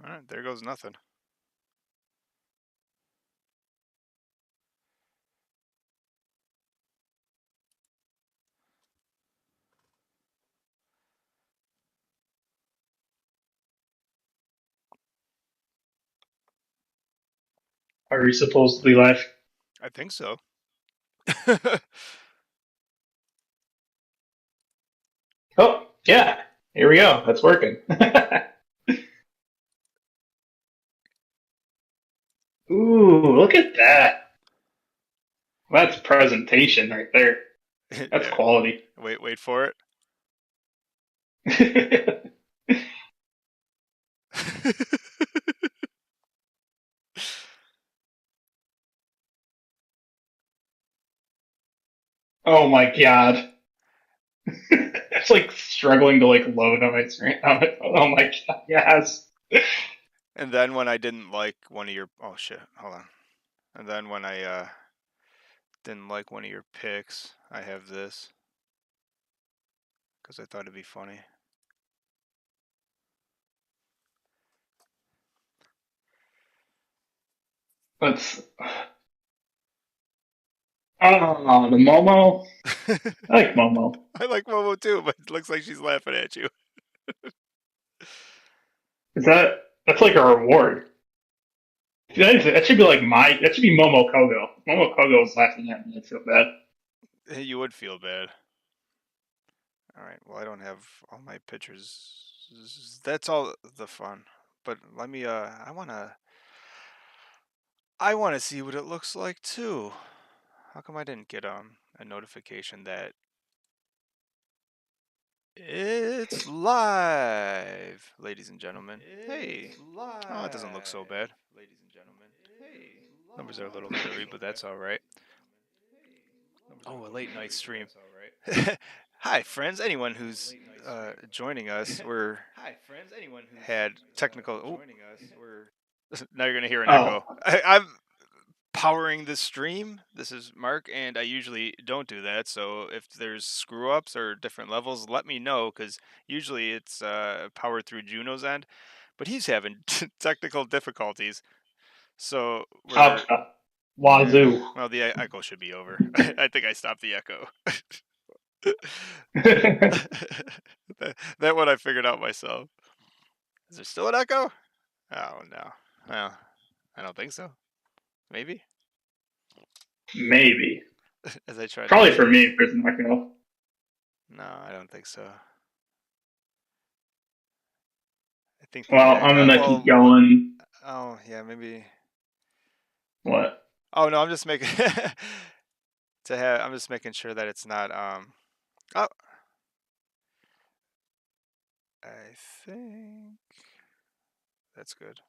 All right, there goes nothing. Are we supposed to be live? I think so. Oh, yeah. Here we go. That's working. Ooh, look at that. That's presentation right there. That's Yeah. quality. Wait for it. Oh my god. It's like struggling to like load on my screen. Oh my god. Yes. And then when I didn't like one of your oh shit, hold on. And then when I didn't like one of your picks, I have this because I thought it'd be funny. That's oh the Momo. I like Momo. I like Momo too, but it looks like she's laughing at you. Is that's like a reward? That should be like that should be Momo Kogo. Momo Kogo is laughing at me. I feel bad. You would feel bad. All right. Well, I don't have all my pictures. That's all the fun. But let me. I wanna see what it looks like too. How come I didn't get a notification that it's live, ladies and gentlemen? Hey. Oh, it doesn't look so bad. Numbers are a little blurry, but that's all right. Oh, a late night stream. Hi, friends. Anyone who's joining us, we're had technical. Oh, now you're gonna hear an Oh, echo. I'm powering the stream. This is Mark, and I usually don't do that. So if there's screw ups or different levels, let me know because usually it's powered through Juno's end, but he's having technical difficulties. So we're yeah. Wazoo. Well, the echo should be over. I think I stopped the echo. That one I figured out myself. Is there still an echo? Oh no. Well, I don't think so. Maybe. Maybe. As I try to Probably for adjust. me, if there's an echo. No, I don't think so. I think the Well, I'm gonna keep well, going. oh yeah, maybe. What? Oh no, I'm just making to have. I'm just making sure that it's not. Oh, I think that's good.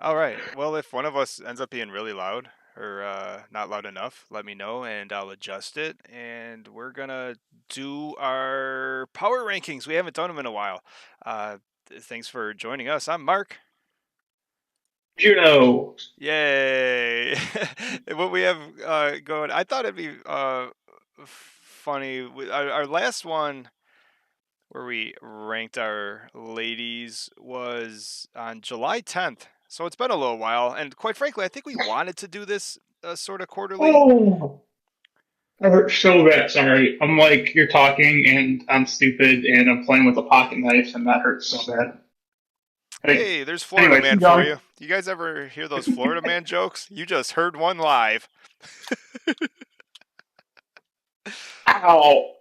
All right. Well, if one of us ends up being really loud or not loud enough, let me know and I'll adjust it. And we're gonna do our power rankings. We haven't done them in a while. Thanks for joining us. I'm Mark. Juno. Yay! What we have going, I thought it'd be funny. Our last one where we ranked our ladies was on July 10th. So it's been a little while, and quite frankly, I think we wanted to do this sort of quarterly. Oh, I hurt so bad. Sorry. I'm like, you're talking and I'm stupid and I'm playing with a pocket knife and that hurts so bad. Hey, Hey, there's Florida anyways, Man keep for going. you. You guys ever hear those Florida Man jokes? You just heard one live. Ow.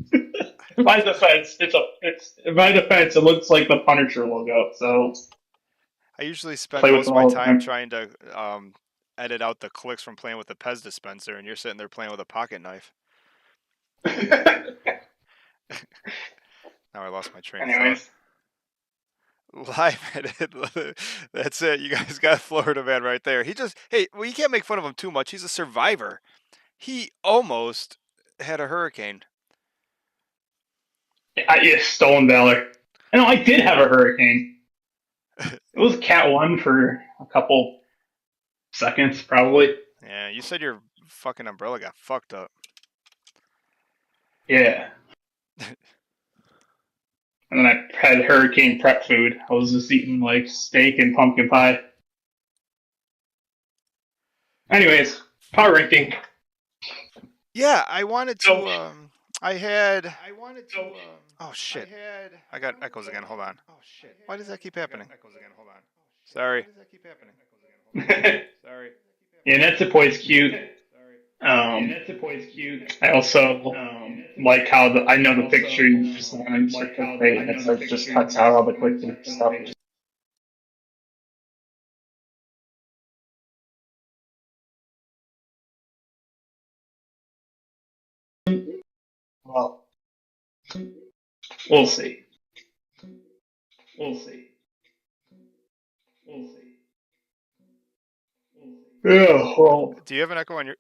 In my defense, in my defense, it looks like the Punisher logo, so I usually spend play with most it of my all the time time. trying to edit out the clicks from playing with the Pez dispenser, and you're sitting there playing with a pocket knife. Now I lost my train of thought. Anyways, Live edit. That's it. You guys got Florida Man right there. Hey, well, you can't make fun of him too much. He's a survivor. He almost had a hurricane. yeah, stolen valor. I know I did have a hurricane. It was Cat 1 for a couple seconds, probably. Yeah, you said your fucking umbrella got fucked up. Yeah. and then I had hurricane prep food. I was just eating like steak and pumpkin pie. Anyways, power ranking. Yeah, I wanted So, to. I had. so Oh shit! I got echoes again. Hold on. Why does that keep happening? Sorry. yeah, Netsupoi's cute. I also like how I know the picture you just want to insert clickbait, and it's like just cuts out all the clickbait stuff. Well, we'll see. We'll see. We'll see. Yeah, well, Do you have an echo on your?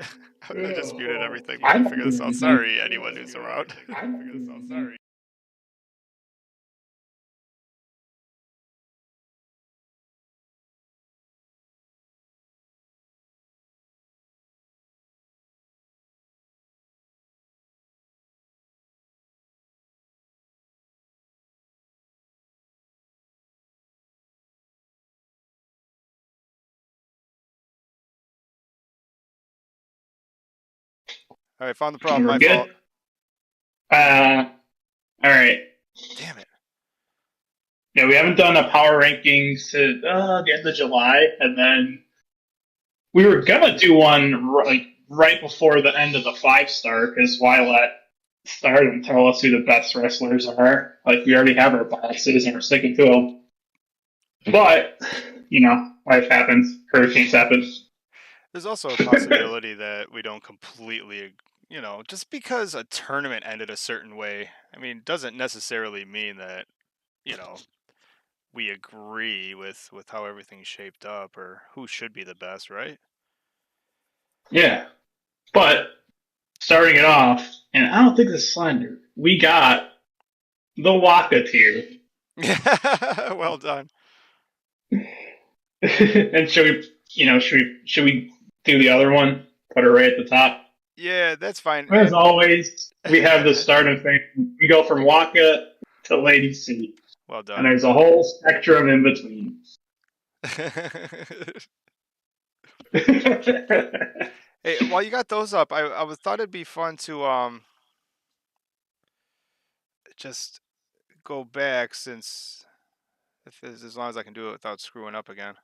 I just muted everything while I I don't figure do this out. anything. Sorry, anyone who's around. All right, found the problem. We're My good. fault. All right. Damn it. Yeah, we haven't done a power rankings to the end of July, and then we were gonna do one like right before the end of the 5 star because why let Stardom tell us who the best wrestlers are? Like we already have our biases and we're sticking to them. But life happens. Hurricanes happen. There's also a possibility that we don't completely, just because a tournament ended a certain way. I mean, doesn't necessarily mean that you know we agree with how everything shaped up or who should be the best, right? Yeah, but starting it off, and I don't think this is slander. We got the Waka tier. Well done. And should we do the other one? Put it right at the top. Yeah, that's fine. As always, we have the Stardom thing. We go from Waka to Lady C, Well and done. there's a whole spectrum in between. Hey, while you got those up, I thought it'd be fun to just go back since if as long as I can do it without screwing up again.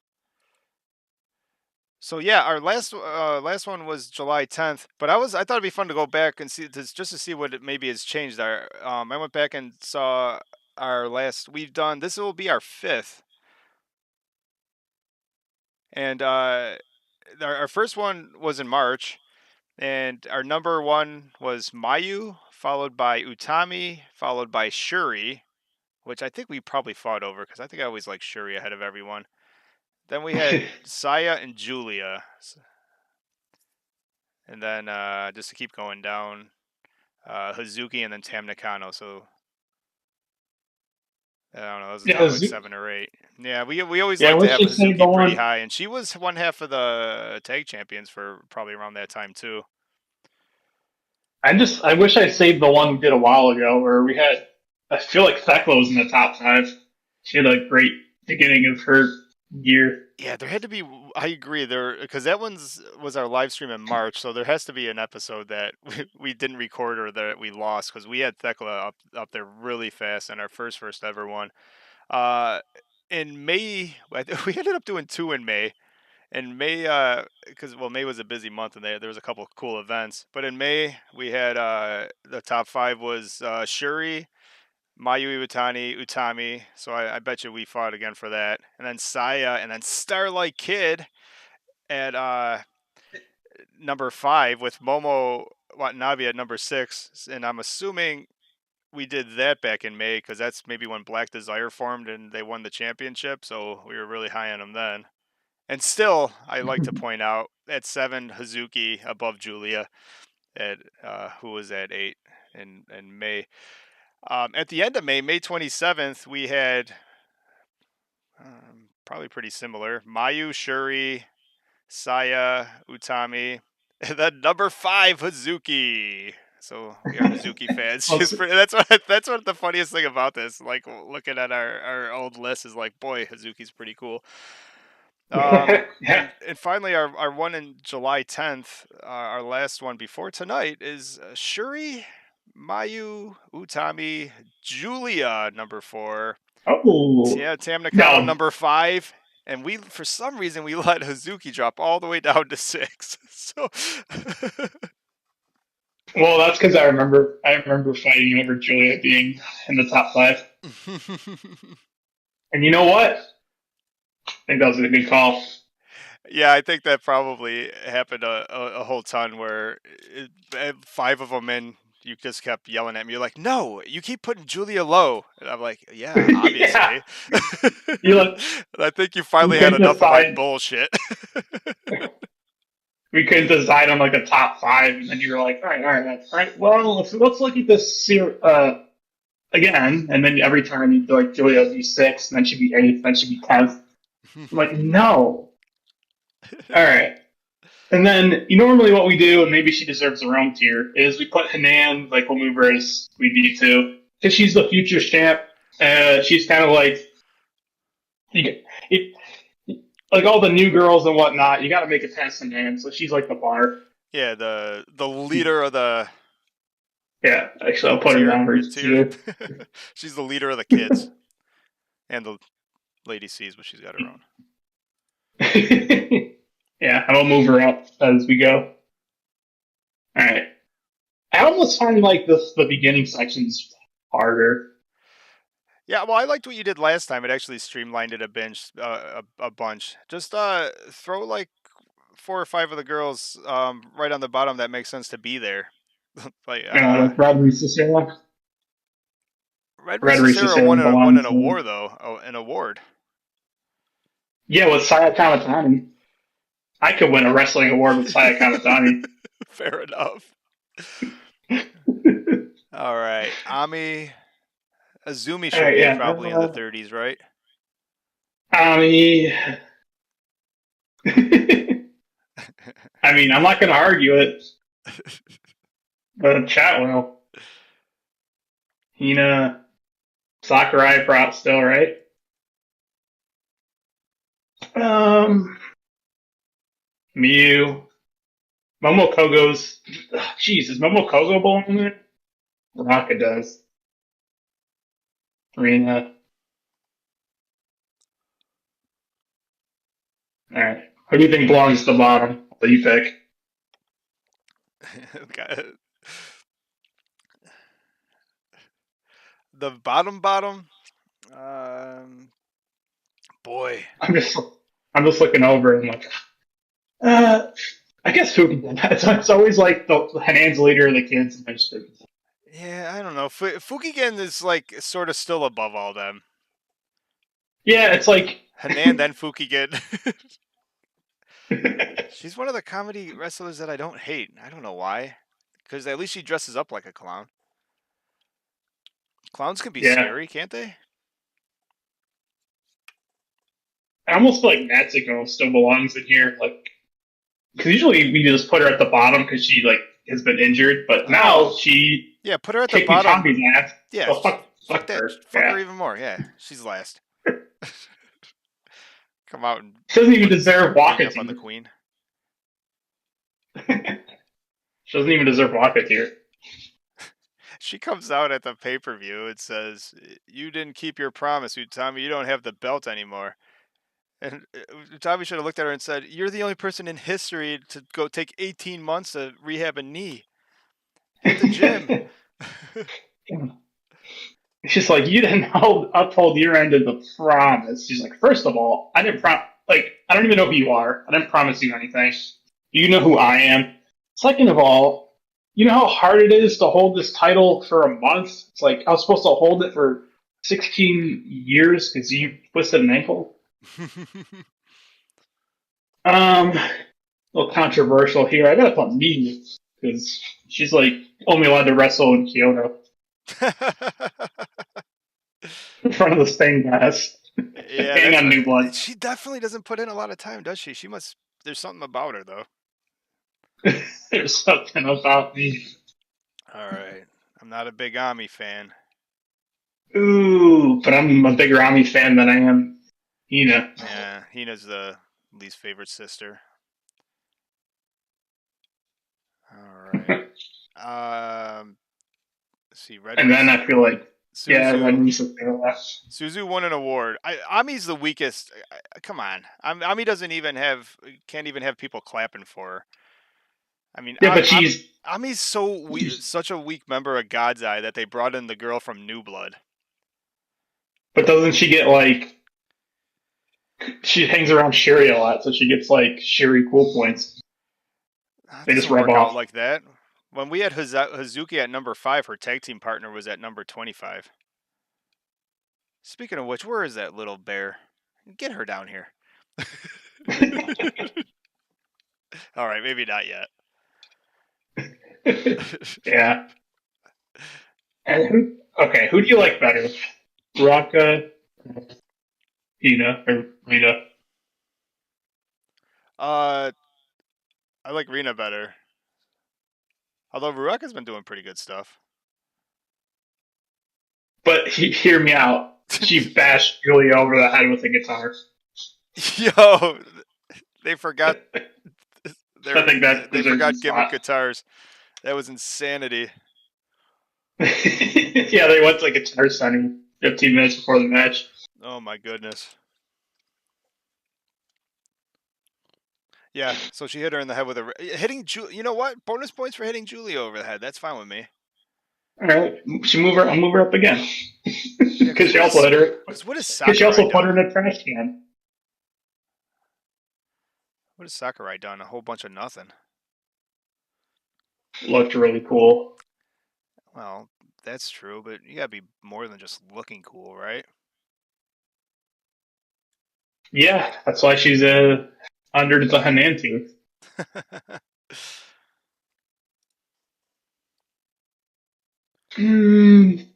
So yeah, our last one was July 10th, but I thought it'd be fun to go back and see just to see what it maybe has changed. I went back and saw our last we've done. This will be our fifth, and our first one was in March, and our number one was Mayu, followed by Utami, followed by Shuri, which I think we probably fought over because I think I always like Shuri ahead of everyone. Then we had Saya and Julia, and then just to keep going down, Hazuki and then Tam Nakano. So I don't know, those are Yeah, down to like 7 or 8. Yeah, we always yeah. like to Let's have just say the Hazuki pretty one. high, and she was one half of the tag champions for probably around that time too. I wish I saved the one we did a while ago where we had. I feel like Thekla was in the top 5. She had a great beginning of her year. Yeah, there had to be. I agree there because that was our live stream in March, so there has to be an episode that we didn't record or that we lost because we had Thekla up there really fast in our first ever one. Uh, in May, we ended up doing two in May. In May, because May was a busy month and there was a couple of cool events. But in May, we had the top five was Shuri, Mayu Iwatani, Utami. So I bet you we fought again for that. And then Saya, and then Starlight Kid at number 5 with Momo Watanabe at number 6. And I'm assuming we did that back in May because that's maybe when Black Desire formed and they won the championship. So we were really high on them then. And still, I like to point out at 7, Hazuki above Julia, at who was at 8 in May. At the end of May, May 27th, we had probably pretty similar Mayu, Shuri, Saya, Utami, and then number 5, Hazuki. So we are Hazuki fans. Well, That's what the funniest thing about this. Like looking at our old list is like, boy, Hazuki's pretty cool. yeah. And finally, our one in July 10th, our last one before tonight is Shuri, Mayu, Utami, Julia number 4, Oh Tam Nakano no. number 5, and we for some reason we let Hazuki drop all the way down to 6. So Well, that's because I remember fighting over Julia being in the top five. And you know what? I think that was a good call. yeah, I think that probably happened a whole ton where 5 of them in. You just kept yelling at me. You're like, no, you keep putting Julia low. And I'm like, yeah, Yeah. obviously. You like And I think you we finally had couldn't enough of my decide bullshit. we couldn't decide on like a top five, and then you were like, all right. Well, let's look at this again, and then every time you'd be like, Julia would be sixth, and then she'd be eighth, then she'd be 10th. I'm like, no. All right. And then normally what we do, and maybe she deserves her own tier, is we put Hanan like we'll move her as we need to because she's the future champ. She's kind of like it, like all the new girls and whatnot. You got to make it past Hanan, so she's like the bar. Yeah, the leader of the Yeah, actually, I'll put her tier. down for Tier. tier. She's the leader of the kids, and the lady sees, but she's got her own. Yeah, and I'll move her up as we go. All right. I almost find like the beginning sections harder. Yeah, well, I liked what you did last time. It actually streamlined it a bunch. Just throw like 4 or 5 of the girls right on the bottom that makes sense to be there. Like Like Red Reese's Sarah. Red Red Reese Reese's Sarah Sarah won an belongs award though. Oh, an award. Yeah, with Saya Kamatani. I could win a wrestling award with Saya Kamatani. Fair enough. All right, Ami Azumi All should right, be yeah. probably in the 30s, right? I I mean, I'm not going to argue it, but chat will. Hina, Sakurai prop still, right? Um, Miyu, Momokogo's. Jeez, is Momokogo belong there? Raka does. Rina. All right. Who do you think belongs to the bottom? What do you pick? The bottom. Um, boy. I'm just I'm just looking over and like, uh, I guess Fuki. It's always like the Hanan's leader of the kids and then just Fuki. Yeah, I don't know. Fukigen is like sort of still above all them. Yeah, it's like Hanan then Fukigen. She's one of the comedy wrestlers that I don't hate. I don't know why. Because at least she dresses up like a clown. Clowns can be yeah. scary, can't they? I almost feel like Natsuko still belongs in here, like because usually we just put her at the bottom because she like has been injured, but now Oh, she yeah. Put her at the kicked bottom. Utami's ass. Yeah, So fuck fuck that. her. Fuck her Yeah, even more. Yeah, she's last. Come out and she doesn't even put deserve gang Waka up on the tier. queen. She doesn't even deserve Waka tier. She comes out at the pay per view and says, "You didn't keep your promise, Utami. You don't have the belt anymore." And Utami should have looked at her and said, "You're the only person in history to go take 18 months to rehab a knee. Hit the gym." It's just like you didn't uphold your end of the promise. She's like, first of all, I didn't like I don't even know who you are. I didn't promise you anything. You know who I am. Second of all, you know how hard it is to hold this title for a month. It's like I was supposed to hold it for 16 years because you twisted an ankle. A little controversial here. I gotta put me because she's like only allowed to wrestle in Kyoto in front of the stained glass Yeah, and that's on New Blood. she definitely doesn't put in a lot of time, does she? She must. There's something about her though. There's something about me. All right. I'm not a big Ami fan. Ooh, but I'm a bigger Ami fan than I am Hina. Yeah, Hina's the least favorite sister. All right. Let's see. Red And then Reese, I feel like, yeah, Red Suzu. Reese is there left. Suzu won an award. Ami's the weakest. Come on, Ami doesn't even have, can't even have people clapping for her. I mean, Yeah, but Ami's she's, such a weak member of God's Eye that they brought in the girl from New Blood. but doesn't she get like, she hangs around Sherry a lot, so she gets like Sherry cool points. It They just doesn't rub work out off. like that. When we had Hazuki at number 5, her tag team partner was at number 25. Speaking of which, where is that little bear? Get her down here. All right, maybe not yet. Yeah. And okay, who do you like better? Raka, Hina, or Rita? uh, I like Rena better. Although Ruaka's been doing pretty good stuff. But hear me out. She bashed Julia over the head with a guitar. Yo, they forgot I think that they deserves a forgot gimmick spot. guitars. That was insanity. Yeah, they went to like a guitar signing 15 minutes before the match. Oh my goodness. Yeah, so she hit her in the head with a hitting. You know what? Bonus points for hitting Julia over the head. That's fine with me. All right, she move her. I'll move her up again Yeah, because she also hit her. because what has Because she Sakurai also put her done? in a trash can. What has Sakurai done? A whole bunch of nothing. Looked really cool. Well, that's true, but you gotta be more than just looking cool, right? Yeah, that's why she's under the Hanan tooth. Mm,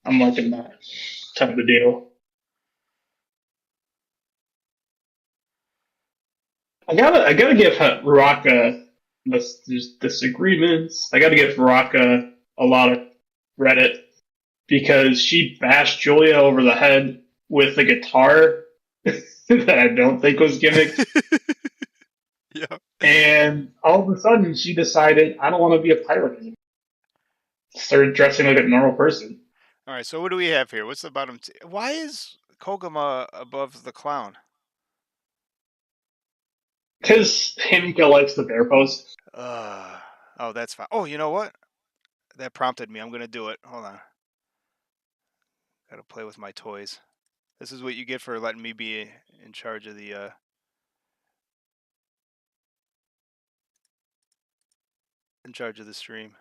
I'm liking that type of deal. I gotta give Raka there's disagreements. I gotta give Raka a lot of credit because she bashed Julia over the head with a guitar that I don't think was gimmicked, Yeah. and all of a sudden she decided I don't want to be a pirate anymore. Started dressing like a normal person All right, so what do we have here? What's the bottom? Why is Kogama above the clown? because Himika likes the bear pose. Uh, oh, that's fine. Oh, you know what? That prompted me. I'm gonna do it. Hold on. Gotta play with my toys. This is what you get for letting me be in charge of the stream.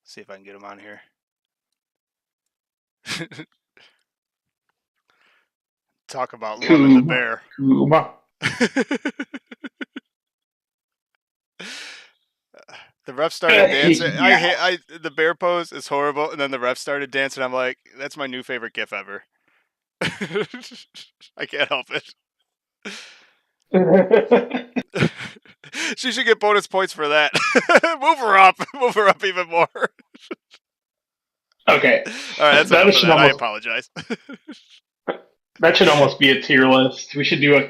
See if I can get him on here. Talk about loving the Kuma, bear. Kuma. The ref started dancing. Yeah. The bear pose is horrible, and then the ref started dancing. I'm like, that's my new favorite gif ever. I can't help it. She should get bonus points for that. Move her up. Move her up even more. Okay, All right, that's that enough of should that. I almost apologize. that should almost be a tier list. We should do a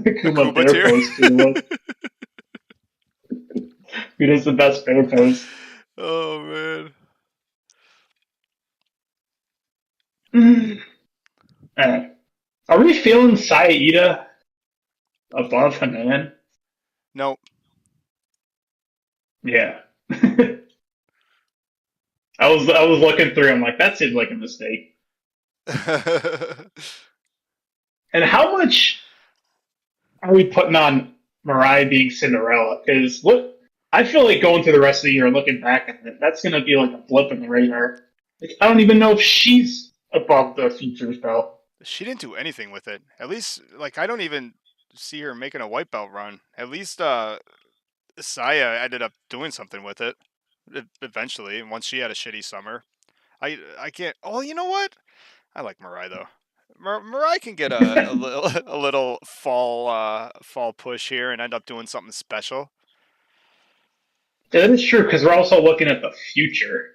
A Kuma Kuma bear tier. pose tier list. Who does the best bear pose? Oh man. Are we feeling Saida above Hanan? Nope. Yeah. I was looking through. I'm like, that seems like a mistake. And how much are we putting on Mariah being Cinderella? Because look, I feel like going through the rest of the year, looking back at it, that's going to be like a blip in the radar. Like, I don't even know if she's above the features belt. She didn't do anything with it. At least, like, I don't even see her making a white belt run. At least, Saya ended up doing something with it eventually. Once she had a shitty summer, I can't. Oh, you know what? I like Mariah though. Mariah can get a little a little fall push here and end up doing something special. Yeah, that is true because we're also looking at the future.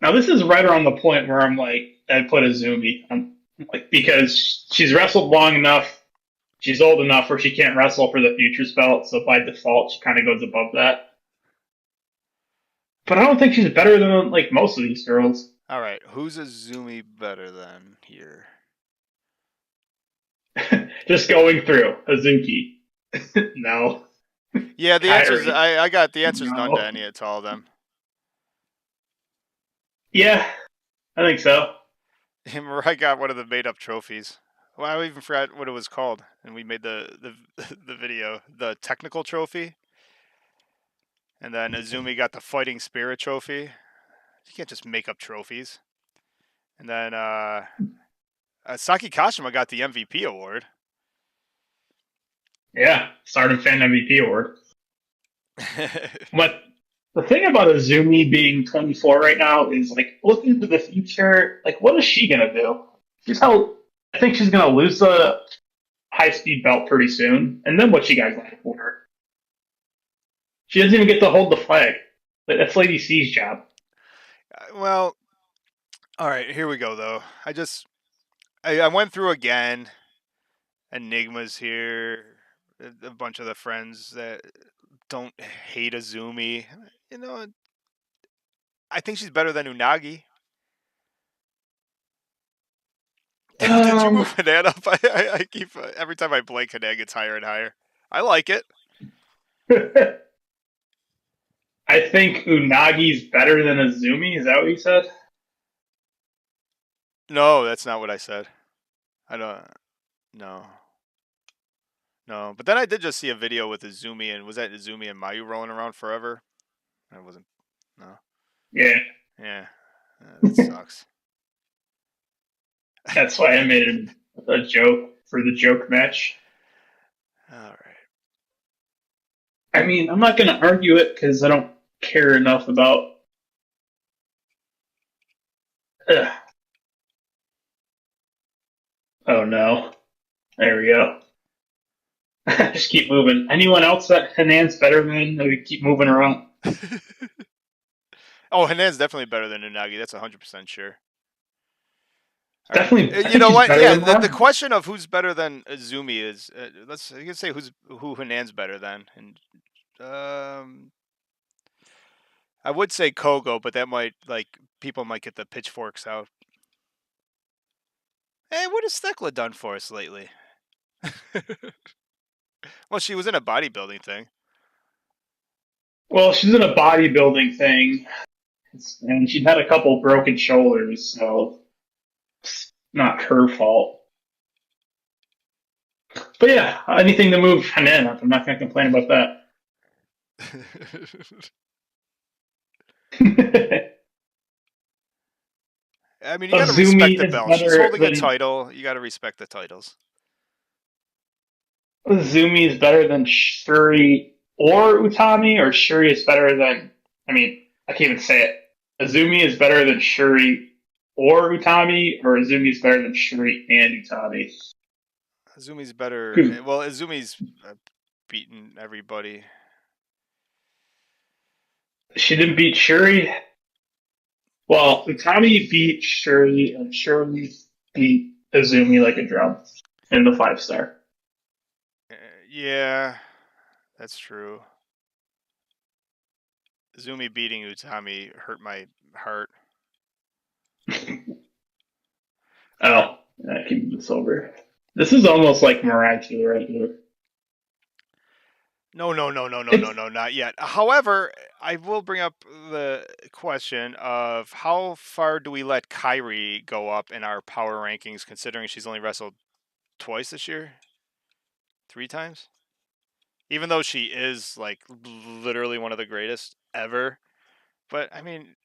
Now this is right around the point where I'm like, I put Azumi. I'm like because she's wrestled long enough, she's old enough where she can't wrestle for the futures belt, so by default she kind of goes above that. But I don't think she's better than like most of these girls. All right, who's Azumi better than here? Just going through Azuki. No. Yeah, the answers Kyrie. I got the answers none to No. any to all of them. Yeah, I think so. Mariah got one of the made up trophies. Well, I even forgot what it was called, and we made the the video, the technical trophy, and then Azumi got the fighting spirit trophy. You can't just make up trophies. And then Saki Kashima got the MVP award. Yeah, Stardom Fan MVP award. But the thing about Azumi being 24 right now is like looking into the future. Like, what is she gonna do? She's how I think she's gonna lose the high speed belt pretty soon, and then what you guys like for her? She doesn't even get to hold the flag. That's Lady C's job. Well, all right, here we go though. I went through again. Enigma's here. A bunch of the friends that don't hate Azumi. You know, I think she's better than Unagi. Did you Um, move Hanan up? I keep every time I blink, Hanan gets higher and higher. I like it. I think Unagi's better than Azumi. Is that what you said? No, that's not what I said. I don't. No, no. But then I did just see a video with Azumi and was that Azumi and Mayu rolling around forever? I wasn't. No. Yeah, Yeah, that sucks. that's why I made it a joke for the joke match. All right. I mean, I'm not going to argue it because I don't care enough about. Ugh. Oh no! There we go. Just keep moving. Anyone else that Hanan's better than? We keep moving around. Oh, Hanan's definitely better than Unagi. That's 100% sure. All right. Definitely, I You think know she's what? better Yeah, than the her. question of who's better than Azumi is let's you can say who Hanan's better than, and I would say Kogo, but that might like people might get the pitchforks out. Hey, what has Thekla done for us lately? Well, she was in a bodybuilding thing. Well, she's in a bodybuilding thing, and she's had a couple broken shoulders, so it's not her fault. But yeah, anything to move Hanan up. I'm not going to complain about that. I mean, you got to respect Azumi the is belt. She's better holding a than title. You got to respect the titles. Azumi is better than Shuri or Utami, or Shuri is better than. I mean, I can't even say it. Azumi is better than Shuri or Utami, or Azumi is better than Shuri and Utami. Azumi's better. 'Cause Well, Azumi's beaten everybody. she didn't beat Shuri. Well, Utami beat Shuri, and Shuri beat Azumi like a drum in the 5 star. Yeah, that's true. Azumi beating Utami hurt my heart. All right. Oh, I keep this over. This is almost like Miraculous right here. No, no, no, no, no, no, It's no, not yet. However, I will bring up the question of how far do we let Kyrie go up in our power rankings, considering she's only wrestled twice this year, 3 times, even though she is like literally one of the greatest ever. But I mean,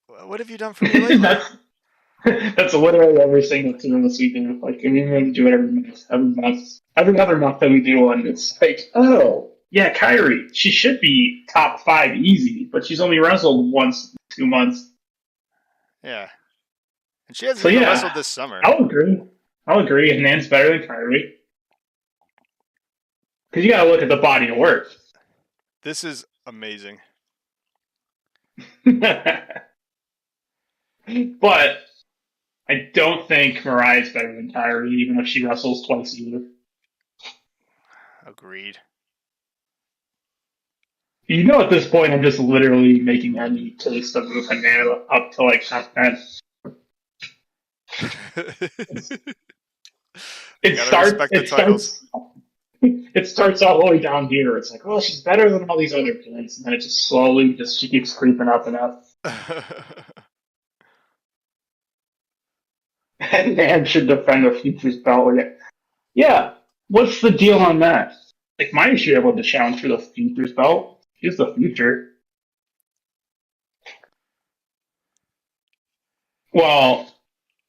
what have you done for me lately? that's that's literally every single service we do. Like, we even do it every other month that we do one. It's like, oh yeah, Kyrie, she should be top 5 easy, but she's only wrestled once in 2 months. Yeah, and she hasn't So even yeah, wrestled this summer. I'll agree. I'll agree. Hanan's better than Kyrie because you got to look at the body of work. This is amazing. But I don't think Mariah's better than Kyrie, even if she wrestles twice either. Agreed. You know, at this point, I'm just literally making any taste of Hanan up to like top 10. It's, We it gotta starts. respect the It titles. starts. It starts all the way down here. It's like, oh, she's better than all these other kids, and then it just slowly, just she keeps creeping up and up. And man should defend her futures belt. Yeah, what's the deal on that? Like, Maya should be able to challenge for the futures belt. She's the future. Well,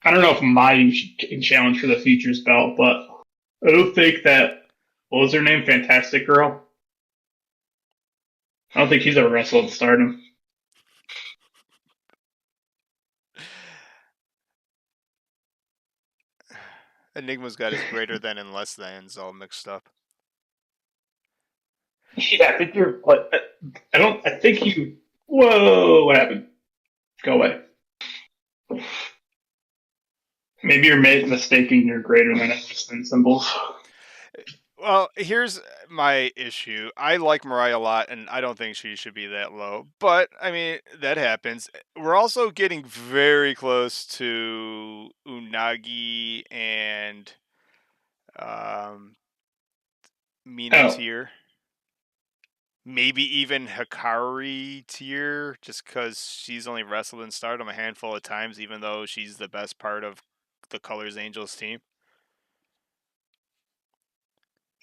I don't know if Maya can challenge for the futures belt, but I don't think that. What was her name? Fantastic Girl. I don't think she's ever wrestled in Stardom. Enigma's got his greater than and less than's all mixed up. Yeah, I think you're. What? I don't. I think you. Whoa! What happened? Go away. Maybe you're mistaking your greater than and less than symbols. Well, here's my issue. I like Mariah a lot, and I don't think she should be that low. But I mean, that happens. We're also getting very close to Unagi and um, Mina Oh, tier. Maybe even Hikari tier, just because she's only wrestled in Stardom a handful of times, even though she's the best part of the Colors Angels team.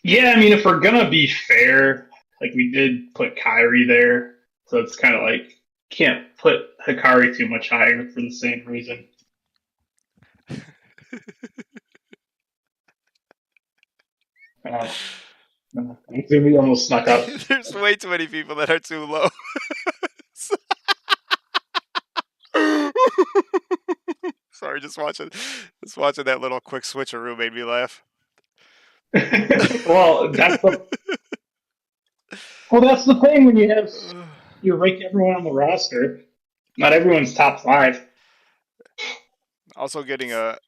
yeah. I mean, if we're gonna be fair, like we did put Kyrie there, so it's kind of like can't put Hikari too much higher for the same reason. Uh, we almost snuck up. There's way too many people that are too low. Sorry, just watching that little quick switcheroo made me laugh. well, that's the thing when you rank everyone on the roster. Not everyone's top five. Also getting a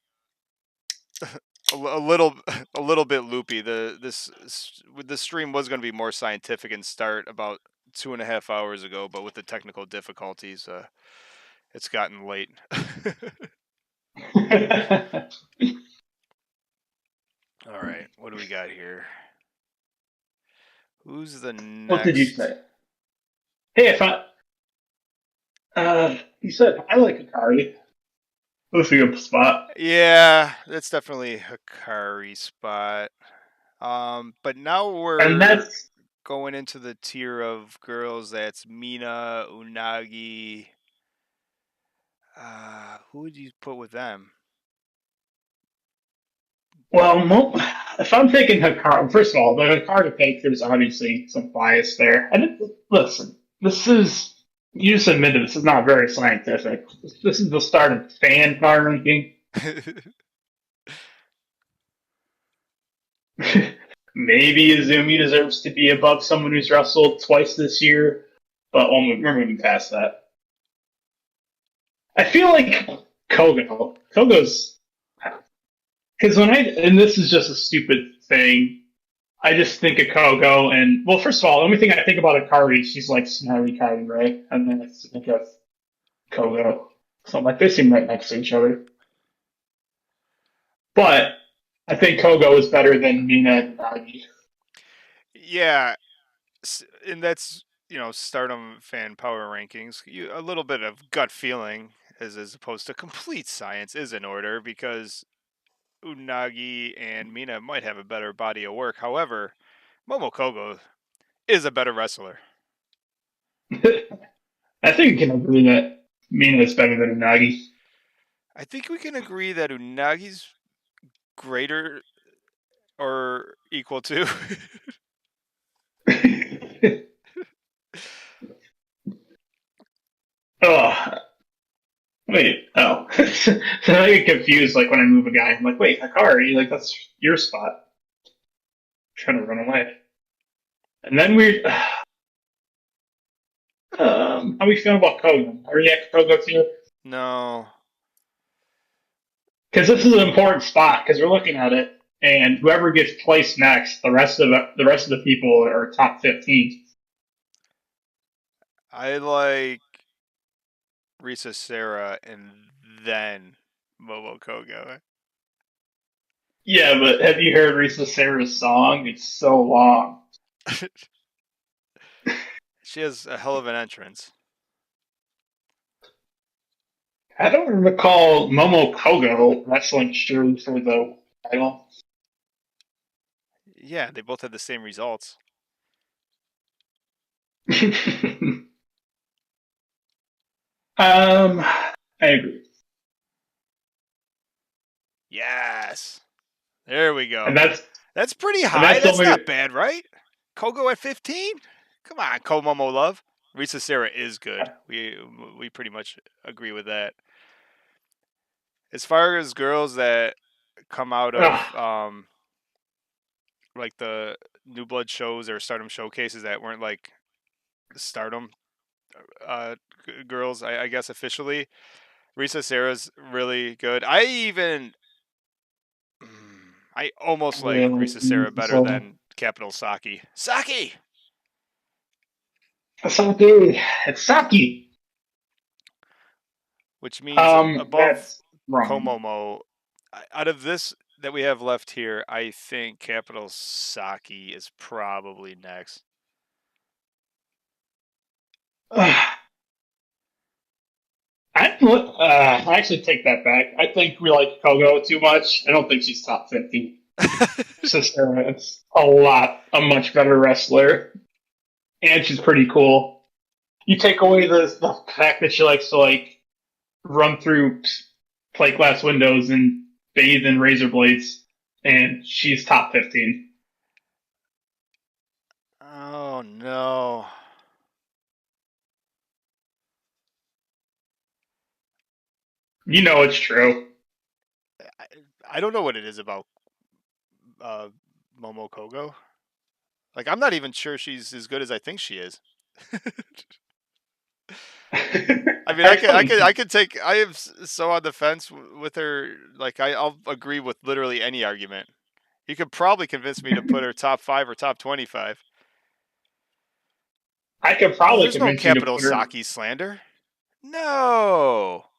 little a little bit loopy. The stream was going to be more scientific and start about 2.5 hours ago, but with the technical difficulties, it's gotten late. All right, what do we got here? Who's the What did you next? say? Hey, if you said I like Akari. That's a good spot. Yeah, that's definitely Hikari spot. But now And we're that's going into the tier of girls. That's Mina, Unagi. Who would you put with them? well, if I'm taking Hikari, first of all, the Hikari pick, there's obviously some bias there. And listen, this is you just admitted this is not very scientific. This is the start of fan power ranking. Maybe Izumi deserves to be above someone who's wrestled twice this year, but we're moving past that. I feel like Kogo's because and this is just a stupid thing. I just think of Kogo, and well, first of all, the only thing I think about Akari, she's like Smiley Kylie, right? And then I think of Kogo. So I'm like, they seem right next to each other. But I think Kogo is better than Mina and Nagi. Yeah, and that's Stardom fan power rankings. A little bit of gut feeling, as opposed to complete science, is in order because Unagi and Mina might have a better body of work. However, Momo Kogo is a better wrestler. I think we can agree that Mina is better than Nagi. I think we can agree that Unagi's greater or equal to. Oh, Wait, oh. So I get confused, like, when I move a guy. I'm like, wait, Hikari, like, that's your spot. I'm trying to run away. And then how we feeling about Koga? Are you at Koga too? No. Because this is an important spot, because we're looking at it, and whoever gets placed next, the rest of the people are top 15. I like Risa Sarah and then Momo Kogo. Yeah, but have you heard Risa Sarah's song? It's so long. She has a hell of an entrance. I don't recall Momo Kogo wrestling Shuri for the title. Yeah, they both had the same results. I agree. Yes. There we And go. that's That's pretty and high. that's the That's only not bad, right? Kogo at 15? Come on, Komomo love. Risa Sarah is good. We pretty much agree with that. As far as girls that come out ugh, of like the New Blood shows or Stardom showcases that weren't like Stardom girls, I guess officially, Risa Sarah's really good. I almost like really Risa Sarah better than Capital Saki. Saki, Saki. It's Saki. which means above That's wrong. Komomo. Out of this that we have left here, I think Capital Saki is probably next. Ugh. I actually take that back. I think we like Kogo too much. I don't think she's top 50. Sister is a much better wrestler, and she's pretty cool. You take away the fact that she likes to like run through plate glass windows and bathe in razor blades, and she's top 15. Oh no. You know it's true. I, I don't know what it is about uh, Momo Kogo. Like I'm not even sure she's as good as I think she is. I mean, Actually, I could take. I am so on the fence with her. Like, I'll agree with literally any argument. You could probably convince me to put her top 5 or top 25. I could Oh, probably there's no convince you to capital put her. Saki slander. No,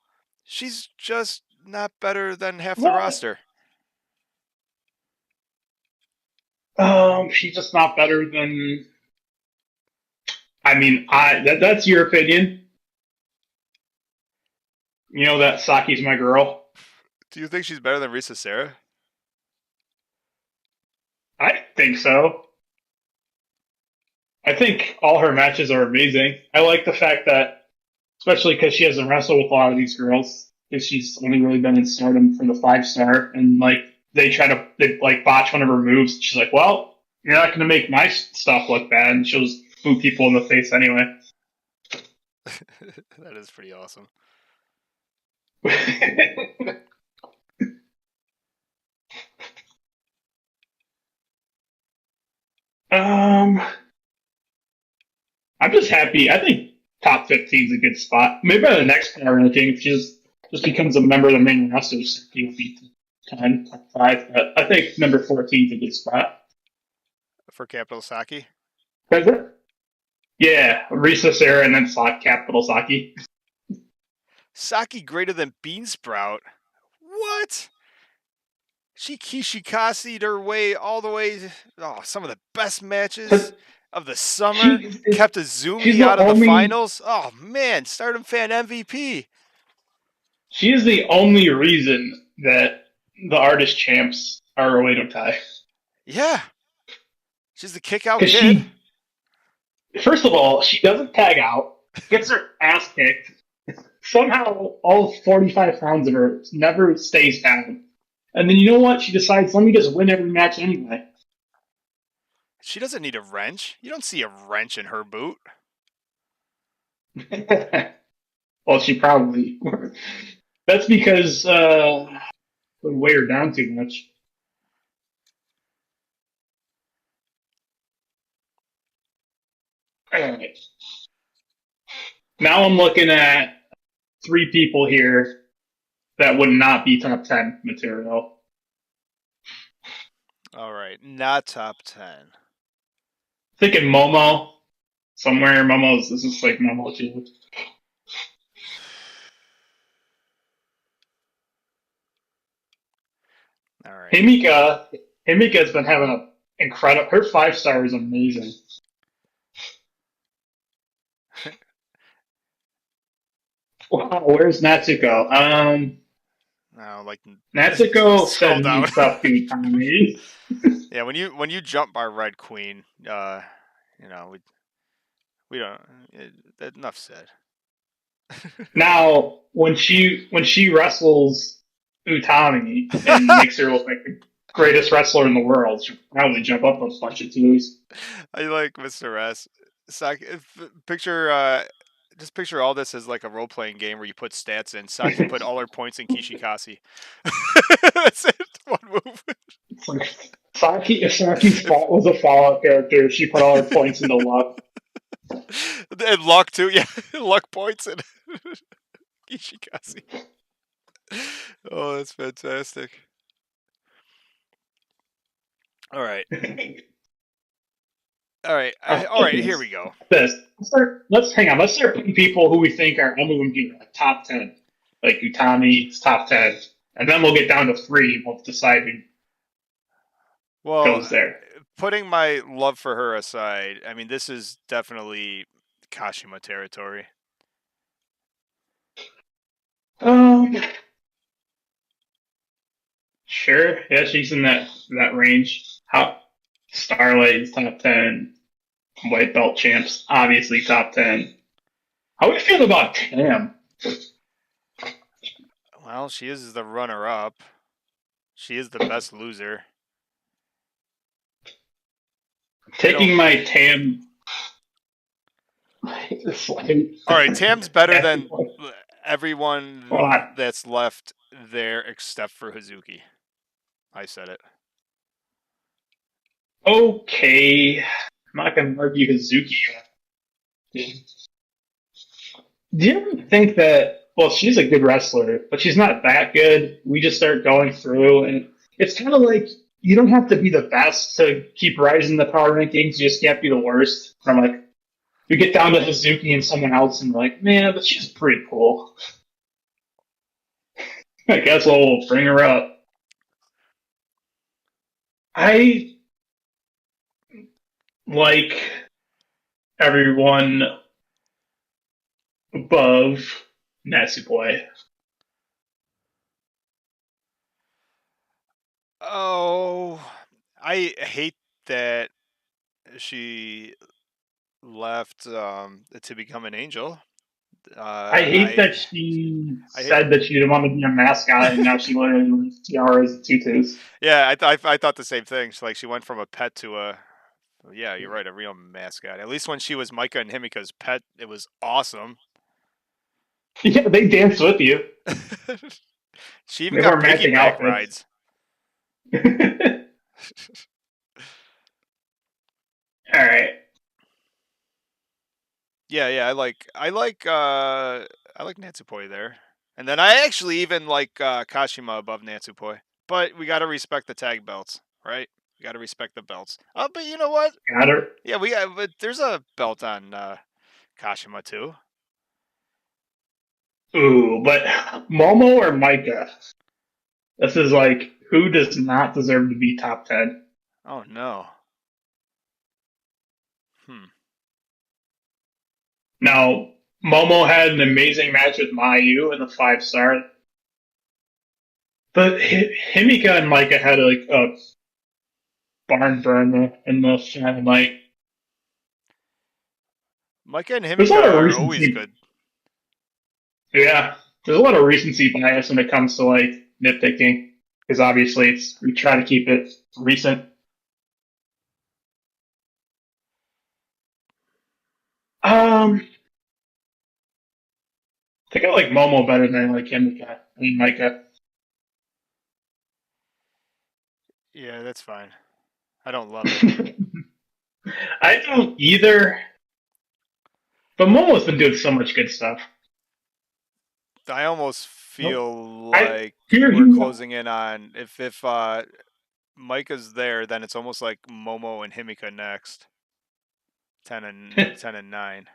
she's just not better than half the What? roster. She's just not better than. I mean, that's your opinion. You know that Saki's my girl. Do you think she's better than Risa Sarah? I think so. I think all her matches are amazing. I like the fact that, especially because she hasn't wrestled with a lot of these girls, because she's only really been in Stardom for the 5 star, and like they like botch one of her moves. She's like, "Well, you're not going to make my stuff look bad," and she'll just boot people in the face anyway. That is pretty awesome. um, I'm just happy. I think top 15 is a good spot. Maybe by the next power ranking, if she just becomes a member of the main roster, she will be 10, top 5. But I think number 14 is a good spot. For capital Saki, Yeah, Risa Sarah and then Capital Saki. Saki greater than Beansprout. What? She Kishikasi'd her way all the way. Oh, some of the best matches of the summer. She Kept she's Azumi the out of the only finals. Oh man, Stardom fan MVP. she is the only reason that the artist champs are Oedo Tai. Yeah, she's the kick out Because kid. first of all, she doesn't tag out, gets her ass kicked. Somehow, all 45 pounds of her never stays down. And then you know what? She decides, let me just win every match anyway. She doesn't need a wrench. You don't see a wrench in her boot. Well, she probably. That's because would weigh her down too much. All right. Now I'm looking at three people here that would not be top 10 material. All right, not top 10. Thinking Momo somewhere. Momo's this is like Momo too. All right. Himika, Himika's been having a incredible. Her 5 star is amazing. Wow, where's Natsuko? No, like Natsuko scroll said down. mean stuff to Utami. Yeah, when you jump by Red Queen, you know, we don't. Enough said. Now, when she wrestles Utami and makes her look like the greatest wrestler in the world, she'll probably jump up a bunch of twos. I like Mr. S. Picture, just picture all this as like a role playing game where you put stats in. Saki put all her points in Kishikasi. That's it. One move. It's like Saki, if Saki's If, fault was a Fallout character, she put all her points into luck. and luck too. Yeah, luck points in Kishikasi. Oh, that's fantastic. All right. All right. Oh All right. Here goodness. we go. This. Let's hang on. Let's start putting people who we think are I'm moving here like top 10, like Utami's top 10, and then we'll get down to three. We'll decide who Well, goes there. putting my love for her aside, I mean, this is definitely Kashima territory. Um, sure. Yeah, she's in that range. How Starlight is top 10. White belt champs, obviously top 10. How would you feel about Tam? Well, she is the runner up. She is the best loser. I don't. Taking my Tam. It's like, All right, Tam's better than hold everyone on. that's left there except for Hazuki. I said it. Okay. I'm not going to argue Hazuki. Do you ever think that, well, she's a good wrestler, but she's not that good? We just start going through, and it's kind of like you don't have to be the best to keep rising the power rankings. You just can't be the worst. From like, you get down to Hazuki and someone else, and like, man, but she's pretty cool. I guess we'll bring her up. I like everyone above Natsupoi. Oh, I hate that she left to become an angel. I hate I that she I hate. said that she didn't want to be a mascot, and now she literally wears tiaras and tutus. Yeah, I thought the same thing. She went from a pet to a. Yeah, you're right, a real mascot. At least when she was Micah and Himika's pet, it was awesome. Yeah, they dance with you. She even They wear got matching piggyback outfits. rides. All right. Yeah, yeah, I like Natsupoi there. And then I actually even like Kashima above Natsupoi. But we got to respect the tag belts, right? We got to respect the belts. But you know what? Got her. Yeah, we got but there's a belt on Kashima too. Ooh, but Momo or Micah? This is like who does not deserve to be top 10? Oh no. Hmm. Now, Momo had an amazing match with Mayu in the 5 star, but Himika and Micah had like a barn burner in the final night. Micah and There's a Himika lot of are always recency. good. Yeah, there's a lot of recency bias when it comes to like nitpicking, because obviously it's we try to keep it recent. Um, think I like Momo better than I like Himika. I mean, Micah. Yeah, that's fine. I don't love it. I don't either, but Momo's been doing so much good stuff. I almost Nope. feel I like hear we're you. closing in on if Micah's there, then it's almost like Momo and Himika next, 10 and 9,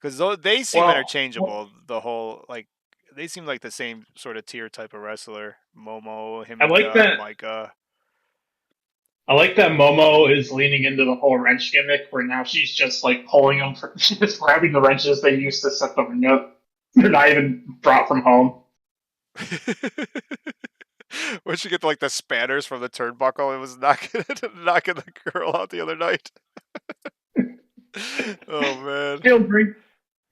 because they seem Well, well, interchangeable. The whole like they seem like the same sort of tier type of wrestler. Momo, I like Himika, that. Micah. I like that Momo is leaning into the whole wrench gimmick, where now she's just like pulling them. She's just grabbing the wrenches they used to set the ring up. They're not even brought from home. Where'd she get like the spanners from the turnbuckle? It was knocking knocking the girl out the other night. Oh man. She'll bring,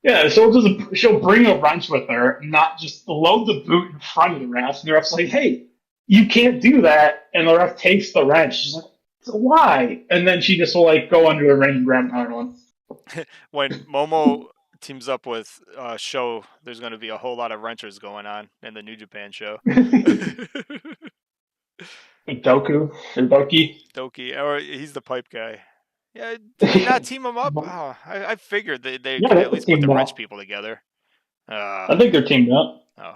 yeah, she'll bring a wrench with her, not just load the boot in front of the ref. And the ref's like, "Hey, you can't do that." And the ref takes the wrench. She's like, "Why?" And then she just will like go under the ring and grab another one. When Momo teams up with Show, there's going to be a whole lot of wrenchers going on in the New Japan show. Doku or Doki. Doki, or he's the pipe guy. Yeah, did they not team him up? Oh, I figured they Yeah, could at they're least put the teamed wrench up. people together. I think they're teamed up. Oh,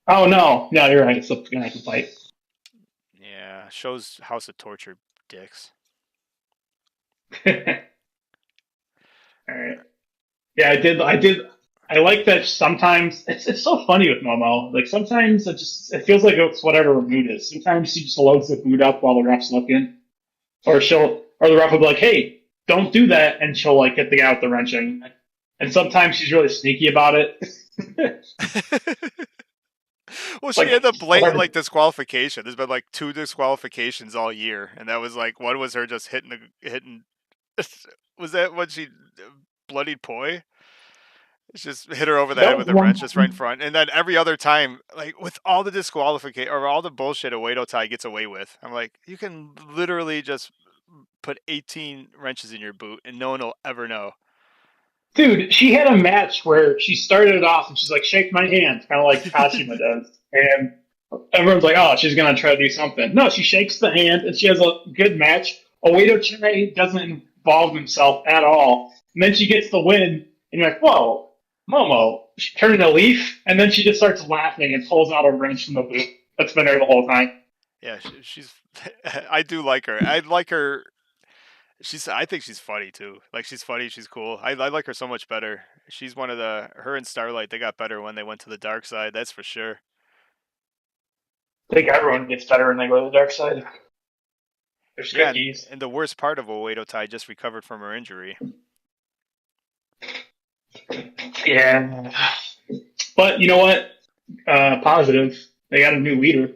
Oh no, you're right. It's gonna have to fight. yeah. Show's House of Torture dicks. All right. Yeah, I did. I did. I like that sometimes it's so funny with Momo. Like sometimes it feels like it's whatever her mood is. Sometimes she just loads the boot up while the ref's looking, or the ref will be like, "Hey, don't do that," and she'll like get the guy with the wrenching. And sometimes she's really sneaky about it. Well, she Like had the blatant whatever. like disqualification. There's been like 2 disqualifications all year, and that was like one was her just hitting. Was that when she bloodied Poi? It's just hit her over the That head was with the a one wrench just right in time. front. And then every other time, like with all the disqualification or all the bullshit Oedo Tai gets away with, I'm like, you can literally just put 18 wrenches in your boot and no one will ever know. Dude, she had a match where she started it off and she's like, "Shake my hand," kind of like Kashima does, and everyone's like, "Oh, she's gonna try to do something." No, she shakes the hand and she has a good match. Oedo Chai doesn't involve himself at all, and then she gets the win, and you're like, "Whoa, Momo!" She turned a leaf, and then she just starts laughing and pulls out a wrench from the boot that's been there the whole time. Yeah, she's. I do like her. I like her. She's. I think she's funny too. Like she's funny. She's cool. I like her so much better. She's one of the. Her and Starlight. They got better when they went to the dark side. That's for sure. I think everyone gets better when they go to the dark side. There's Yeah, cookies. and the worst part of Oedo Tai just recovered from her injury. Yeah, but you know what? Positive. They got a new leader.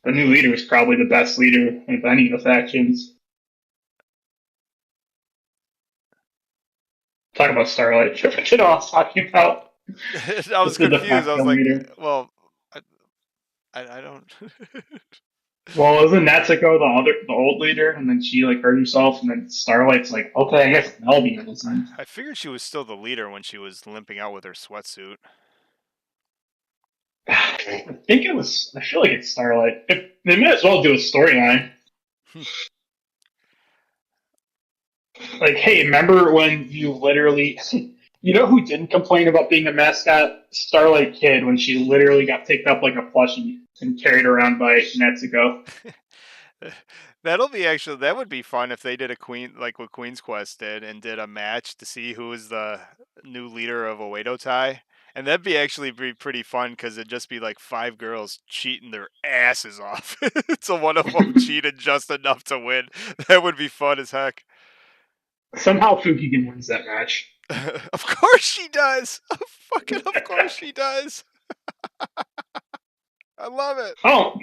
The new leader is probably the best leader of any of the factions. Talk about Starlight. You know what I was talking about? I was Just the de confused. I was facto like, leader. well, I don't. Well, isn't Natsuko the old leader, and then she like hurt herself, and then Starlight's like, okay, I guess I'll be this then. I figured she was still the leader when she was limping out with her sweatsuit. I think it was. I feel like it's Starlight. They may as well do a storyline. Like, hey, remember when you literally, you know who didn't complain about being a mascot? Starlight Kid, when she literally got picked up like a plushie and carried around by Natsuko. That'll be actually that would be fun if they did a Queen like what Queen's Quest did and did a match to see who is the new leader of Oedo Tai. And that'd be actually be pretty fun because it'd just be like 5 girls cheating their asses off. So one of them cheated just enough to win. That would be fun as heck. Somehow Fukigen wins that match. Of course she does. Fucking of course she does. I love it. Oh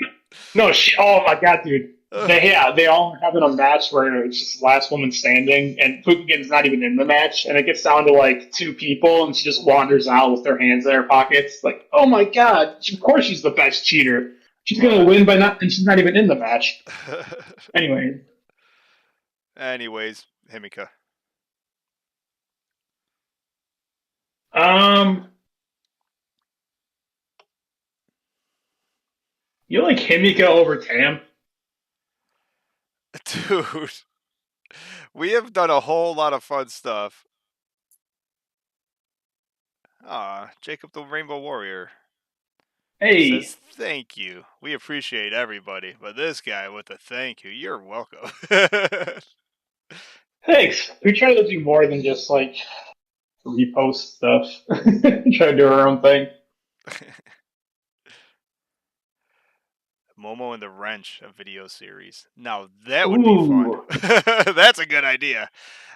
no! Oh my god, dude! They all are having a match where it's just last woman standing, and Fukigen's not even in the match, and it gets down to like two people, and she just wanders out with her hands in her pockets. Like, oh my god! Of course she's the best cheater. She's Love gonna it. win by not, and she's not even in the match. Anyway, Anyways, Himika. Um, you like Himika over Tam? Dude, we have done a whole lot of fun stuff. Ah, Jacob the Rainbow Warrior says Hey, thank you. We appreciate everybody, but this guy with a thank you, you're welcome. thanks. We try to do more than just like repost stuff. Try to do our own thing. Momo and the Wrench, a video series. Now that would be fun. Ooh. That's a good idea.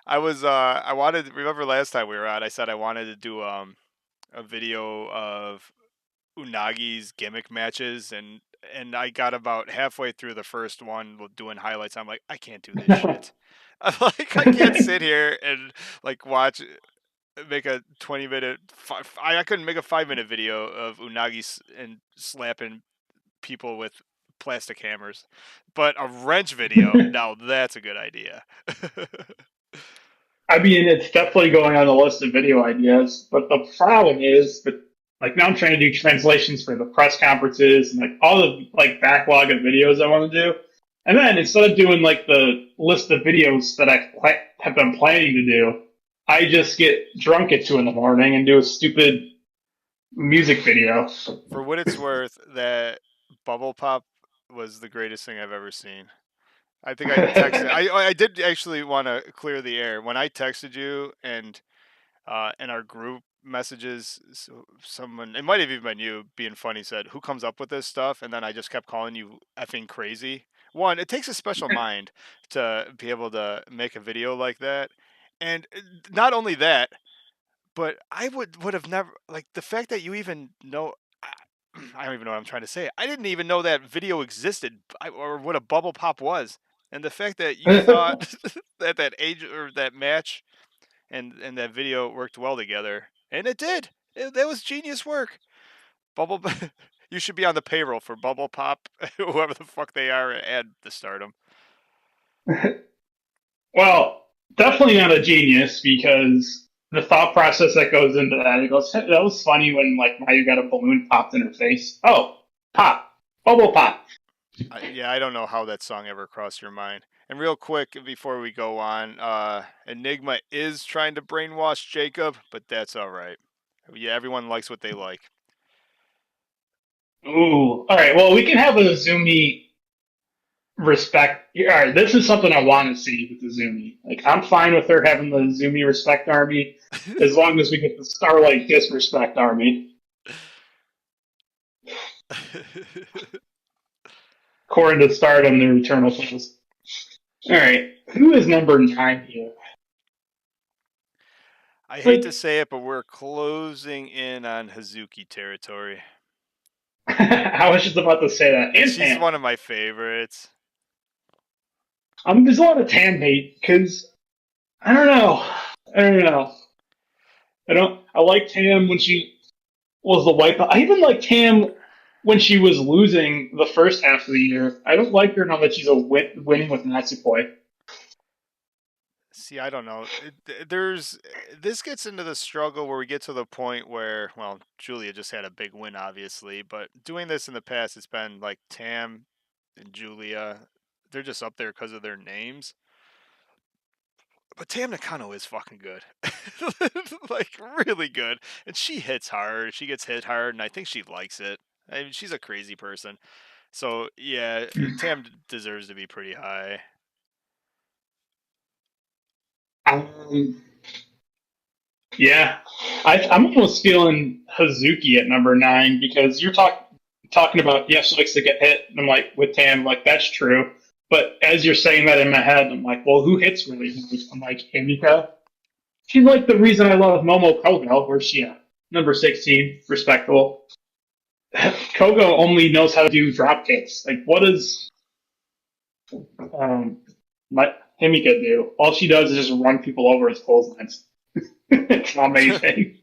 I wanted remember last time we were out, I said I wanted to do a video of Unagi's gimmick matches and I got about halfway through the first one doing highlights. I'm like, I can't do this shit. I'm like, I can't sit here and like watch make a 20-minute I couldn't make a 5-minute video of Unagi and slapping people with plastic hammers. But a wrench video, now that's a good idea. I mean, it's definitely going on the list of video ideas, but the problem is that like now I'm trying to do translations for the press conferences and like all the like backlog of videos I want to do. And then instead of doing like the list of videos that have been planning to do, I just get drunk at 2 in the morning and do a stupid music video. For what it's worth, that bubble pop was the greatest thing I've ever seen. I think I texted. I did actually want to clear the air when I texted you and in our group messages. Someone, it might have even been you, being funny, said, "Who comes up with this stuff?" And then I just kept calling you effing crazy. One, it takes a special mind to be able to make a video like that, and not only that, but I would have never like the fact that you even know. I don't even know what I'm trying to say. I didn't even know that video existed or what a bubble pop was. And the fact that you thought that that age or that match and that video worked well together, and it did. That was genius work. Bubble, you should be on the payroll for Bubble Pop, whoever the fuck they are, and the Stardom. Well, definitely not a genius because the thought process that goes into that, it goes, that was funny when like Mayu got a balloon popped in her face. Oh, pop, bubble pop. Yeah, I don't know how that song ever crossed your mind. And real quick before we go on, Enigma is trying to brainwash Jacob, but that's all right. Yeah, everyone likes what they like. Ooh, all right. Well, we can have a Zoomy respect. All right, this is something I want to see with the Zoomy. Like, I'm fine with her having the Zoomy respect army as long as we get the Starlight disrespect army. According to Stardom, the Eternal Foes. All right, who is number 9 here? I hate to Like, say it, but we're closing in on Hazuki territory. I was just about to say that. And And she's Tam. one of my favorites. There's a lot of Tam hate because I don't know. I don't know. I don't. I like Tam when she was the wipe. I even like Tam when she was losing the first half of the year. I don't like her now that she's winning with Natsupoi. See, I don't know. There's this gets into the struggle where we get to the point where, well, Julia just had a big win, obviously, but doing this in the past, it's been like Tam and Julia. They're just up there because of their names. But Tam Nakano is fucking good, like really good, and she hits hard. She gets hit hard, and I think she likes it. I mean, she's a crazy person. So yeah, Tam deserves to be pretty high. Um, yeah, I'm almost feeling Hazuki at number 9 because you're talking about yes, she likes to get hit. And I'm like with Tam, like that's true. But as you're saying that in my head, I'm like, well, who hits really hard? I'm like Himika. She's like the reason I love Momo Kogo. Where's she at? Number 16, respectable. Kogo only knows how to do drop kicks. Like, what does um, my Himika do? All she does is just run people over with clotheslines. It's amazing.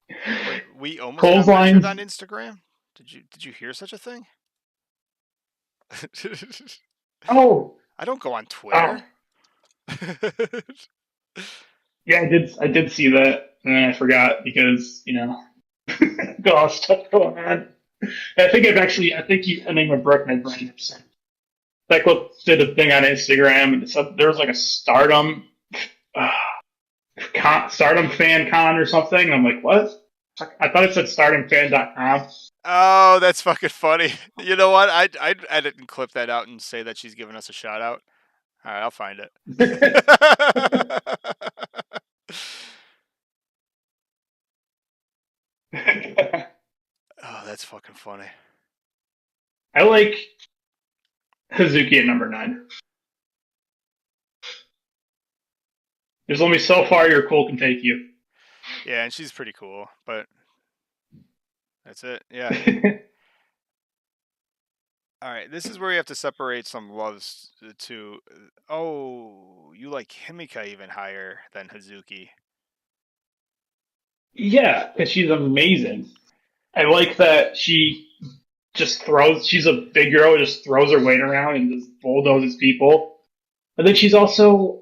Wait, we almost got mentioned Clotheslines. on Instagram. Did you hear such a thing? Oh, I don't go on oh, Twitter. yeah, I did see that. and then I forgot because got all stuff going on. I think I think you ending with Brooke my brain. That clip did a thing on Instagram, and it said there was like a uh, Stardom fan con or something. I'm like, what? I thought it said StardomFan.com. Oh, that's fucking funny. You know what? I'd edit and clip that out and say that she's giving us a shout out. All right, I'll find it. Oh, that's fucking funny. I like Hazuki at number 9. There's only so far your cool can take you. Yeah, and she's pretty cool, but that's it. Yeah. All right, this is where you have to separate some loves to. Oh, you like Himika even higher than Hazuki. Yeah, because she's amazing. I like that she's a big girl, just throws her weight around and just bulldozes people. But then she's also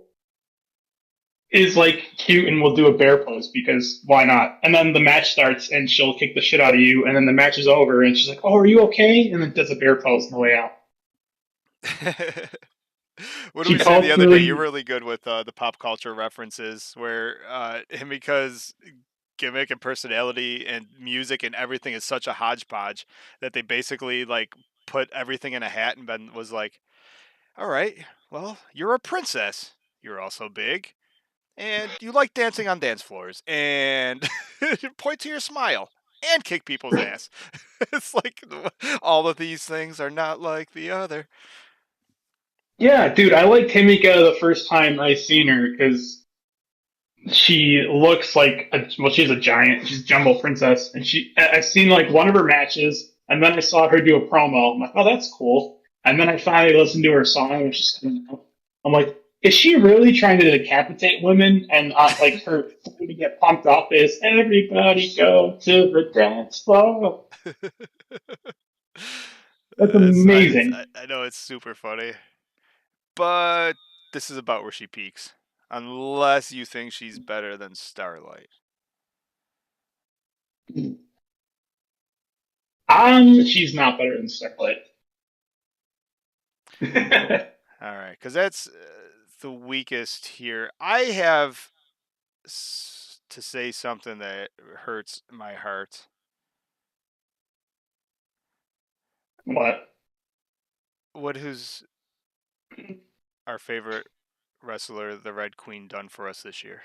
is like cute and will do a bear pose because why not? And then the match starts and she'll kick the shit out of you, and then the match is over and she's like, "Oh, are you okay?" And then does a bear pose on the way out. What did She we say the other day? You're culturally, really good with the pop culture references, where Himika's gimmick and personality and music and everything is such a hodgepodge that they basically like put everything in a hat and Ben was like, "All right, well, you're a princess. You're also big, and you like dancing on dance floors, and point to your smile." And kick people's ass. It's like all of these things are not like the other. yeah, dude, I liked Himika the first time I seen her because she looks like she's a giant. She's Jumbo Princess, and I've seen like one of her matches, and then I saw her do a promo. I'm like, oh, that's cool. And then I finally listened to her song, which is coming out. I'm like, is she really trying to decapitate women? And like her to get pumped up is everybody go to the dance floor. That's amazing. I know it's super funny, but this is about where she peaks. Unless you think she's better than Starlight. She's not better than Starlight. All right, because that's the weakest here. I have to say something that hurts my heart. What? What has our favorite wrestler, the Red Queen, done for us this year?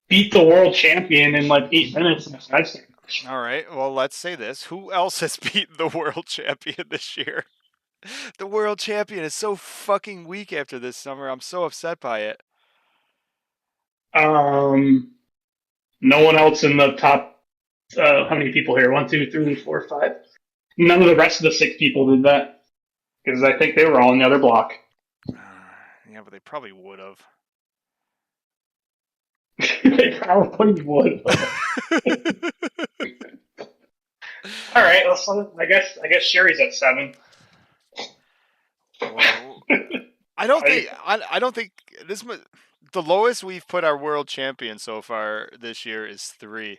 Beat the world champion in like 8 minutes in a 5 star match. All right, well, let's say this. Who else has beaten the world champion this year? The world champion is so fucking weak after this summer. I'm so upset by it. Um, no one else in the top. How many people here? 1, 2, 3, 4, 5. None of the rest of the 6 people did that because I think they were all in the other block. Yeah, but they probably would have. They probably would. All right, I guess Sherry's at 7. Well, I don't I, think I don't think this the lowest we've put our world champion so far this year is 3.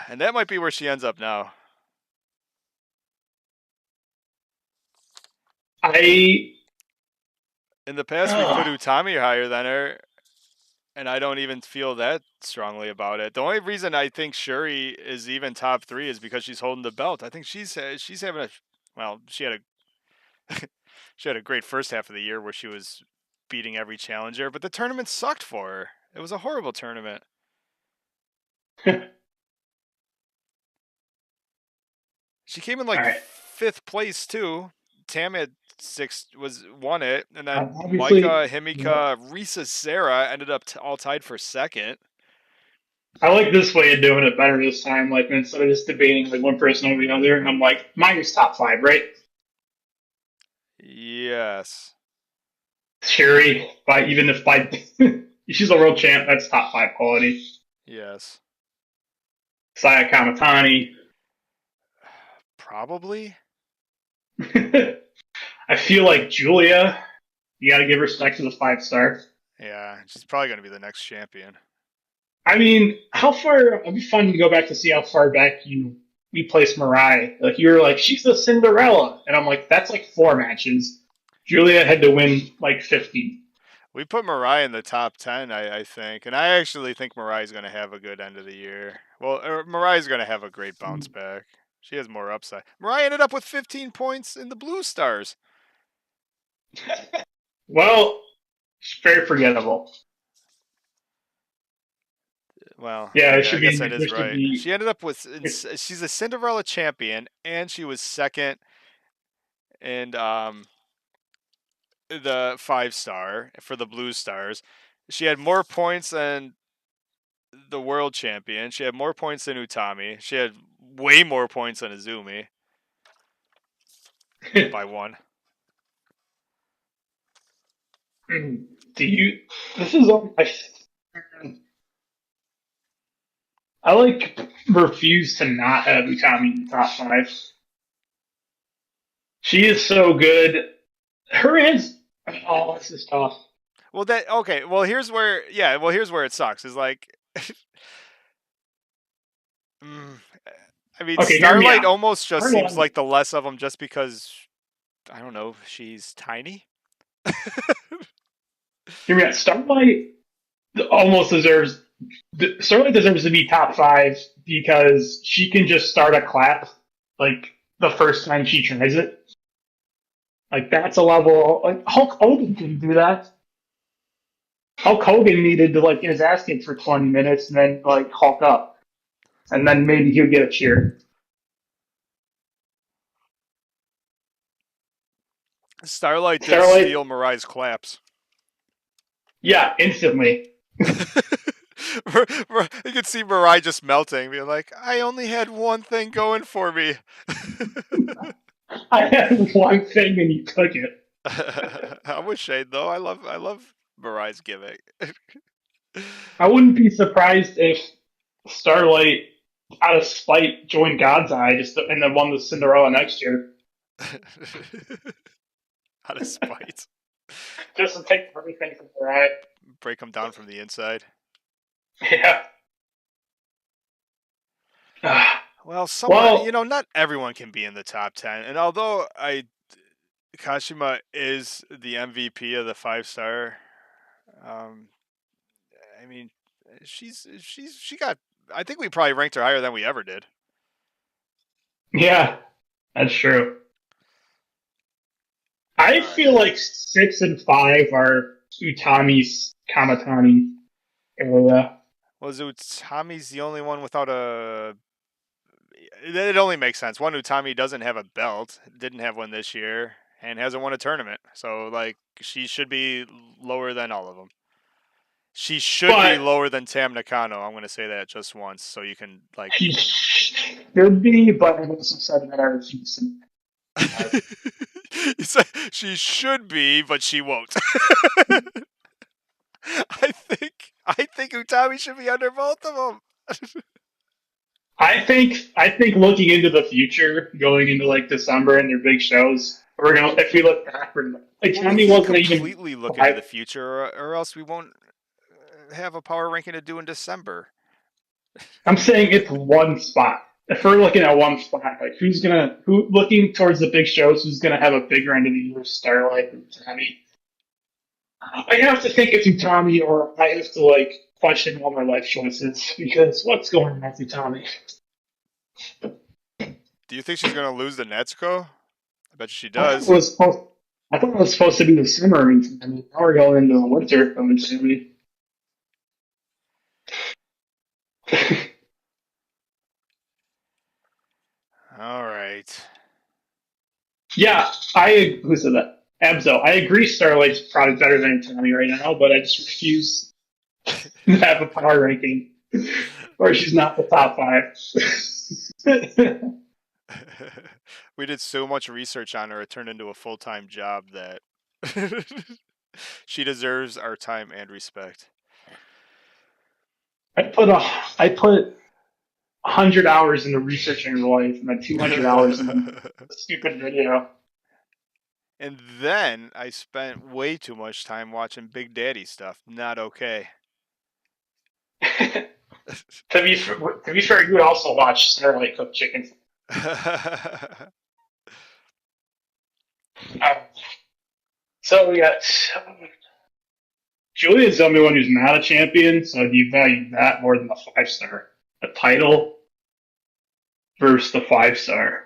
And that might be where she ends up now. I In the past we've put Utami higher than her, and I don't even feel that strongly about it. The only reason I think Shuri is even top 3 is because she's holding the belt. I think she's having a well, she had a great first half of the year where she was beating every challenger, but the tournament sucked for her. It was a horrible tournament. all She came in like right. 5th place too. Tam had 6 was won it, and then Obviously, Micah, Himika, Risa, Sarah ended up all tied for 2nd. I like this way of doing it better this time. Like instead of just debating like one person over the other, I'm like, mine's top 5, right? Yes. Sherry, by even if by she's a world champ, that's top 5 quality. Yes. Saya Kamatani. Probably. I feel like Julia, you got to give respect to the 5 star. Yeah, she's probably going to be the next champion. I mean, how far? It'd be fun to go back to see how far back you placed Mariah. Like you were like, she's the Cinderella, and I'm like, that's like 4 matches. Juliet had to win like 50. We put Mariah in the top 10, I think. And I actually think Mariah's going to have a good end of the year. Well, Mariah's going to have a great bounce back. She has more upside. Mariah ended up with 15 points in the Blue Stars. Well, it's very forgettable. Well, Yeah, it yeah, I should guess be. that There is should right. be. She ended up with, she's a Cinderella champion, and she was second in the 5 star for the Blue Stars. She had more points than the world champion. She had more points than Utami. She had way more points than Azumi by one. Do you? This is all. I like refuse to not have Utami in the top five. She is so good. Her hands. Oh, this is tough. Well, that okay. Well, here's where yeah. Well, here's where it sucks. Is like, mm, I mean, Okay, hear me Starlight out. almost just Her seems hands. like the less of them, just because I don't know. She's tiny. Hear me out. Almost deserves. Starlight deserves to be top five because she can just start a clap like the first time she tries it. Like that's a level. Like Hulk Hogan can do that. Hulk Hogan needed to like get his ass kicked for 20 minutes and then like Hulk up, and then maybe he would get a cheer. Starlight did Starlight, steal Mariah's claps. yeah, instantly. You could see Mariah just melting, being like, "I only had one thing going for me." I had one thing and you took it. I'm with Shade though. I love Mariah's gimmick. I wouldn't be surprised if Starlight, out of spite, joined God's Eye just and then won the Cinderella next year, Out of spite, just to take everything from Mariah. break them down from the inside. Yeah. Well, someone, Well, not everyone can be in the top 10. And although Kashima is the MVP of the 5 star, um, I mean, she got. I think we probably ranked her higher than we ever did. yeah, that's true. I All right. feel like 6 and 5 are Utami's Kamatani area. Well, Utami's the only one without a. It only makes sense. One, Utami doesn't have a belt, didn't have one this year, and hasn't won a tournament. So, like, she should be lower than all of them. She should be But lower than Tam Nakano. I'm going to say that just once, so you can like. he should be, but I've also said that I refuse to. She should be, but she won't. I think Utami should be under both of them. I think looking into the future, going into like December and their big shows, we're gonna if we look backward, like Well, we Tommy can't wasn't even completely look into the five. future, or else we won't have a power ranking to do in December. I'm saying it's one spot. If we're looking at one spot, like who looking towards the big shows, who's gonna have a bigger end of the year, Starlight and Tommy? I have to think it's Utami, or I have to like question all my life choices because what's going on with Utami? Do you think she's going to lose to Netsuko? I bet you she I thought it does. was supposed. I thought it was supposed to be the summer. I mean, now we're going into the winter. I'm assuming. All right. Yeah, who said that? Abzo. I agree. Starlight's probably better than Tommy right now, but I just refuse to have a power ranking, or she's not the top five. We did so much research on her, it turned into a full time job that she deserves our time and respect. I put 100 hours into researching her life, and then 200 hours in a stupid video. And then I spent way too much time watching Big Daddy stuff. Not okay. To be fair, you would also watch Starlight cook chicken. Uh, so yeah, Julia's the only one who's not a champion. So do you value that more than the 5 star? The title versus the 5 star.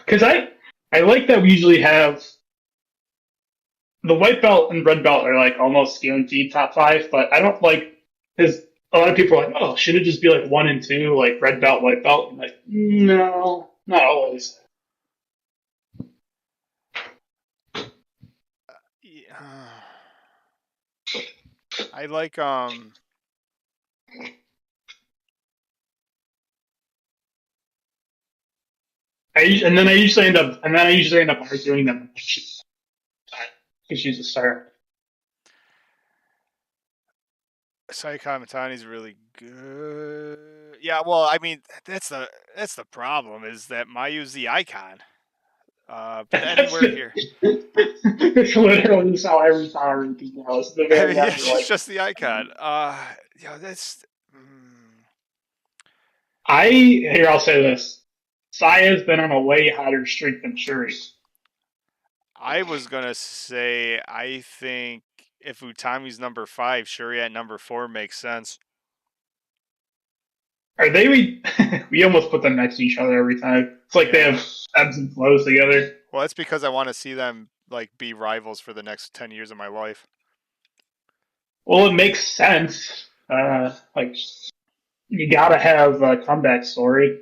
Because I like that we usually have the white belt and red belt are like almost guaranteed top 5, but I don't like because a lot of people are like, oh, should it just be like 1 and 2, like red belt, white belt? I'm like, no, not always. Yeah. I like And then I usually end up arguing them because she's a star. Sai Kamatani's really good. Yeah, well, I mean that's the problem is that Mayu's the icon. But That's anywhere here, it's literally how every power ranking goes. The I very mean, yeah, end, you're she's like, just the icon. Yeah, that's. I'll say this: Saya's been on a way hotter streak than Shuri. I was gonna say I think if Utami's number 5, Shuri at number 4 makes sense. Are they? We almost put them next to each other every time. It's like they Yeah. have ebbs and flows together. Well, that's because I want to see them like be rivals for the next 10 years of my life. Well, it makes sense. Like you gotta have a comeback story.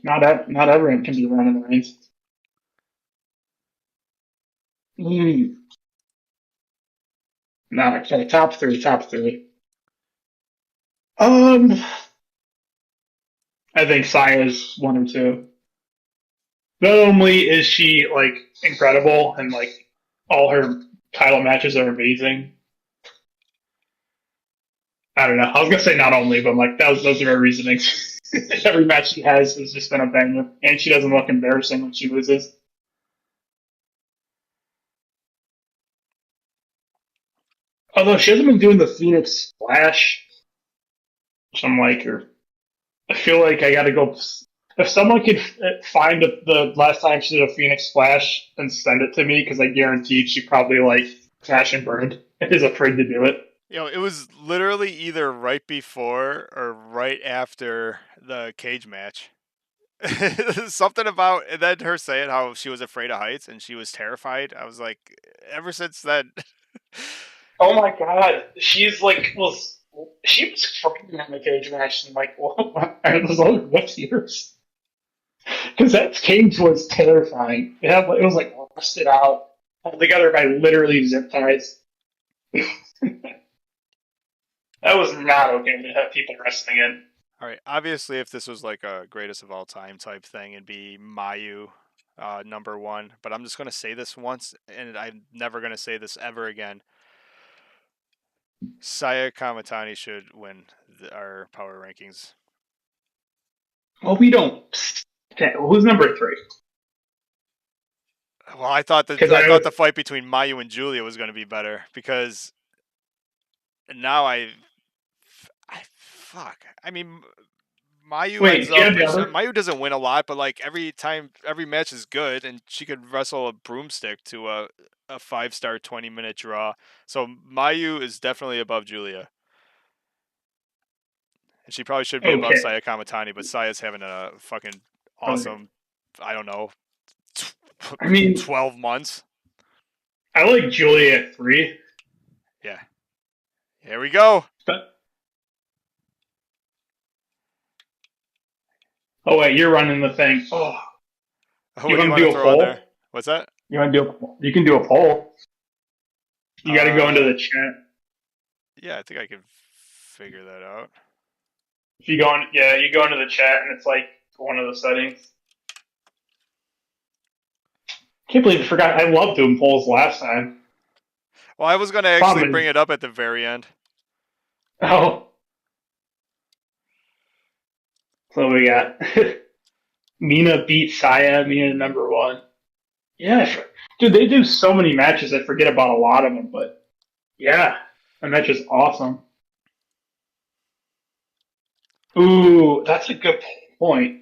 Not everyone can be running the reins. Mm. No, okay, top three, top three. Um, I think Saya's 1 or 2. Not only is she like incredible and like all her title matches are amazing. I don't know. I was gonna say not only, but like those are her reasonings. Every match she has just been a banger, and she doesn't look embarrassing when she loses. Although she hasn't been doing the Phoenix Splash, which I'm like, or I feel like I gotta go. If someone could find the last time she did a Phoenix Splash and send it to me, because I guaranteed she probably like crash and burned and is afraid to do it. It was literally either right before or right after the cage match. Something about and then her saying how she was afraid of heights and she was terrified. I was like, ever since then. Oh my god, she's like she was frightened in the cage match and like I was like, what's yours? Because that cage was terrifying. It was like rusted out, held together by literally zip ties. That was not okay to have people wrestling in. All right, obviously, if this was like a greatest of all time type thing, it'd be Mayu, number 1. But I'm just gonna say this once, and I'm never gonna say this ever again. Saya Kamatani should win our power rankings. Well, we don't. Okay, who's number 3? Well, Because I thought the fight between Mayu and Julia was going to be better because now I fuck. I mean, Mayu ends wait, do you up. have the other? Mayu doesn't win a lot, but like every match is good, and she could wrestle a broomstick to a 5-star 20-minute draw. So Mayu is definitely above Julia, and she probably should be above Okay. Saya Kamatani, but Saya's having a fucking Okay. awesome. I don't know, I mean, 12 months. I like Julia at 3. Yeah, here we go. But oh wait, you're running the thing. Oh, you What do you want to want to do a throw on there? poll? What's that? You want to do a? You can do a poll. You got to go into Uh, the chat. yeah, I think I can figure that out. If you go on, yeah, you go into the chat, and it's like one of the settings. Can't believe I forgot. I loved doing polls last time. Well, I was going to actually Problem bring is, it up at the very end. oh, so we got. Mina beat Saya. Mina number one. Yeah, dude, they do so many matches. I forget about a lot of them, but yeah, that match is awesome. Ooh, that's a good point.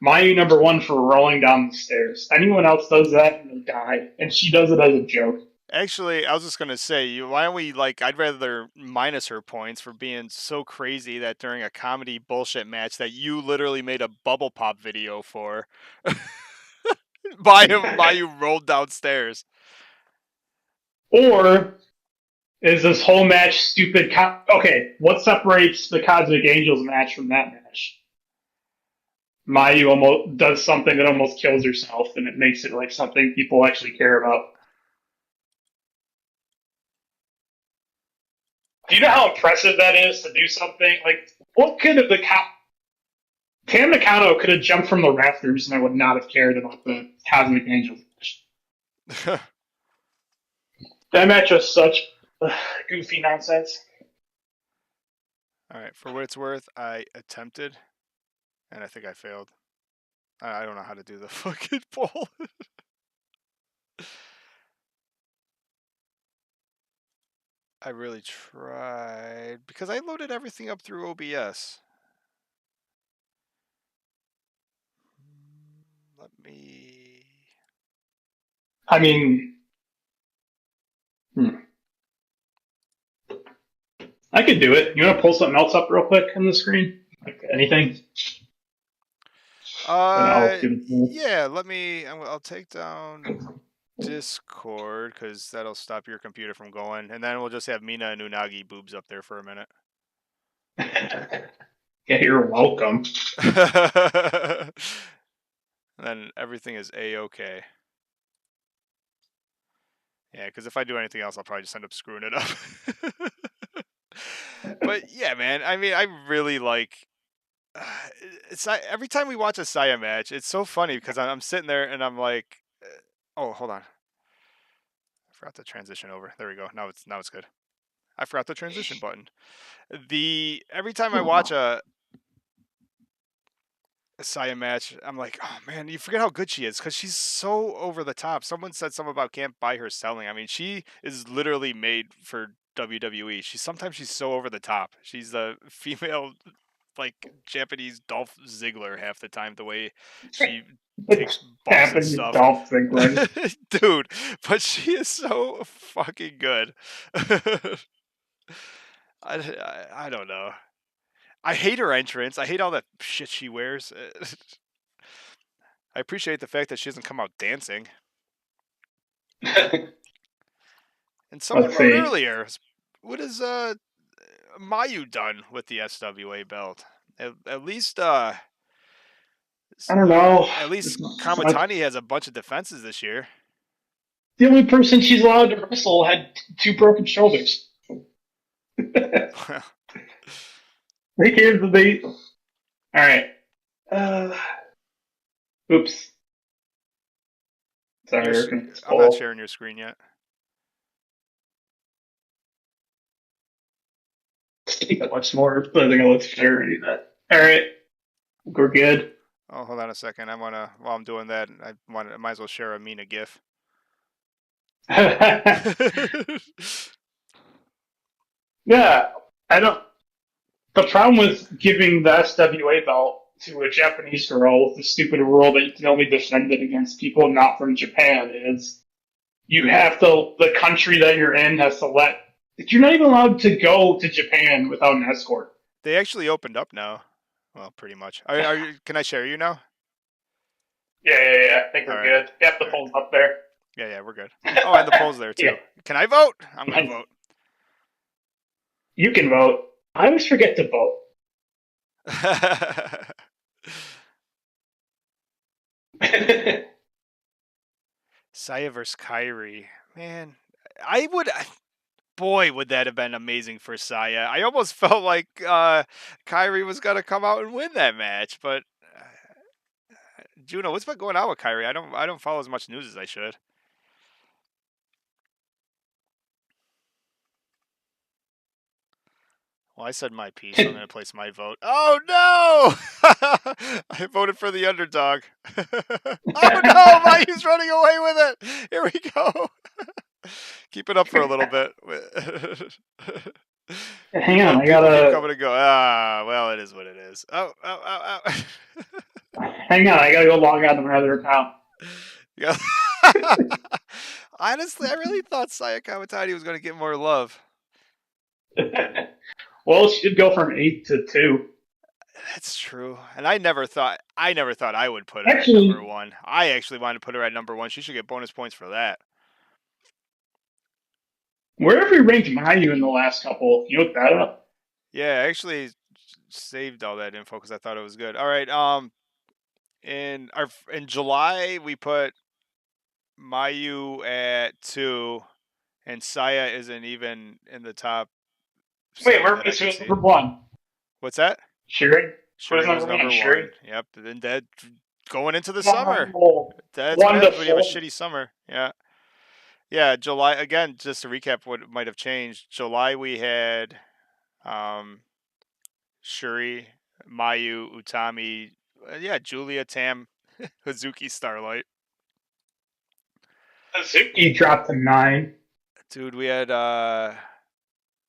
Mayu number one for rolling down the stairs. Anyone else does that and they die, and she does it as a joke. Actually, I was just gonna say, why don't we like? I'd rather minus her points for being so crazy that during a comedy bullshit match that you literally made a bubble pop video for, Mayu rolled downstairs. Or is this whole match stupid? Okay, what separates the Cosmic Angels match from that match? Mayu almost does something that almost kills herself, and it makes it like something people actually care about. Do you know how impressive that is to do something like what could have the Tam Nakano could have jumped from the rafters and I would not have cared about the Cosmic Angels match. That match was such goofy nonsense. All right, for what it's worth, I attempted, and I think I failed. I don't know how to do the fucking poll. I really tried because I loaded everything up through OBS. Let me. I mean, I could do it. You want to pull something else up real quick on the screen? Like anything? And I'll do the Yeah. Let me. I'll take down Discord because that'll stop your computer from going, and then we'll just have Mina and Unagi boobs up there for a minute. Yeah, you're welcome. And then everything is a-okay. Yeah, because if I do anything else, I'll probably just end up screwing it up. But yeah, man. I mean, I really like. It's every time we watch a Saya match, it's so funny because I'm sitting there and I'm like, oh, hold on, I forgot to transition over. There we go. Now it's good. I forgot the transition button. Every time I watch a Saya match, I'm like, oh man, you forget how good she is because she's so over the top. Someone said something about can't buy her selling. I mean, she is literally made for WWE. She's so over the top. She's the female like Japanese Dolph Ziggler half the time. The way she takes It's bumps and happened, stuff, Dolph Ziggler. dude. But she is so fucking good. I don't know. I hate her entrance. I hate all that shit she wears. I appreciate the fact that she doesn't come out dancing. And someone Let's wrote see. earlier, what has Mayu done with the SWA belt? At least I don't know. at least Like, Kamatani has a bunch of defenses this year. the only person she's allowed to wrestle had two broken shoulders. They gave the bait. All right. Uh, oops. Sorry, we're gonna I'm not spoil. sharing your screen yet. Much more, but I think it looks better any that. All right, we're good. Oh, hold on a second. While I'm doing that, I might as well share a Mina GIF. Yeah, I don't. The problem with giving the SWA belt to a Japanese girl with the stupid rule that you can only defend it against people not from Japan is you have to. The country that you're in has to let. You're not even allowed to go to Japan without an escort. They actually opened up now. Well, pretty much. Are you? Can I share you now? Yeah. I think All we're right. good. Yep, the All right. poll's up there. Yeah, we're good. Oh, and the poll's there Yeah, too. Can I vote? I'm gonna nice. vote. You can vote. I always forget to vote. Saya versus Kyrie. Man, I would. Boy, would that have been amazing for Saya. I almost felt like Kyrie was gonna come out and win that match, but Juno, what's been going on with Kyrie? I don't follow as much news as I should. Well, I said my piece, so I'm going to place my vote. Oh, no! I voted for the underdog. Oh, no! Mayu's running away with it! Here we go. Keep it up for a little bit. Hang People on, I people keep gotta coming and go. Ah, well, it is what it is. Oh, oh, oh, oh. hang on. I gotta go log on to my other account. Yeah. Honestly, I really thought Saya Kamatani was going to get more love. Well, she did go from 8 to 2. That's true. And I never thought I would put her at number Actually, 1. I actually wanted to put her at number 1. She should get bonus points for that. where have we ranked Mayu in the last couple? Can you look that up? Yeah, I actually saved all that info cuz I thought it was good. All right, in July we put Mayu at 2 and Saya isn't even in the top Wait, 7 where that I is could who's see. number one? What's that? Shuri? Who's Shuri was number one? number Shuri? 1. Yep, and that going into the summer. Wow. That's what happens when you have a Wonderful. shitty summer. Yeah. Yeah, July again. Just to recap, what might have changed. July we had um, Shuri, Mayu, Utami, yeah, Julia, Tam, Hazuki, Starlight. Suzuki dropped to 9. Dude, we had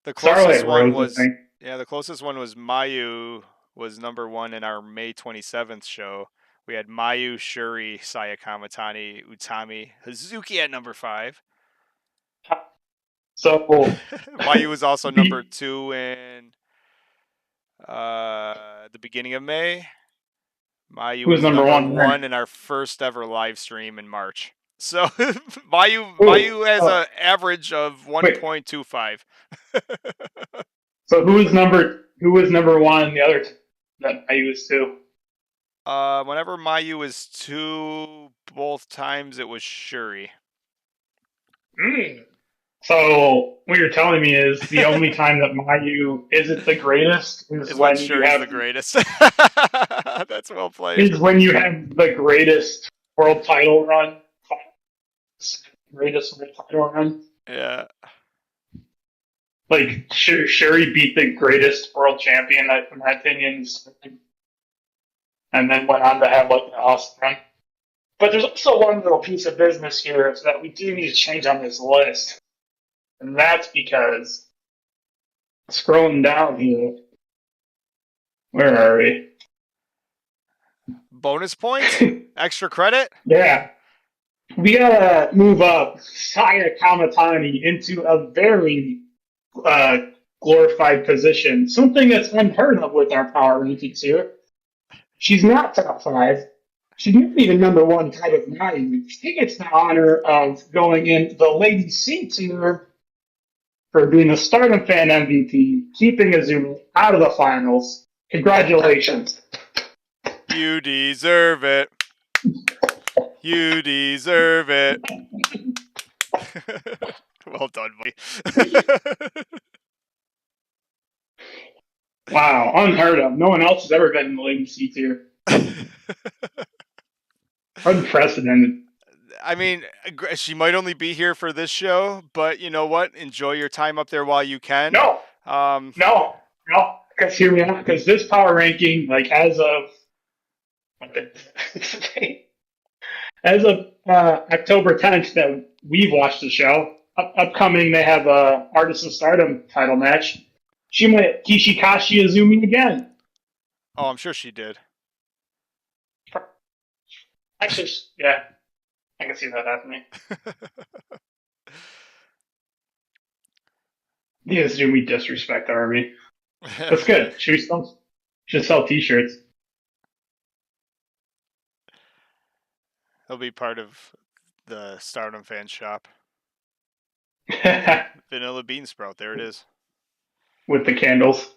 the closest Starlight one Rose, I was think. the closest one was Mayu was number 1 in our May 27th show. We had Mayu, Shuri, Saya Kamatani, Utami, Hazuki at number 5. So, Mayu was also number the, 2 in the beginning of May. Mayu who's was number number one 1 there? in our first ever live stream in March. So Oh, Mayu has an average of wait. 1.25. So who was number one in the other that I used to? Whenever Mayu was 2, both times it was Shuri. Mm. So what you're telling me is the only time that Mayu isn't the greatest is Is when when you Shuri's have the greatest. That's well played. the greatest world title run, greatest world title run. Yeah. Like Shuri beat the greatest world champion, in my opinion, and then went on to have like an awesome run. But there's also one little piece of business here that we do need to change on this list, and that's because scrolling down here, where are we? Bonus points? Extra credit? Yeah, we gotta move up Saya Kamatani into a very uh, glorified position, something that's unheard of with our power rankings here. She's not top 5. She's not even number 1 kind of nine. She gets the honor of going in the ladies' C tier for being a Stardom fan MVP, keeping Azumi out of the finals. Congratulations. You deserve it. You deserve it. Well done, buddy. Wow, unheard of. No one else has ever been in the ladies' C tier. Unprecedented. I mean, she might only be here for this show, but you know what? Enjoy your time up there while you can. No, Um, no, no. Because hear me out. Because this power ranking, like as of as of October 10th, that we've watched the show. Upcoming, they have a Artist of Stardom title match. She might Kishikashi Azumi again. oh, I'm sure she did. Actually, yeah, I can see that happening. The Azumi disrespect army. That's good. Should sell T-shirts. He'll be part of the Stardom fan shop. Vanilla bean sprout. There it is. With the candles.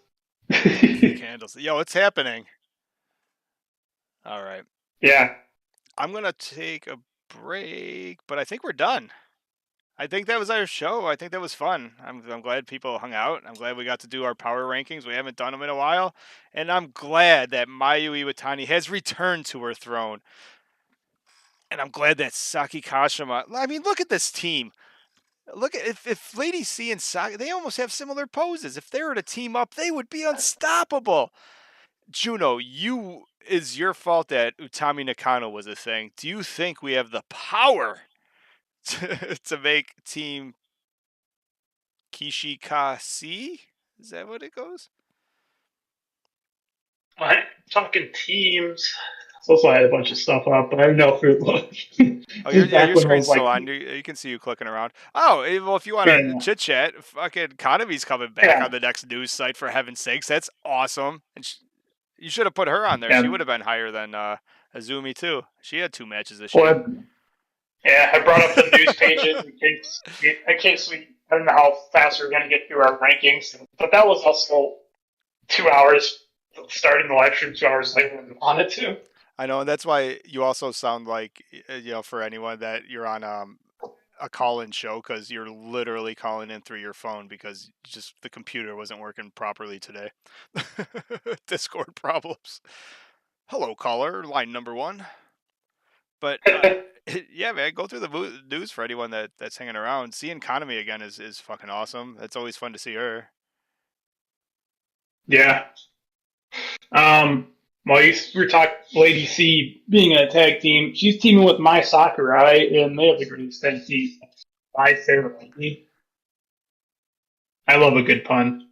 Candles. Yo, it's happening. All right. Yeah. I'm gonna take a break, but I think we're done. I think that was our show. I think that was fun. I'm glad people hung out. I'm glad we got to do our power rankings. We haven't done them in a while. And I'm glad that Mayu Iwatani has returned to her throne. And I'm glad that Saki Kashima. I mean, look at this team. Look at if Lady C and Saki, they almost have similar poses. If they were to team up, they would be unstoppable. Juno, is your fault that Utami Nakano was a thing. Do you think we have the power to make Team Kishikasi? Is that what it goes? I'm talking teams. So also, I had a bunch of stuff up, but I don't know if it was Oh, this is back your when I screen's was still like, on. You can see you clicking around. Oh, well, if you want to yeah, chit chat, fucking Kanami's coming back yeah, on the next news site for heaven's sakes. That's awesome. And you should have put her on there. She yeah. would have been higher than Azumi too. She had 2 matches this year. Well, yeah, I brought up the news pages in case we. I don't know how fast we're going to get through our rankings, but that was also 2 hours starting the live stream 2 hours later than we wanted to. I know, and that's why you also sound like for anyone that you're on a call-in show because you're literally calling in through your phone because just the computer wasn't working properly today. Discord problems. Hello, caller, line number one. But yeah, man, go through the news for anyone that's hanging around. Seeing Konami again is fucking awesome. It's always fun to see her. Yeah. Well, you were talking Lady C being in a tag team. She's teaming with Mai Sakurai, and they have the greatest tag team. Mai Sarah Lightning. I love a good pun.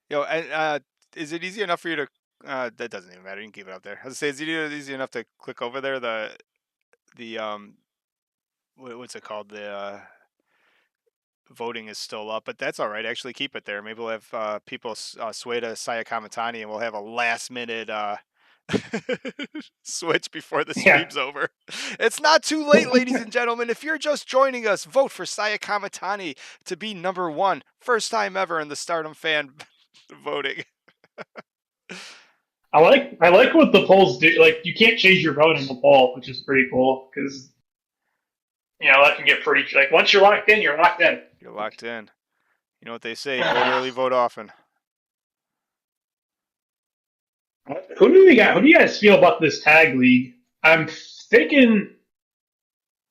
And is it easy enough for you to? That doesn't even matter. You can keep it up there. I was gonna say, is it easy enough to click over there? The what's it called? The voting is still up, but that's all right. Actually, keep it there. Maybe we'll have people sway to Saya Kamatani, and we'll have a last minute switch before the Yeah. stream's over. It's not too late, ladies and gentlemen. If you're just joining us, vote for Saya Kamatani to be number one. First time ever in the Stardom fan voting. I like what the polls do. Like you can't change your vote in the poll, which is pretty cool because that can get pretty like once you're locked in, you're locked in. You're locked in. You know what they say: vote early, vote often. Who do we got? Who do you guys feel about this tag league? I'm thinking,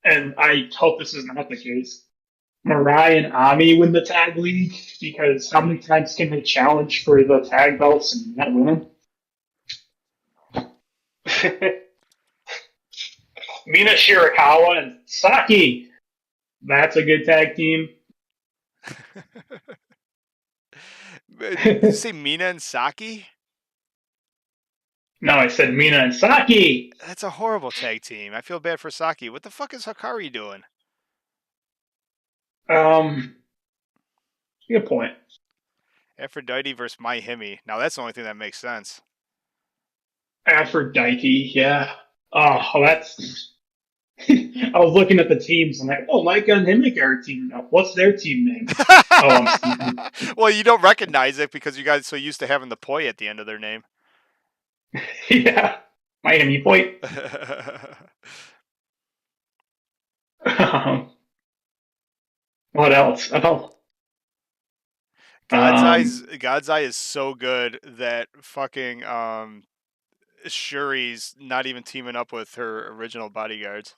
and I hope this is not the case. Mirai and Ami win the tag league because how many times can they challenge for the tag belts and not win them? Mina Shirakawa and Saki. That's a good tag team. Did you say Mina and Saki? No, I said Mina and Saki. That's a horrible tag team. I feel bad for Saki. What the fuck is Hikari doing? Um, good point. Aphrodite versus My Himi. Now that's the only thing that makes sense. Aphrodite, yeah. Oh, that's. I was looking at the teams and like, oh, Micah and Himmick are a team now. What's their team name? Oh, I'm Steven. Well, you don't recognize it because you guys are so used to having the poi at the end of their name. Yeah, Miami Point. What else? Oh, God's Eye is so good that fucking Shuri's not even teaming up with her original bodyguards.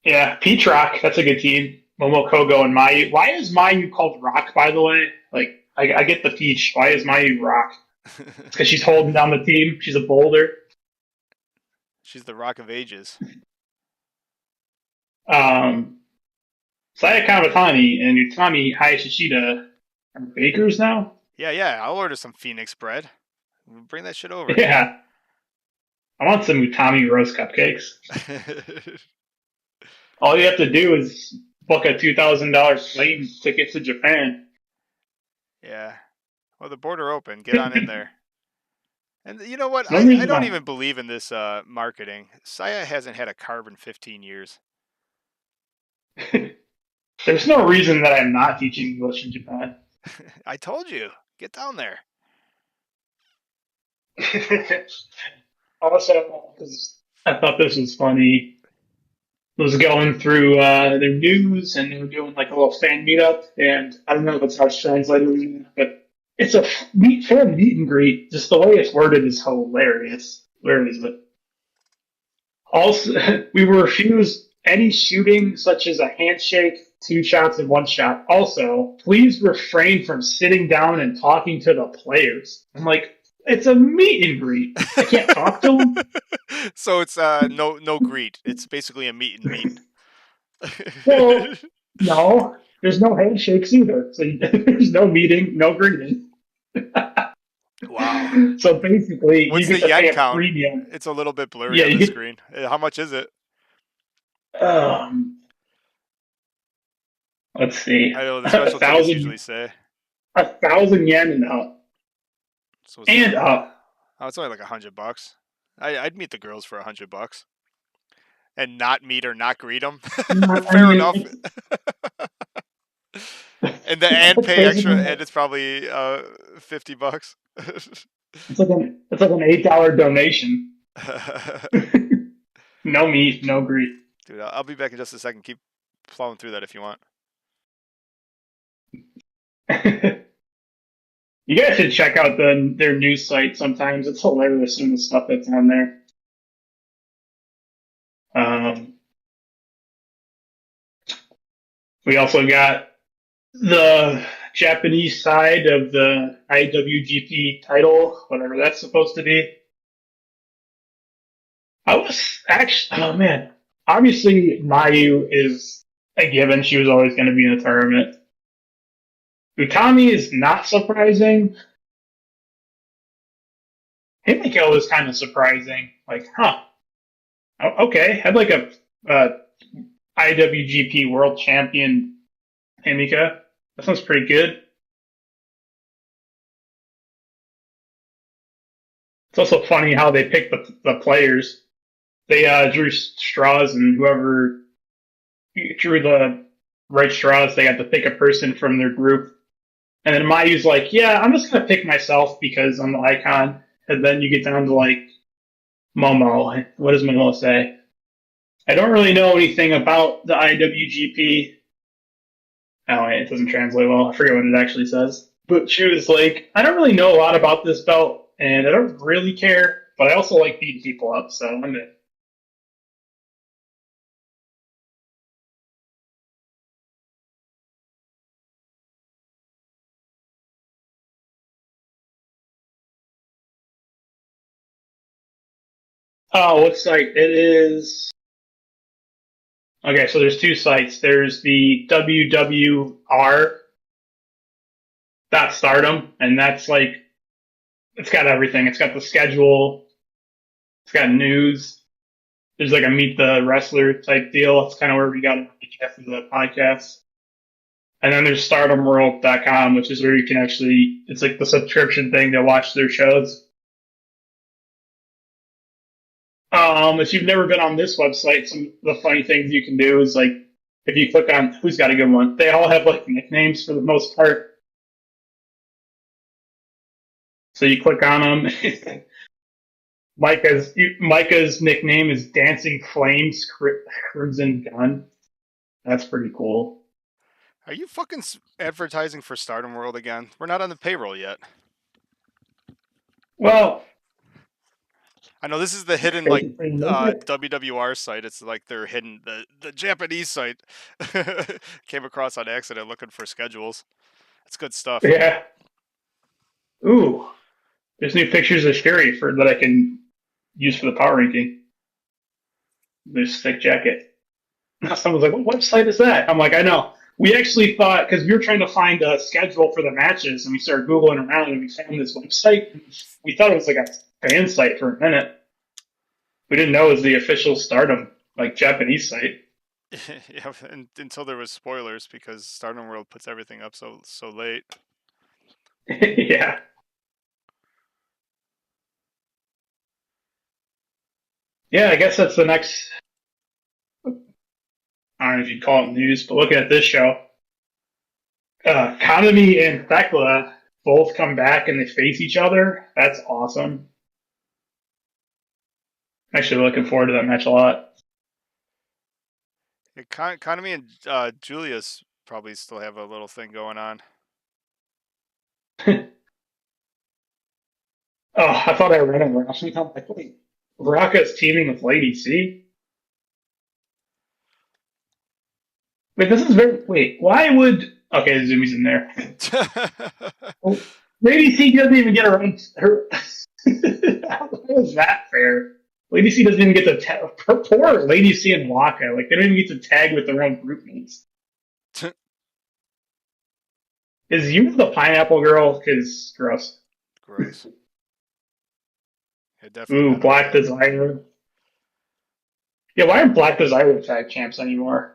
yeah, Peach Rock. That's a good team. Momokogo and Mayu. Why is Mayu called Rock? By the way, like I get the Peach. Why is Mayu Rock? It's because she's holding down the team. She's a boulder. She's the Rock of Ages. Saya Kamatani and Utami Hayashishida are bakers now. Yeah. I'll order some Phoenix bread. Bring that shit over. Yeah. I want some Utami roast cupcakes. All you have to do is book a $2,000 plane ticket to Japan. Yeah. Well, the border open. Get on in there. And you know what? No I reason don't why. even believe in this marketing. Saya hasn't had a carb in 15 years. There's no reason that I'm not teaching English in Japan. I told you. Get down there. Also, because I thought this was funny, was going through their news and they were doing like a little fan meetup, and I don't know if it's how it's translated, but it's a fan meet and greet. Just the way it's worded is hilarious. Where is it? Also, we will refuse any shooting, such as a handshake, two shots, and one shot. Also, please refrain from sitting down and talking to the players. I'm like, it's a meet and greet. I can't talk to them. So it's no greet. It's basically a meet and meet. Well, no, there's no handshakes either. So there's no meeting, no greeting. Wow. So basically, you What's the get to pay yen a count? premium. It's a little bit blurry Yeah, on you the get screen. How much is it? um, let's see, I know the a special tickets usually thousand, say. a thousand yen and up, So it's and up. oh, it's only like $100. I'd meet the girls for $100 and not meet or not greet them. I Fair mean, enough. And it's pay extra, basically and it's probably $50. it's like an $8 donation. No meet, no greet. Dude, I'll be back in just a second. Keep plowing through that if you want. You guys should check out their news site sometimes. It's hilarious some of the stuff that's on there. Um, we also got the Japanese side of the IWGP title, whatever that's supposed to be. I was actually, oh man, obviously Mayu is a given. She was always going to be in the tournament. Utami is not surprising. Himiko is kind of surprising. Like, huh, okay. I'd like a IWGP World Champion Himika. That sounds pretty good. It's also funny how they pick the players. They drew straws, and whoever drew the right straws, they had to pick a person from their group. And then Mayu's like, yeah, I'm just gonna pick myself because I'm the icon. And then you get down to like Momo. What does Momo say? I don't really know anything about the IWGP. Oh, wait, it doesn't translate well. I forget what it actually says. But she was like, I don't really know a lot about this belt, and I don't really care, but I also like beating people up, so I'm in. Oh, what site? It is. Okay, so there's two sites. There's the WWR Stardom, and that's like it's got everything. It's got the schedule. It's got news. There's like a meet the wrestler type deal. That's kind of where we got it for the podcast. And then there's StardomWorld.com, which is where you can actually it's like the subscription thing to watch their shows. If you've never been on this website, some of the funny things you can do is like if you click on who's got a good one, they all have like nicknames for the most part. So you click on them. Micah's nickname is Dancing Flames Crimson Gun. That's pretty cool. Are you fucking advertising for Stardom World again? We're not on the payroll yet. Well, I know this is the hidden like basically, look at WWR site. It's like their hidden the Japanese site. Came across on accident looking for schedules. It's good stuff. yeah. Ooh, there's new pictures of Fury for that I can use for the power ranking. This thick jacket. Now someone's like, "What website is that?" I'm like, "I know." We actually thought because we were trying to find a schedule for the matches, and we started googling around, and we found this website. We thought it was like a fan site for a minute. We didn't know it was the official Stardom like Japanese site. Yeah, until there was spoilers because Stardom World puts everything up so late. Yeah. Yeah, I guess that's the next. I don't know if you'd call it news, but looking at this show, Kanami and Thekla both come back and they face each other. That's awesome. Actually, looking forward to that match a lot. Economy and Julius probably still have a little thing going on. Oh, I thought I read it wrong. I'm like, wait. Baraka's teaming with Lady C. Wait, this is very. Wait, why would. Okay, Zumi's in there. Well, Lady C doesn't even get her. How is that fair? Lady C doesn't even get to tag. Poor Lady C and Waka. Like, they don't even get to tag with their own group mates. Is you the pineapple girl? Because gross. Gross. Yeah, definitely Ooh, not over Black that. Desire. Yeah, why aren't Black Desire tag champs anymore?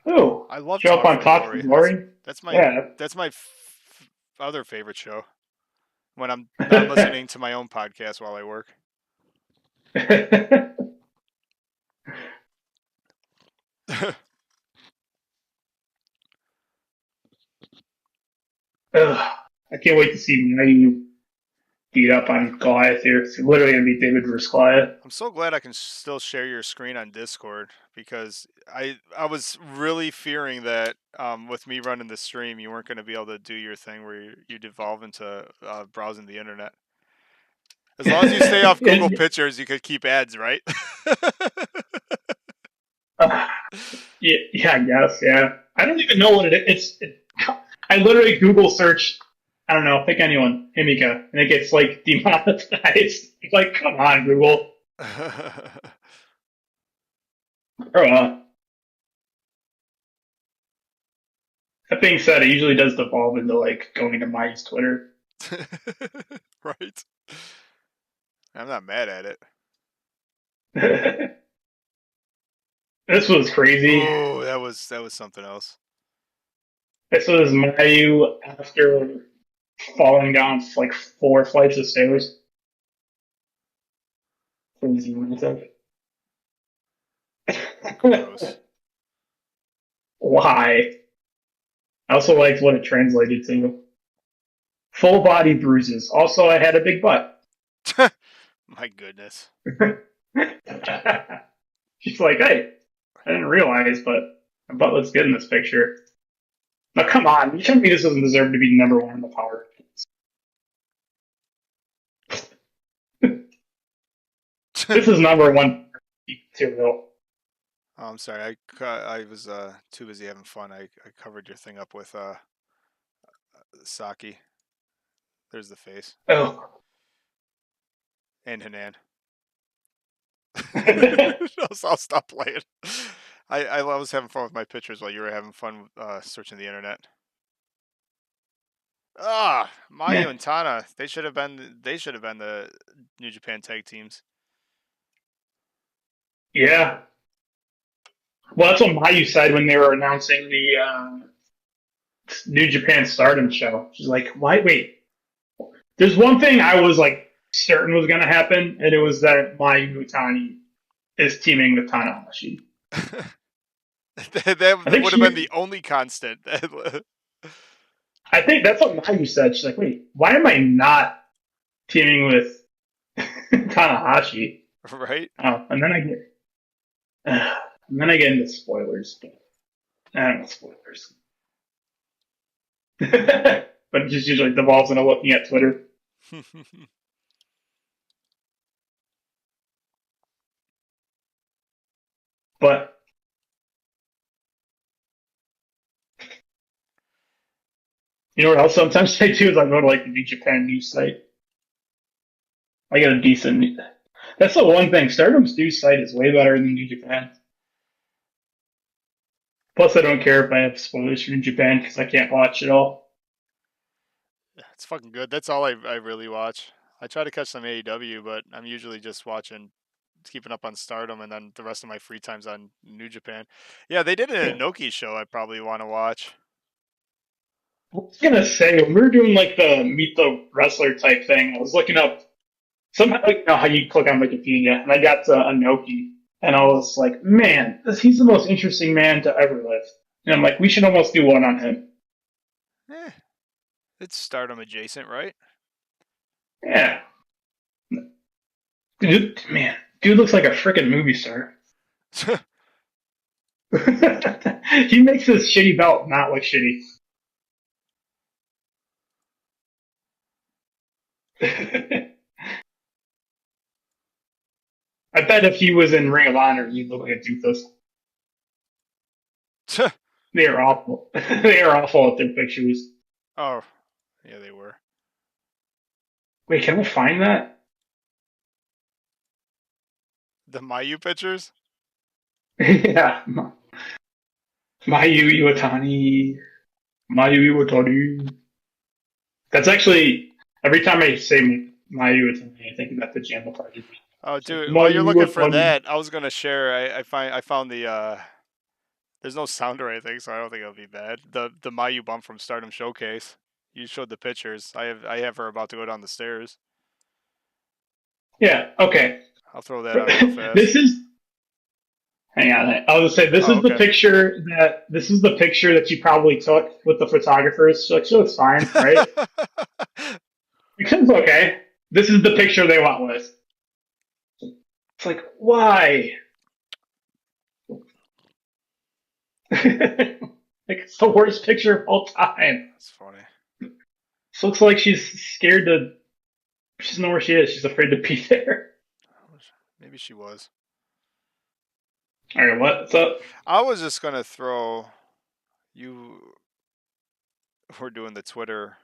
Ooh, I love show up Talk on for Talk for Glory. That's Glory. that's my Yeah. that's my other favorite show when I'm not listening to my own podcast while I work. Ugh, I can't wait to see Mayu beat up on Goliath here. It's literally gonna be David versus Goliath. I'm so glad I can still share your screen on Discord because I was really fearing that with me running the stream, you weren't going to be able to do your thing where you devolve into browsing the internet. As long as you stay off Google And, Pictures, you could keep ads, right? uh, yeah, yeah, I guess, yeah. I don't even know what it is. I literally Google search, I don't know, pick anyone, Himika, and it gets like demonetized. It's like, come on, Google. Uh, that being said, it usually does devolve into like going to Mayu's Twitter. Right? I'm not mad at it. This was crazy. Oh, that was something else. This was Mayu after falling down like 4 flights of stairs. Crazy music. Gross. Why? I also liked what it translated to. Full body bruises. Also, I had a big butt. My goodness. She's like, hey, I didn't realize, but my butt looks good in this picture. Now, come on. You tell me this doesn't deserve to be number one in the power. This is number one material. Oh, I'm sorry. I was too busy having fun. I covered your thing up with Saki. There's the face Oh. and Hanan. I'll stop playing. I was having fun with my pictures while you were having fun searching the internet. Ah, Mayu Yeah. and Tana. They should have been the New Japan tag teams. Yeah. Well, that's what Mayu said when they were announcing the New Japan Stardom show. She's like, why? Wait. There's one thing I was like certain was going to happen, and it was that Mayu Utani is teaming with Tanahashi. I that think would have been she. the only constant. I think that's what Mayu said. She's like, wait, why am I not teaming with Tanahashi? Right? Oh, and then I get, and then I get into spoilers. I don't know spoilers, but it just usually devolves into looking at Twitter. But you know what else sometimes I do is I go to like the New Japan news site. I get a decent. That's the one thing. Stardom's news site is way better than New Japan. Plus, I don't care if I have spoilers from New Japan because I can't watch it all. It's fucking good. That's all I really watch. I try to catch some AEW, but I'm usually just watching, keeping up on Stardom, and then the rest of my free time's on New Japan. Yeah, they did an Yeah. Inoki show. I probably want to watch. I was gonna say when we were doing like the meet the wrestler type thing, I was looking up somehow like you know how you click on Wikipedia, and I got to Anoki, and I was like, man, he's the most interesting man to ever live. And I'm like, we should almost do one on him. Eh, it's Stardom adjacent, right? Yeah, dude, man, dude looks like a freaking movie star. He makes this shitty belt not look shitty. I bet if he was in Ring of Honor, he'd look like a doofus. They are awful. They are awful at their pictures. Oh, yeah, they were. Wait, can I find that? The Mayu pictures? Yeah. Mayu Iwatani. Mayu Iwatani. That's actually, every time I say Mayu Iwatani, I think about the Jamma Party. Oh, It's like, dude, while you're Mayu looking for Iwatani. that, I was gonna share. I found the. There's no sound or anything, so I don't think it'll be bad. The Mayu bump from Stardom Showcase. You showed the pictures. I have her about to go down the stairs. Yeah, okay. I'll throw that out real fast. This is, hang on. I was say Oh, okay. this is the picture that you probably took with the photographers. So like, she looks fine, right? It's okay. This is the picture they went with. It's like, why? Like, it's the worst picture of all time. That's funny. This looks like she's scared to. She doesn't know where she is. She's afraid to be there. Maybe she was. All right, what's up? I was just gonna throw you. We're doing the Twitter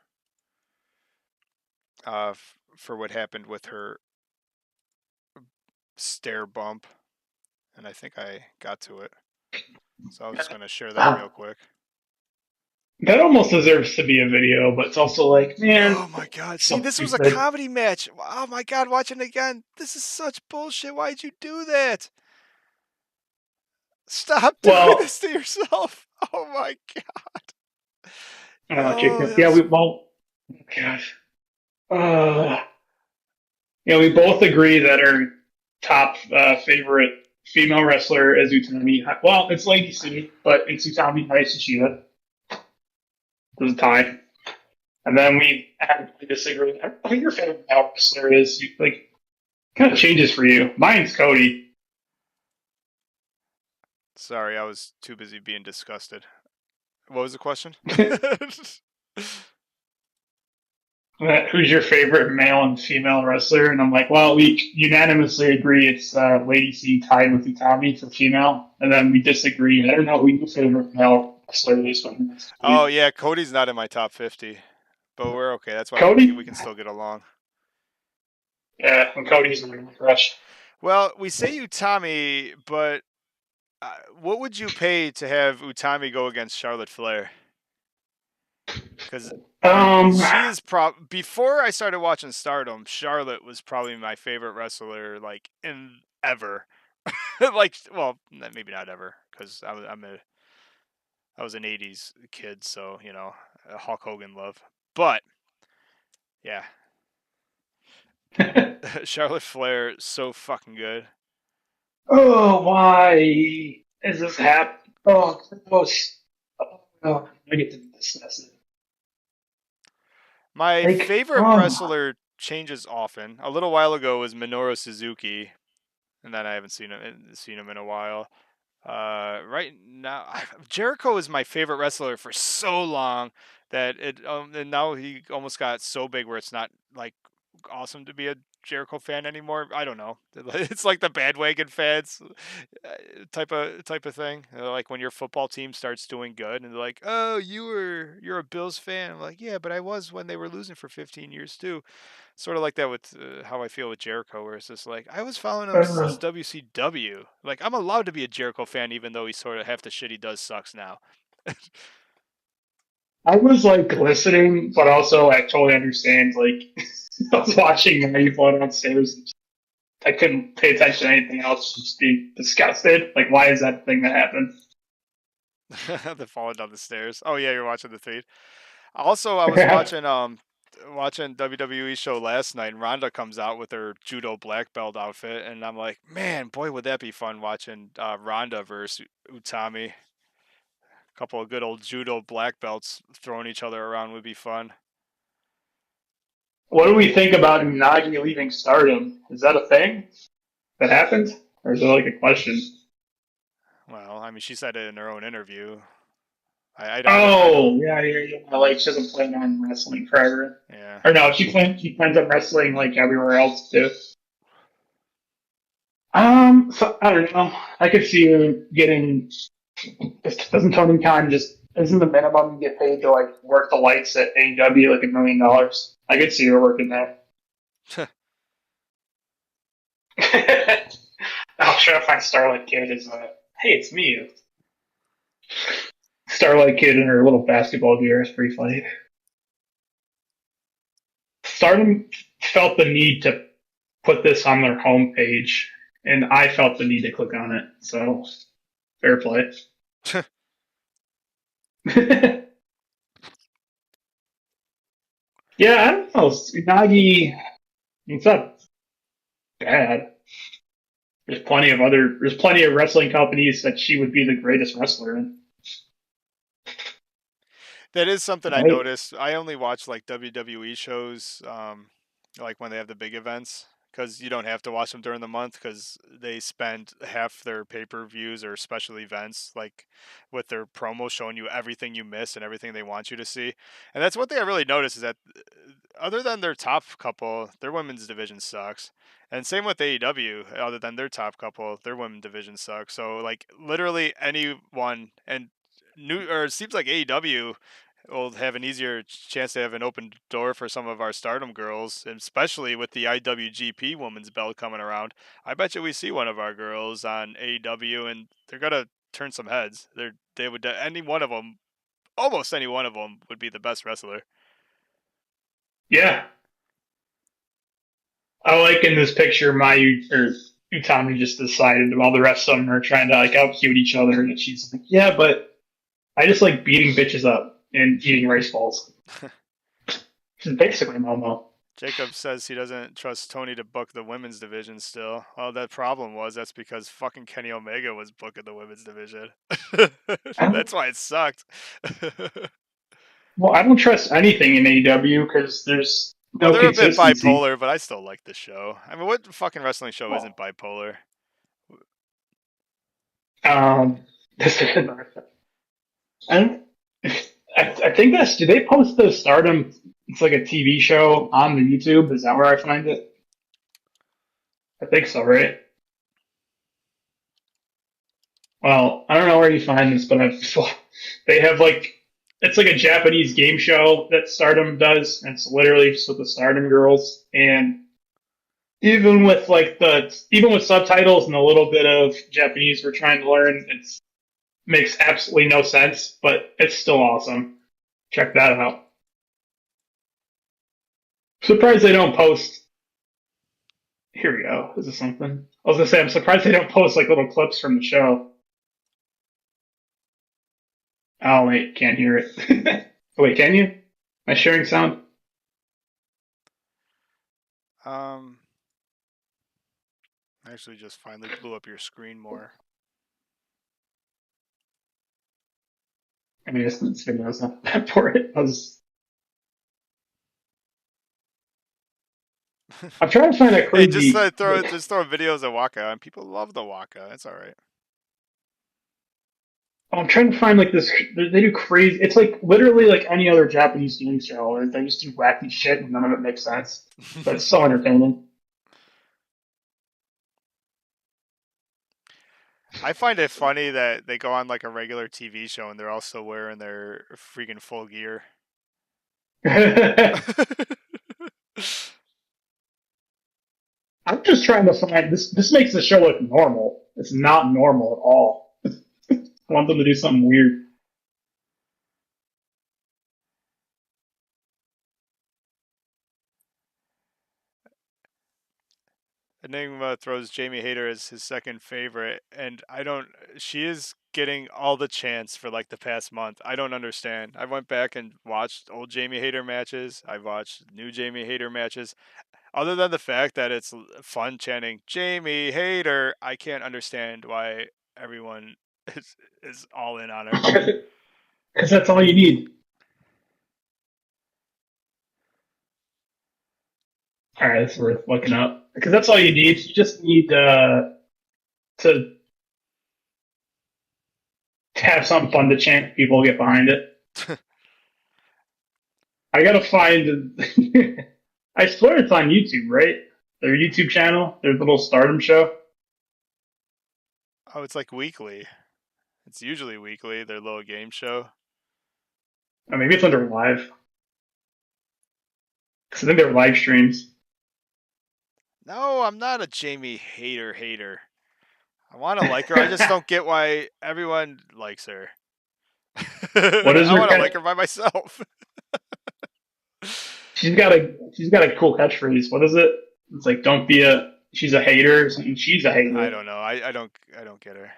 for what happened with her stair bump, and I think I got to it. So I was just gonna share that real quick. That almost deserves to be a video, but it's also like, man, Oh my god. See, so this was a stupid. comedy match. Oh my god, watching it again. This is such bullshit. Why'd you do that? Stop doing Well, this to yourself. Oh my god. I don't know, Oh, Jacob. that Yeah, was. we won't. Oh, gosh. Uh, yeah, we both agree that our top favorite female wrestler is Utami. Well, it's Lady C, but it's Utami Hayashishida. There's a tie. And then we adamantly disagree. I think your favorite male wrestler is like kind of changes for you. Mine's Cody. Sorry, I was too busy being disgusted. What was the question? Who's your favorite male and female wrestler? And I'm like, well, we unanimously agree it's Lady C tied with Utami for female, and then we disagree. I don't know who your favorite male wrestler is. Oh yeah, Cody's not in my top 50, but we're okay. That's why we Cody? can still get along. Yeah, and Cody's my crush. Well, we say Utami, but what would you pay to have Utami go against Charlotte Flair? Because Um, she is before I started watching Stardom, Charlotte was probably my favorite wrestler like in ever. Like, well, maybe not ever, because I was an '80s kid, so Hulk Hogan love. But yeah, Charlotte Flair so fucking good. oh, why is this happening? Oh, gross. Oh, I get to discuss it. My Like, favorite wrestler changes often. A little while ago was Minoru Suzuki, and then I haven't seen him in a while. Right now, Jericho is my favorite wrestler for so long that and now he almost got so big where it's not like awesome to be a Jericho fan anymore. I don't know. It's like the bandwagon fans type of thing. Like when your football team starts doing good and they're like, "Oh, you're a Bills fan." I'm like, "Yeah, but I was when they were losing for 15 years too." Sort of like that with how I feel with Jericho, where it's just like I was following him since uh, WCW. Like I'm allowed to be a Jericho fan, even though he sort of half the shit he does sucks now. I was like listening, but also I totally understand. Like, I was watching and you float downstairs. And I couldn't pay attention to anything else, just be disgusted. Like, why is that the thing that happened? They're falling down the stairs. Oh yeah, you're watching the feed. Also, I was Yeah. watching WWE show last night, and Ronda comes out with her judo black belt outfit, and I'm like, man, boy, would that be fun watching Ronda versus Utami. A couple of good old judo black belts throwing each other around would be fun. What do we think about Unagi leaving Stardom? Is that a thing that happened, or is it like a question? Well, I mean, she said it in her own interview. I don't. Oh, yeah, yeah, yeah. Like she doesn't plan on wrestling forever. Yeah. Or no, she plans on wrestling like everywhere else too. So I don't know. I could see her getting. Doesn't Tony Khan just isn't the minimum you get paid to like work the lights at AEW like $1 million? I could see her working there. I'll try to find Starlight Kid as hey, it's me. Starlight Kid in her little basketball gear is pretty funny. Stardom felt the need to put this on their homepage, and I felt the need to click on it. So fair play. Yeah, I don't know. Nagi, it's not bad. There's plenty of wrestling companies that she would be the greatest wrestler in. That is something I Right? noticed. I only watch like WWE shows, like when they have the big events, because you don't have to watch them during the month because they spend half their pay-per-views or special events like with their promo showing you everything you miss and everything they want you to see. And that's one thing I really noticed is that other than their top couple, their women's division sucks. And same with AEW, other than their top couple, their women's division sucks. So like literally anyone and new or it seems like AEW will have an easier chance to have an open door for some of our Stardom girls, and especially with the IWGP Women's Belt coming around. I bet you we see one of our girls on AEW, and they're gonna turn some heads. They would any one of them, almost any one of them, would be the best wrestler. Yeah. I like in this picture, or Utami just decided while the rest of them are trying to like out cute each other, and she's like, "Yeah, but I just like beating bitches up and eating rice balls." She's basically Momo. Jacob says he doesn't trust Tony to book the women's division still. Oh, that problem was that's because fucking Kenny Omega was booking the women's division. I don't, That's why it sucked. well, I don't trust anything in AEW because there's Well, no they're a bit consistency. bipolar, but I still like the show. I mean, what fucking wrestling show isn't Well, bipolar? um, this is another thing. And I think that's. Do they post the Stardom? It's like a TV show on the YouTube. Is that where I find it? I think so, right? Well, I don't know where you find this, but they have like it's like a Japanese game show that Stardom does, and it's literally just with the Stardom girls. And even with subtitles and a little bit of Japanese we're trying to learn, it makes absolutely no sense, but it's still awesome. Check that out. Surprised they don't post. Here we go. Is this something? I was gonna say I'm surprised they don't post like little clips from the show. Oh wait, can't hear it. Oh, wait, can you? Am I sharing sound? Um, actually, just finally blew up your screen more. I mean, this video is not bad for it. I'm trying to find a Hey, just crazy. throw videos of Waka, and people love the Waka. That's all right. I'm trying to find like this. They do crazy. It's like literally like any other Japanese game show, where they just do wacky shit and none of it makes sense. But it's so entertaining. I find it funny that they go on like a regular TV show and they're also wearing their freaking full gear. I'm just trying to find this. This makes the show look normal. It's not normal at all. I want them to do something weird. Enigma throws Jamie Hayter as his second favorite, and I don't. She is getting all the chance for like the past month. I don't understand. I went back and watched old Jamie Hayter matches. I watched new Jamie Hayter matches. Other than the fact that it's fun chanting Jamie Hayter, I can't understand why everyone is all in on her. Because that's all you need. All right, it's worth looking up. Because that's all you need. You just need to have something fun to chant. People will get behind it. I gotta find. I swear it's on YouTube, right? Their YouTube channel, their little Stardom show. Oh, it's like weekly. It's usually weekly. Their little game show. Or maybe it's under live. Because I think they're live streams. No, I'm not a Jamie hater. I want to like her. I just don't get why everyone likes her. What is I her want to catch? like her by myself. She's got a cool catchphrase. What is it? It's like don't be a she's a hater or something. She's a I hater. don't know. I don't get her.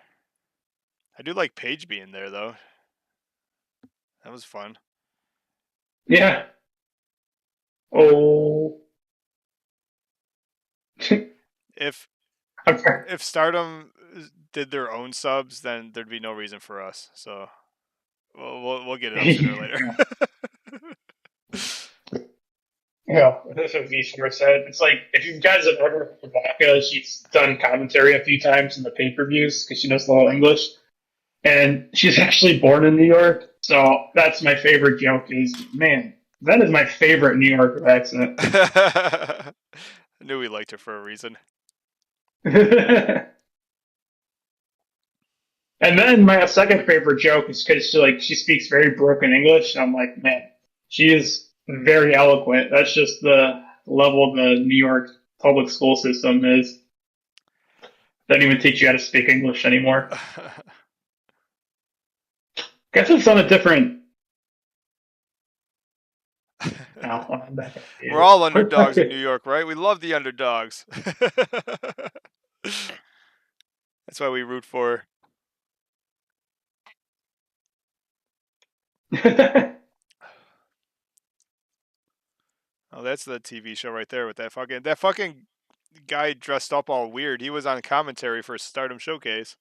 I do like Paige being there though. That was fun. Yeah. Oh. If I'm sorry. if Stardom did their own subs, then there'd be no reason for us. So we'll get it up sooner or later. Yeah. Yeah, that's what V4 said. It's like if you guys have ever heard of Rebecca, she's done commentary a few times in the pay-per-views because she knows a little English, and she's actually born in New York. So that's my favorite joke. Is man, that is my favorite New Yorker accent. I knew we liked her for a reason. And then my second favorite joke is because she speaks very broken English. And I'm like, man, she is very eloquent. That's just the level the New York public school system is. Doesn't even teach you how to speak English anymore. Guess it's on a different. No, I'm back. We're all underdogs in New York, right? We love the underdogs. That's why we root for. Oh, that's the TV show right there with that fucking guy dressed up all weird. He was on commentary for Stardom Showcase.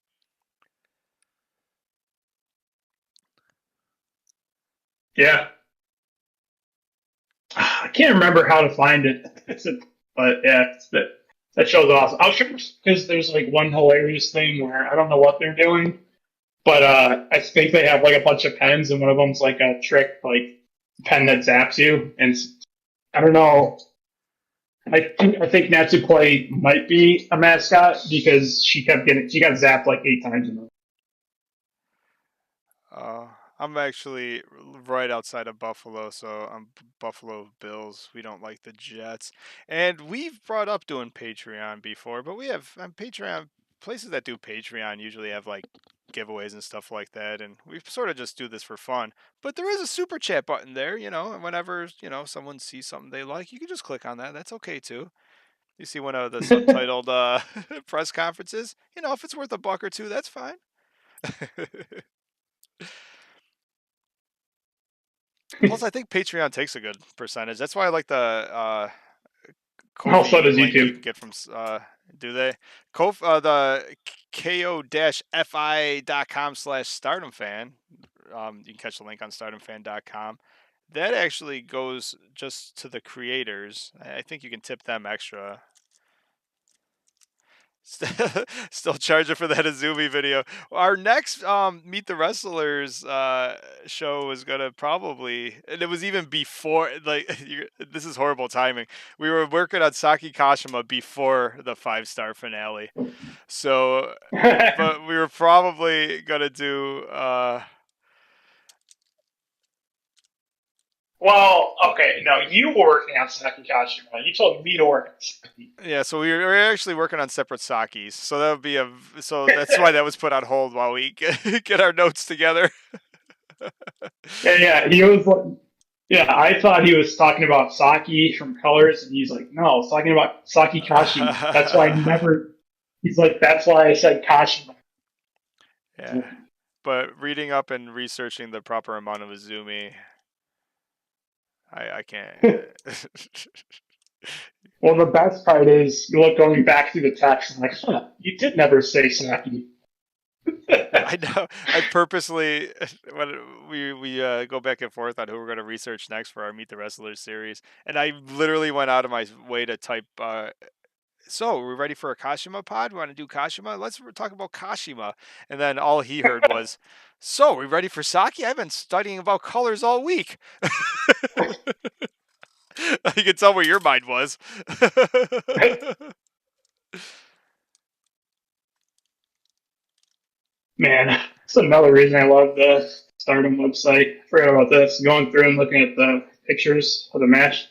Yeah, I can't remember how to find it, but yeah, that show's awesome. I was sure because there's like one hilarious thing where I don't know what they're doing, but I think they have like a bunch of pens, and one of them's like a trick like pen that zaps you, and I don't know. I think Natsupoi might be a mascot because she got zapped like 8 times in a row. Uh, I'm actually right outside of Buffalo, so I'm Buffalo Bills. We don't like the Jets, and we've brought up doing Patreon before, but we have on Patreon places that do Patreon usually have like giveaways and stuff like that, and we sort of just do this for fun. But there is a super chat button there, and whenever someone sees something they like, you can just click on that. That's okay too. You see one of the subtitled press conferences, if it's worth a buck or two, that's fine. Plus, I think Patreon takes a good percentage. That's why I like the Also Kofi does link you YouTube. can get from. Do they? The ko-fi.com/Stardom fan. You can catch the link on stardomfan.com. That actually goes just to the creators. I think you can tip them extra. Still charging for that Azumi video. Our next Meet the Wrestlers show was gonna probably, and it was even before. Like, this is horrible timing. We were working on Saki Kashima before the 5-star finale, so but we were probably gonna do. Well, okay, no, you were working on Saki Kashima. You told me to work on Saki. Yeah, so we were actually working on separate Sakis, so that would be so that's why that was put on hold while we get our notes together. Yeah, he was like, yeah, I thought he was talking about Saki from Colors, and he's like, no, I was talking about Saki Kashima. That's why I never. He's like, that's why I said Kashima. Yeah, but reading up and researching the proper amount of Izumi, I can't. Well, the best part is you look going back through the text and like, huh, you did never say Saki. I know. I purposely when we go back and forth on who we're going to research next for our Meet the Wrestlers series, and I literally went out of my way to type so we're ready for a Kashima pod. We want to do Kashima. Let's talk about Kashima. And then all he heard was, so we ready for Saki? I've been studying about colors all week. You can tell where your mind was. Man, that's another reason I love the Stardom website. I forgot about this. Going through and looking at the pictures of the match.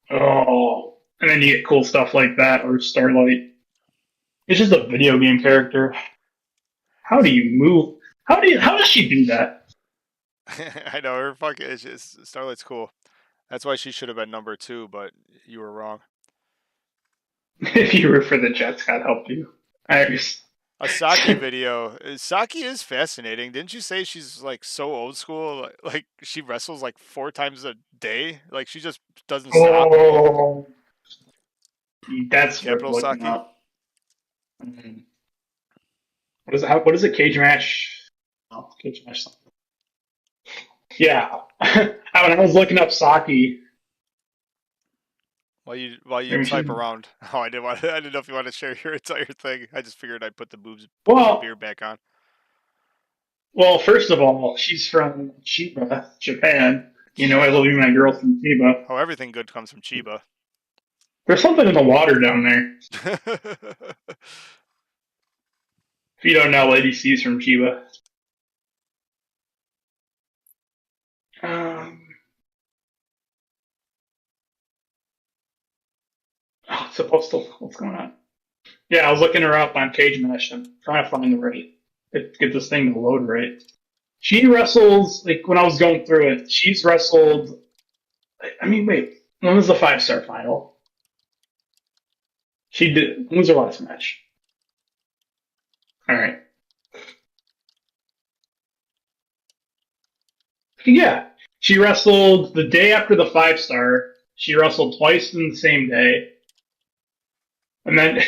Oh, and then you get cool stuff like that or Starlight. It's just a video game character. How do you move? How does she do that? I know her fucking Starlight's cool. That's why she should have been number two, but you were wrong. If you root for the Jets, God help you. I just, A Saki video. Saki is fascinating. Didn't you say she's like so old school? Like she wrestles like 4 times a day. Like she just doesn't stop. oh, that's worth Capital looking Saki. up. What is it? What is it? Cage match? Oh, cage match. Something. Yeah. When I was looking up Saki, While you maybe type she. around. Oh, I didn't want. I didn't know if you want to share your entire thing. I just figured I'd put the Well, beer back on. well, first of all, she's from Chiba, Japan. You know, I love you, my girl from Chiba. Oh, everything good comes from Chiba. There's something in the water down there. If you don't know, Lady C's from Chiba. Um, oh, it's supposed to. What's going on? Yeah, I was looking her up on Cage Mesh. I'm trying to find the right. Get this thing to load right. She wrestles like when I was going through it. She's wrestled. I mean, wait. When was the 5-star final? She did. When was her last match? All right. Yeah, she wrestled the day after the 5-star. She wrestled twice in the same day, and then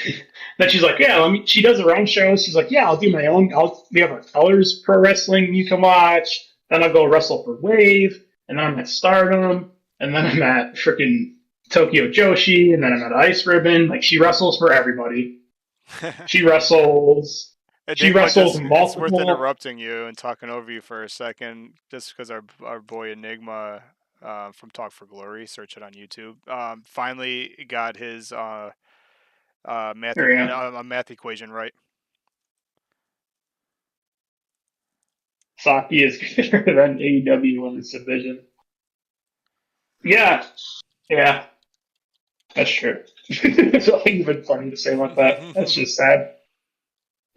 then she's like, yeah, let me. She does her own shows. She's like, yeah, I'll do my own. We have our Colors Pro Wrestling you can watch. Then I'll go wrestle for Wave, and then I'm at Stardom, and then I'm at freaking Tokyo Joshi, and then I'm at Ice Ribbon. Like she wrestles for everybody. She wrestles. She Enigma, wrestles just it's worth multiple. interrupting you and talking over you for a second, just because our boy Enigma from Talk for Glory, search it on YouTube, finally got his There we go. math equation right. Saki is better than AEW in this division. Yeah, yeah, that's true. There's nothing even funny to say about that. That's just sad.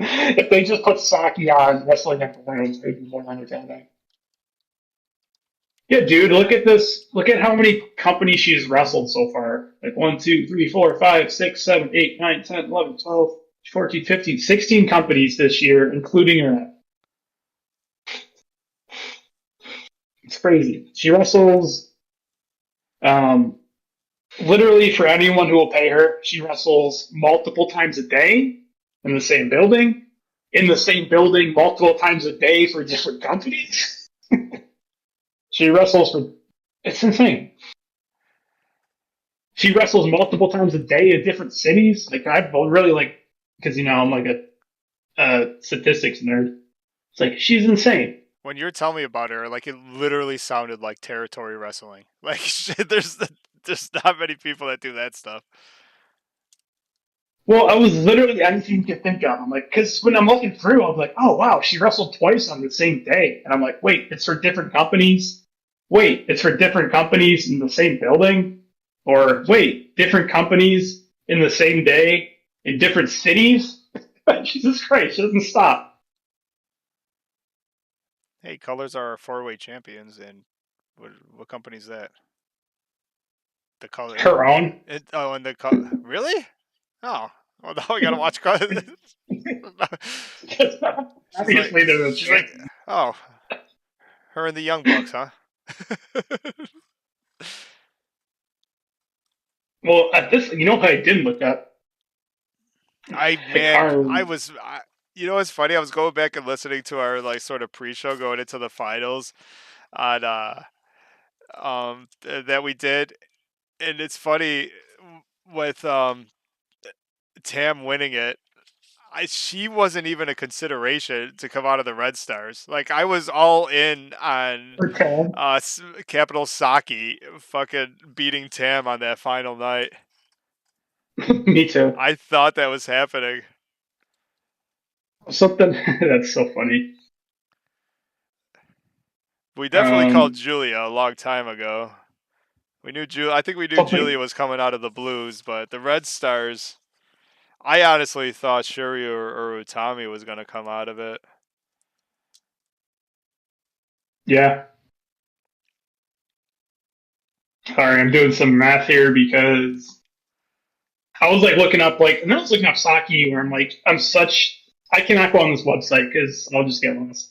If they just put Saki on wrestling at the women's, it'd be more entertaining. Yeah, dude, look at this. Look at how many companies she's wrestled so far. Like 1, 2, 3, 4, 5, 6, 7, 8, 9, 10, 11, 12, 14, 15, 16 companies this year, including her. It's crazy. She wrestles um, literally for anyone who will pay her. She wrestles multiple times a day in the same building, multiple times a day for different companies. She wrestles for. It's insane. She wrestles multiple times a day in different cities. Like I really like because I'm like a statistics nerd. It's like she's insane. When you're telling me about her, like it literally sounded like territory wrestling. Like shit, there's not many people that do that stuff. Well, I was literally anything you could think of. I'm like, because when I'm looking through, I'm like, oh wow, she wrestled twice on the same day, and I'm like, wait, it's for different companies. Wait, it's for different companies in the same building, or wait, different companies in the same day in different cities. Jesus Christ, she doesn't stop. Hey, Colors are our four-way champions, and what company's that? The color. Her own. Oh, and really? Oh, well, now we gotta watch. she's like, Obviously, they're the she's like, champion. oh, her and the Young Bucks, huh? Well, at this, you know what I didn't look up? Man, Our you know what's funny? I was going back and listening to our like sort of pre-show going into the finals on that we did, and it's funny with Tam winning it. She wasn't even a consideration to come out of the Red Stars. Like I was all in on Okay. Capital Saki fucking beating Tam on that final night. Me too. I thought that was happening. Something that's so funny. We definitely called Um, Julia a long time ago. We knew Julia. I think we knew Julia something. was coming out of the Blues, but the Red Stars. I honestly thought Shuri or Utami was going to come out of it. Yeah. Sorry, I'm doing some math here because I was like looking up and I was looking up Saki where I'm like I cannot go on this website because I'll just get lost.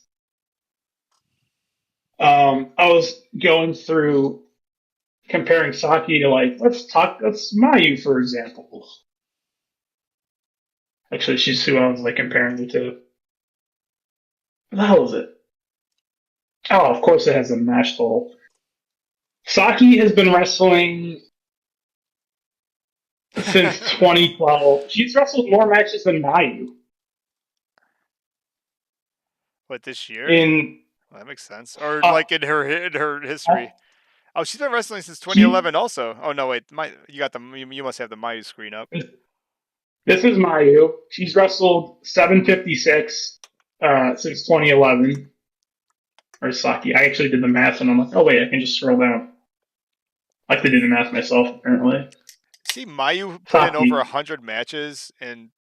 I was going through comparing Saki to let's Mayu for example. Actually, she's who I was like comparing it to. What the hell is it? Oh, of course it has a match total. Saki has been wrestling since 2012. She's wrestled more matches than Mayu What, this year? in Well, that makes sense. Or uh, like in her history. Oh, she's been wrestling since she 2011 also. Oh no, wait. You got you must have the Mayu screen up. this is Mayu. She's wrestled 756 since 2011. Or Saki. I actually did the math and I'm like, oh wait, I can just scroll down. I like to do the math myself, apparently. See, Mayu put in over Saki. 100 matches in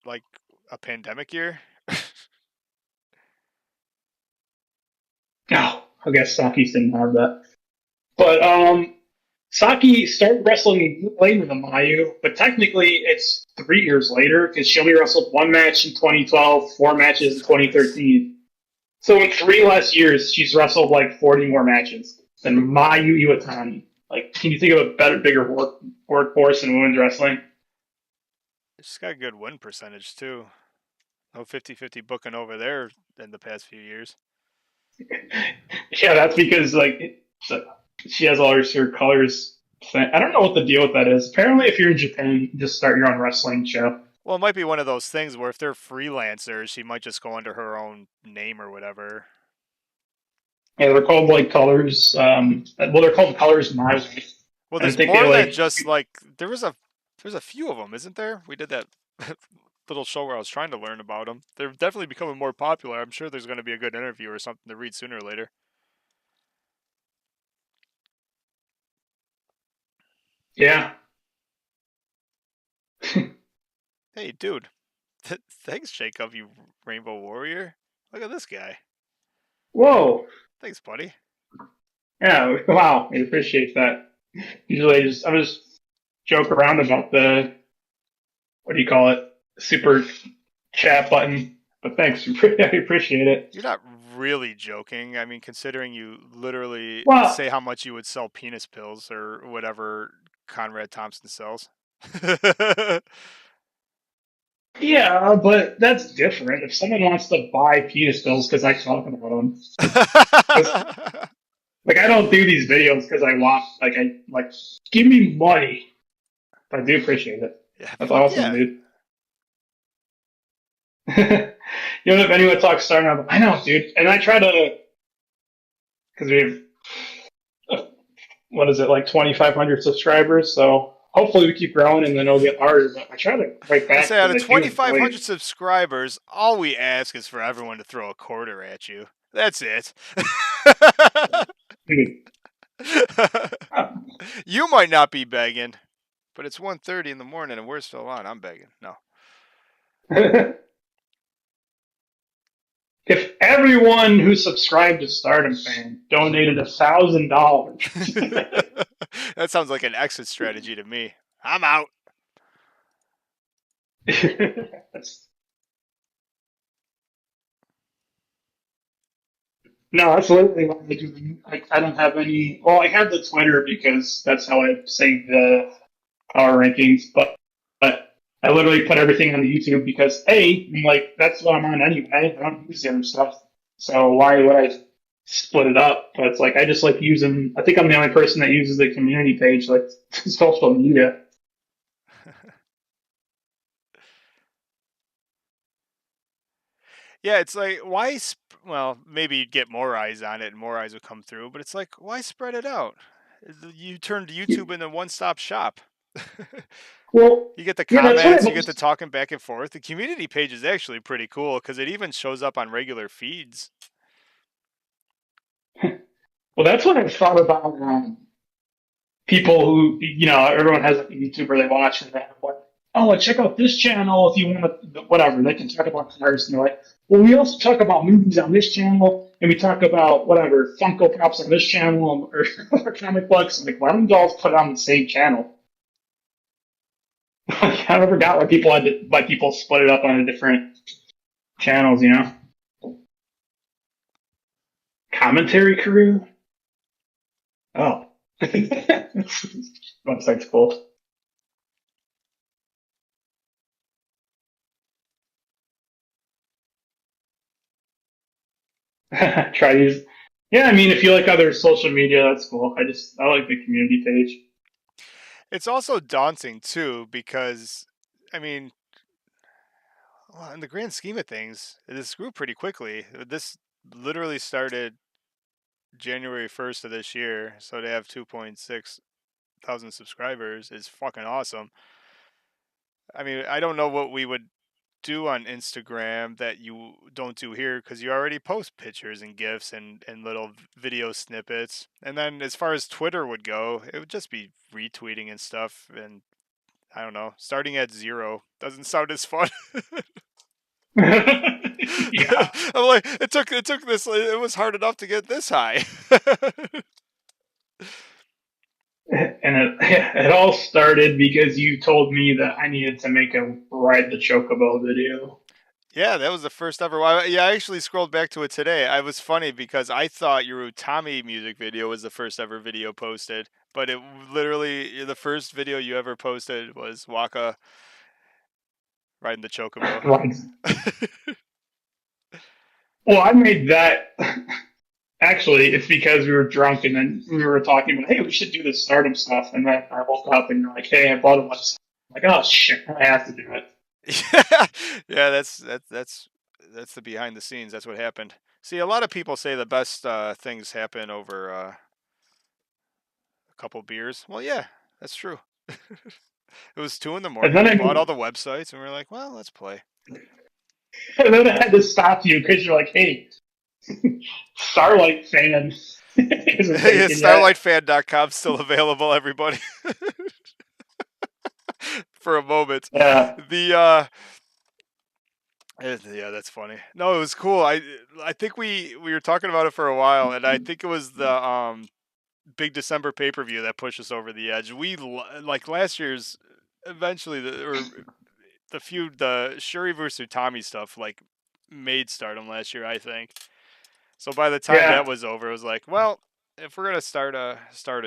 like a pandemic year. Oh, I guess Saki didn't have that. But Saki started wrestling later than Mayu, but technically it's 3 years later because she only wrestled one match in 2012, four matches in Jesus Christ. 2013. So in 3 less years, she's wrestled like 40 more matches than Mayu Iwatani. Like, can you think of a better, bigger workforce in women's wrestling? She's got a good win percentage too. No 50-50 booking over there in the past few years. Yeah, that's because she has all her colors. I don't know what the deal with that is. Apparently, if you're in Japan, you can just start your own wrestling show. Well, it might be one of those things where if they're freelancers, she might just go under her own name or whatever. Yeah, they're called like colors. Well, they're called colors my way. Well, And I there's think they more than like, just like there's a few of them, isn't there? We did that little show where I was trying to learn about them. They're definitely becoming more popular. I'm sure there's going to be a good interview or something to read sooner or later. yeah. Hey, dude. Thanks, Jacob, you Rainbow Warrior. Look at this guy. Whoa. Thanks, buddy. Yeah. Wow. I appreciate that. Usually, I just joke around about the what do you call it, super chat button. But thanks, I appreciate it. You're not really joking. I mean, considering you literally Well, say how much you would sell penis pills or whatever Conrad Thompson sells. yeah, but that's different. If someone wants to buy penis pills because I talk about them, because like I don't do these videos because I want give me money. I do appreciate it. Yeah, That's fuck awesome, yeah. dude. You know, if anyone talks Stardom, I know, dude. And I try to because we have what is it like 2,500 subscribers, so hopefully we keep growing and then it'll get harder. But I try to write I back say out because of I do enjoy 2,500 subscribers, all we ask is for everyone to throw a quarter at you. That's it. it. You might not be begging, but it's 1:30 in the morning and we're still on. I'm begging. No. Dude. If everyone who subscribed to Stardom Fan donated $1,000, That sounds like an exit strategy to me. I'm out. no, that's literally what I do. I don't have any. Well, I have the Twitter because that's how I save the power rankings, but I literally put everything on the YouTube because I'm like that's what I'm on anyway. I don't use the other stuff, so why would I split it up. But it's like I just like using. I think I'm the only person that uses the community page like social media. Yeah, it's like well, maybe you'd get more eyes on it and more eyes would come through, but it's like why spread it out? You turned YouTube into one-stop shop. Well, You get the yeah, that's what comments, I you get the most. talking back and forth. The community page is actually pretty cool because it even shows up on regular feeds. Well, that's what I thought about people who everyone has like a YouTuber they watch and they have like, oh, check out this channel if you want to whatever. They can talk about cars and they're like, well, we also talk about movies on this channel and we talk about whatever Funko Pops on this channel or comic books. I'm like, why don't you all put it on the same channel? I never got why people split it up on the different channels. Commentary crew. Oh, website's cool. Try these. Yeah, I mean, if you like other social media, that's cool. I like the community page. It's also daunting too because I mean, well, in the grand scheme of things, this grew pretty quickly. This literally started January 1st of this year, so to have 2.6 thousand subscribers is fucking awesome. I mean, I don't know what we would do on Instagram that you don't do here because you already post pictures and gifs and little video snippets. And then as far as Twitter would go, it would just be retweeting and stuff. And I don't know, starting at zero doesn't sound as fun. Yeah, I'm like, it took this. It was hard enough to get this high. and it all started because you told me that I needed to make a ride the chocobo video. Yeah, that was the first ever. Yeah, I actually scrolled back to it today. I was funny because I thought your Utami music video was the first ever video posted, but it literally the first video you ever posted was Waka riding the chocobo. Right. Well, I made that. Actually, it's because we were drunk and then we were talking about, hey, we should do this Stardom stuff. And then I woke up and you're like, hey, I bought a bunch of stuff. I'm like, oh shit, I have to do it. Yeah, yeah, that's the behind the scenes. That's what happened. See, a lot of people say the best things happen over a couple beers. Well, yeah, that's true. It was 2 in the morning. And then We I bought all the websites, and we were like, "Well, let's play." and then I had to stop you because you're like, hey, Starlight fan isn't Yeah, taken yet. StarlightFan.com still available, everybody, for a moment. Yeah, The yeah, that's funny. No, it was cool. I think we were talking about it for a while, and I think it was the big December pay per view that pushed us over the edge. Like last year's, eventually the Shuri versus Tommy stuff like made Stardom last year, I think. So by the time that yeah, was over, it was like, well, if we're gonna start a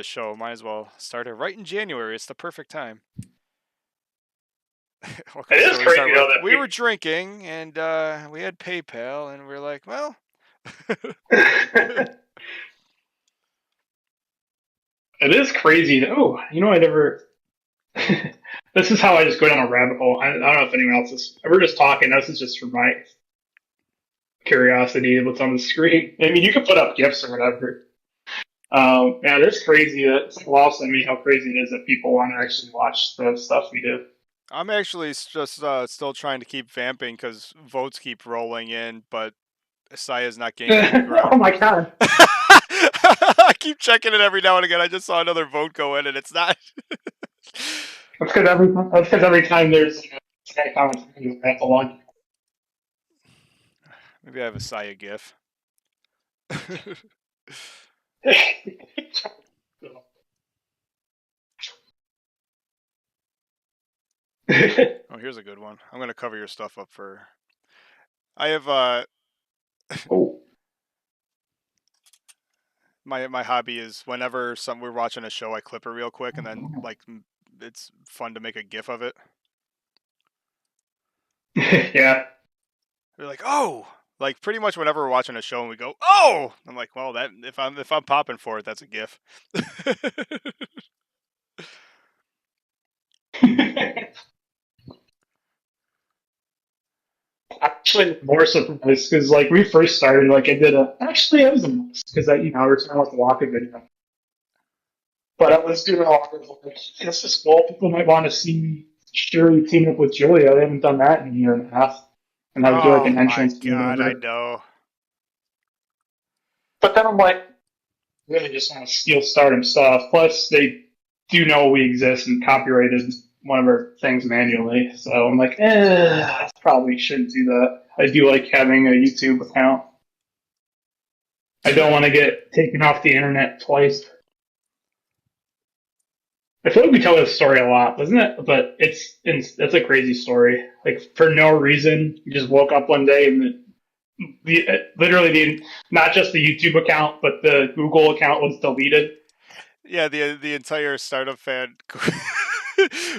show, might as well start it right in January. It's the perfect time. What it kind of is stories start crazy with? though that We were drinking and we had PayPal, and we are like, well, people. It is crazy. Oh, I never. This is how I just go down a rabbit hole. I don't know if anyone else is. We're just talking. This is just for my curiosity of what's on the screen. I mean, you can put up gifs or whatever. Yeah, it's crazy. It's lost on me how crazy it is that people want to actually watch the stuff we do. I'm actually just still trying to keep vamping because votes keep rolling in, but Saya's not gaining any Oh ground. my god! I keep checking it every now and again. I just saw another vote go in, and it's not. That's because every time there's like a Skype comment, that's a long. Maybe I have a Saya gif. Oh, here's a good one. I'm gonna cover your stuff up for. I have Oh my hobby is whenever we're watching a show, I clip it real quick, and then like it's fun to make a gif of it. yeah. They're like, oh. Like pretty much whenever we're watching a show and we go, "Oh," I'm like, "Well, that if I'm popping for it, that's a GIF." Actually, more surprised because like we first started, like I did a actually I was a mess because I was trying to walk a video, but I was doing a lot of like this is cool. People might want to see me surely team up with Julia. They haven't done that in a year and a half, and I would do like Oh an my entrance or god, I whatever. know. But then I'm like, really just want to steal Stardom stuff. Plus, they do know we exist and copyrighted one of our things manually. So I'm like, I probably shouldn't do that. I do like having a YouTube account. I don't want to get taken off the internet twice. I feel like we tell this story a lot, doesn't it? But it's a crazy story. Like for no reason, you just woke up one day and literally not just the YouTube account, but the Google account was deleted. Yeah, the entire startup fan.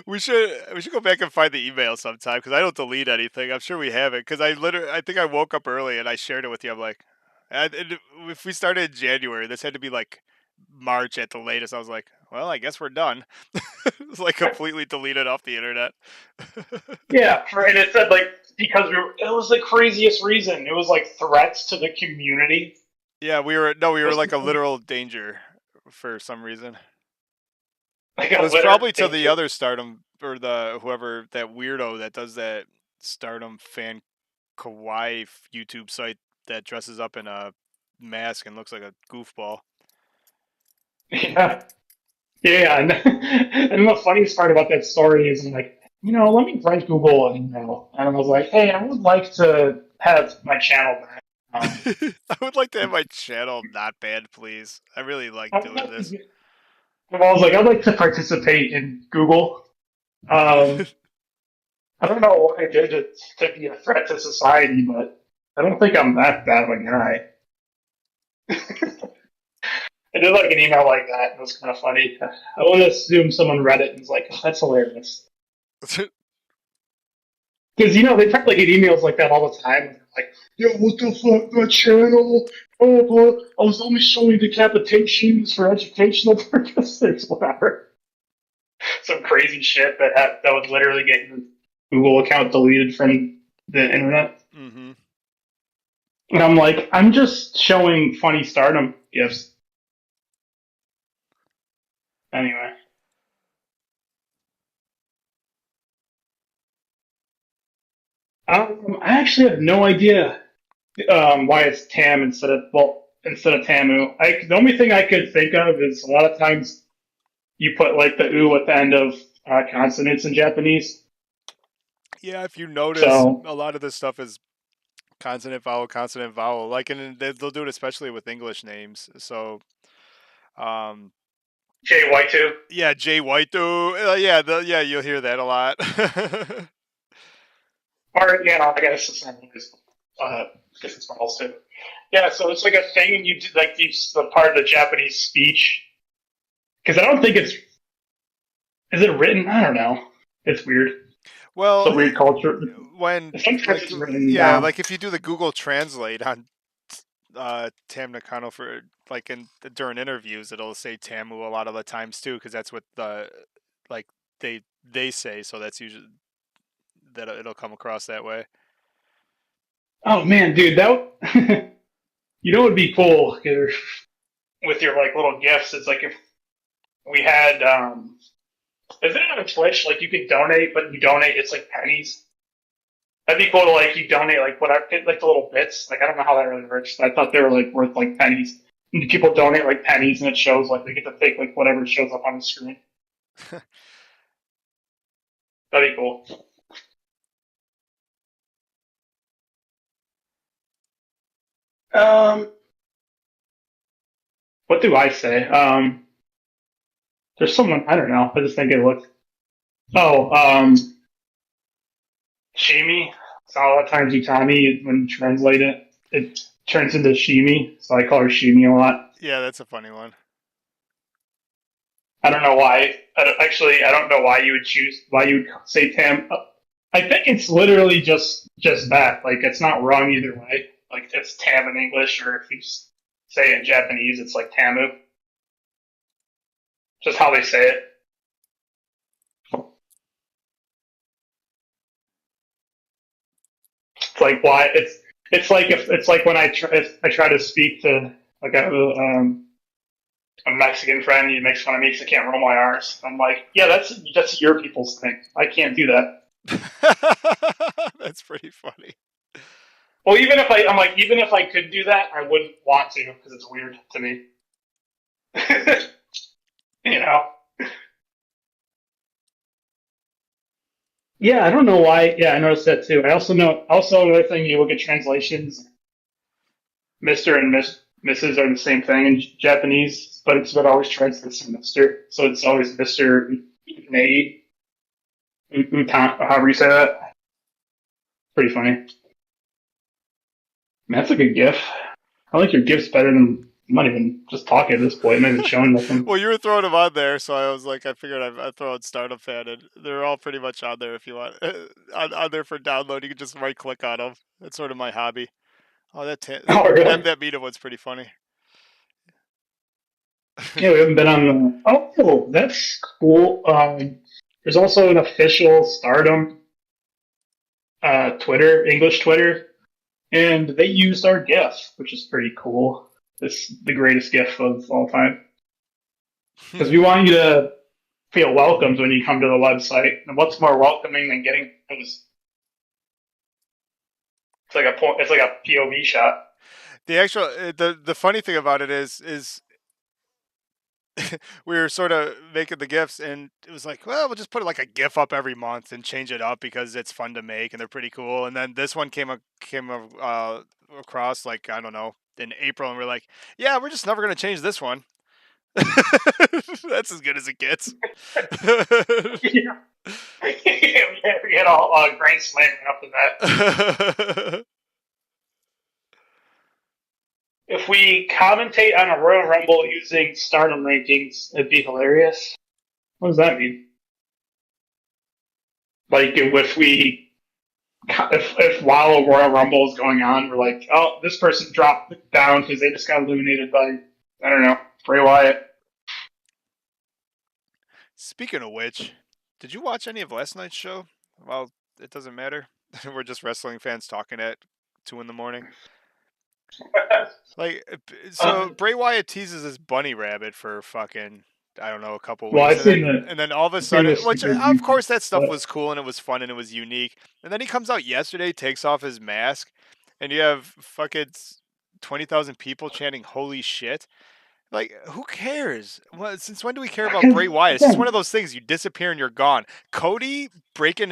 We should go back and find the email sometime because I don't delete anything. I'm sure we have it because I think I woke up early and I shared it with you. I'm like, and if we started in January, this had to be like March at the latest. I was like, well, I guess we're done. It's like completely deleted off the internet. Yeah, and it said like because it was the craziest reason. It was like threats to the community. Yeah, we were Just like a literal danger for some reason. like It a was litter probably to the danger. other Stardom or the whoever that weirdo that does that Stardom fan kawaii YouTube site that dresses up in a mask and looks like a goofball. Yeah, yeah. And the funniest part about that story is I'm like, let me write Google an email, and I was like, hey, I would like to have my channel back. I would like to have my channel not banned, please. I really like I would doing like to this. get, well, I was like, I'd like to participate in Google. Um, I don't know what I did to be a threat to society, but I don't think I'm that bad of a guy. I did like an email like that. It was kind of funny. I would assume someone read it and was like, oh, "That's hilarious," because they probably get emails like that all the time. Like, "Yo, what the fuck, my channel? Oh, blah. I was only showing decapitations for educational purposes, whatever." Some crazy shit that would literally get your Google account deleted from the internet. hmm And I'm like, I'm just showing funny Stardom gifs. Anyway, I actually have no idea why it's Tam instead of Tamu. The only thing I could think of is a lot of times you put like the "u" at the end of consonants in Japanese. Yeah, if you notice, So a lot of this stuff is consonant vowel, consonant vowel. Like, and they'll do it especially with English names. So, um, JY2. yeah, Jay White, yeah, yeah, you'll hear that a lot. Or I guess the same as different spells too. Yeah, so it's like a thing, and you do like the part of the Japanese speech because I don't think is it written? I don't know. It's weird. It's a Well, weird culture. when Sometimes like it's written yeah, down. like if you do the Google Translate on Tam Nakano for like in during interviews, it'll say Tamu a lot of the times too, because that's what like they say. So that's usually that it'll come across that way. Oh man, dude, that would be cool with your like little gifts. It's like if we had is it on Twitch like you could donate, but you donate it's like pennies. That'd be cool to like you donate like whatever like the little bits. Like I don't know how that really works. I thought they were like worth like pennies. And people donate like pennies and it shows like they get to pick like whatever shows up on the screen. That'd be cool. Um, what do I say? There's someone I don't know. I just think it looks. Oh, Shimi. So a lot of times Utami, when you translate it, it turns into Shimi. So I call her Shimi a lot. Yeah, that's a funny one. I don't know why. I don't know why you would say Tam. I think it's literally just that. Like it's not wrong either way. like it's Tam in English, or if you say it in Japanese, it's like Tamu. Just how they say it. It's like why it's like if it's like when if I try to speak to like a Mexican friend, he makes fun of me because I can't roll my R's. I'm like, yeah, that's your people's thing. I can't do that. That's pretty funny. Well, I'm like, even if I could do that, I wouldn't want to because it's weird to me. you know. Yeah, I don't know why. Yeah, I noticed that too. I also know. Also, another thing, you look at translations. Mister and Mrs. are the same thing in Japanese, but it's what always translates to Mister. So it's always Mister Nei however you say that. Pretty funny. Man, that's a good gif. I like your gifs better than I'm not even just talking at this point. I'm not even showing nothing. Well, you were throwing them on there, so I was like, I figured I'd throw in Stardom Fan, and they're all pretty much on there if you want. On there for download, you can just right click on them. That's sort of my hobby. Oh, Oh, that really? that Meta one's pretty funny. Yeah, we haven't been on the. Oh, that's cool. There's also an official Stardom Twitter, English Twitter, and they used our GIF, which is pretty cool. It's the greatest GIF of all time because we want you to feel welcomed when you come to the website. And what's more welcoming than getting it was it's like a POV shot. The actual the funny thing about it is we were sort of making the gifs, and it was like, well, we'll just put like a gif up every month and change it up because it's fun to make and they're pretty cool. And then this one came across like I don't know in April, and we're like, yeah, we're just never gonna change this one. That's as good as it gets. yeah, we had all Grand Slam up to that. If we commentate on a Royal Rumble using Stardom rankings, it'd be hilarious. What does that mean? Like if while a Royal Rumble is going on, we're like, oh, this person dropped down because they just got eliminated by I don't know Bray Wyatt. Speaking of which, did you watch any of last night's show? Well, it doesn't matter. We're just wrestling fans talking at 2 in the morning. Like, so uh, Bray Wyatt teases this bunny rabbit for fucking I don't know a couple well, weeks, I've seen the and then all of a I've seen sudden, this which of interview, course that stuff but was cool and it was fun and it was unique, and then he comes out yesterday, takes off his mask, and you have fucking 20,000 people chanting "Holy shit!" Like, who cares? Since when do we care about because Bray Wyatt? It's just one of again, those things. You disappear and you're gone. Cody tearing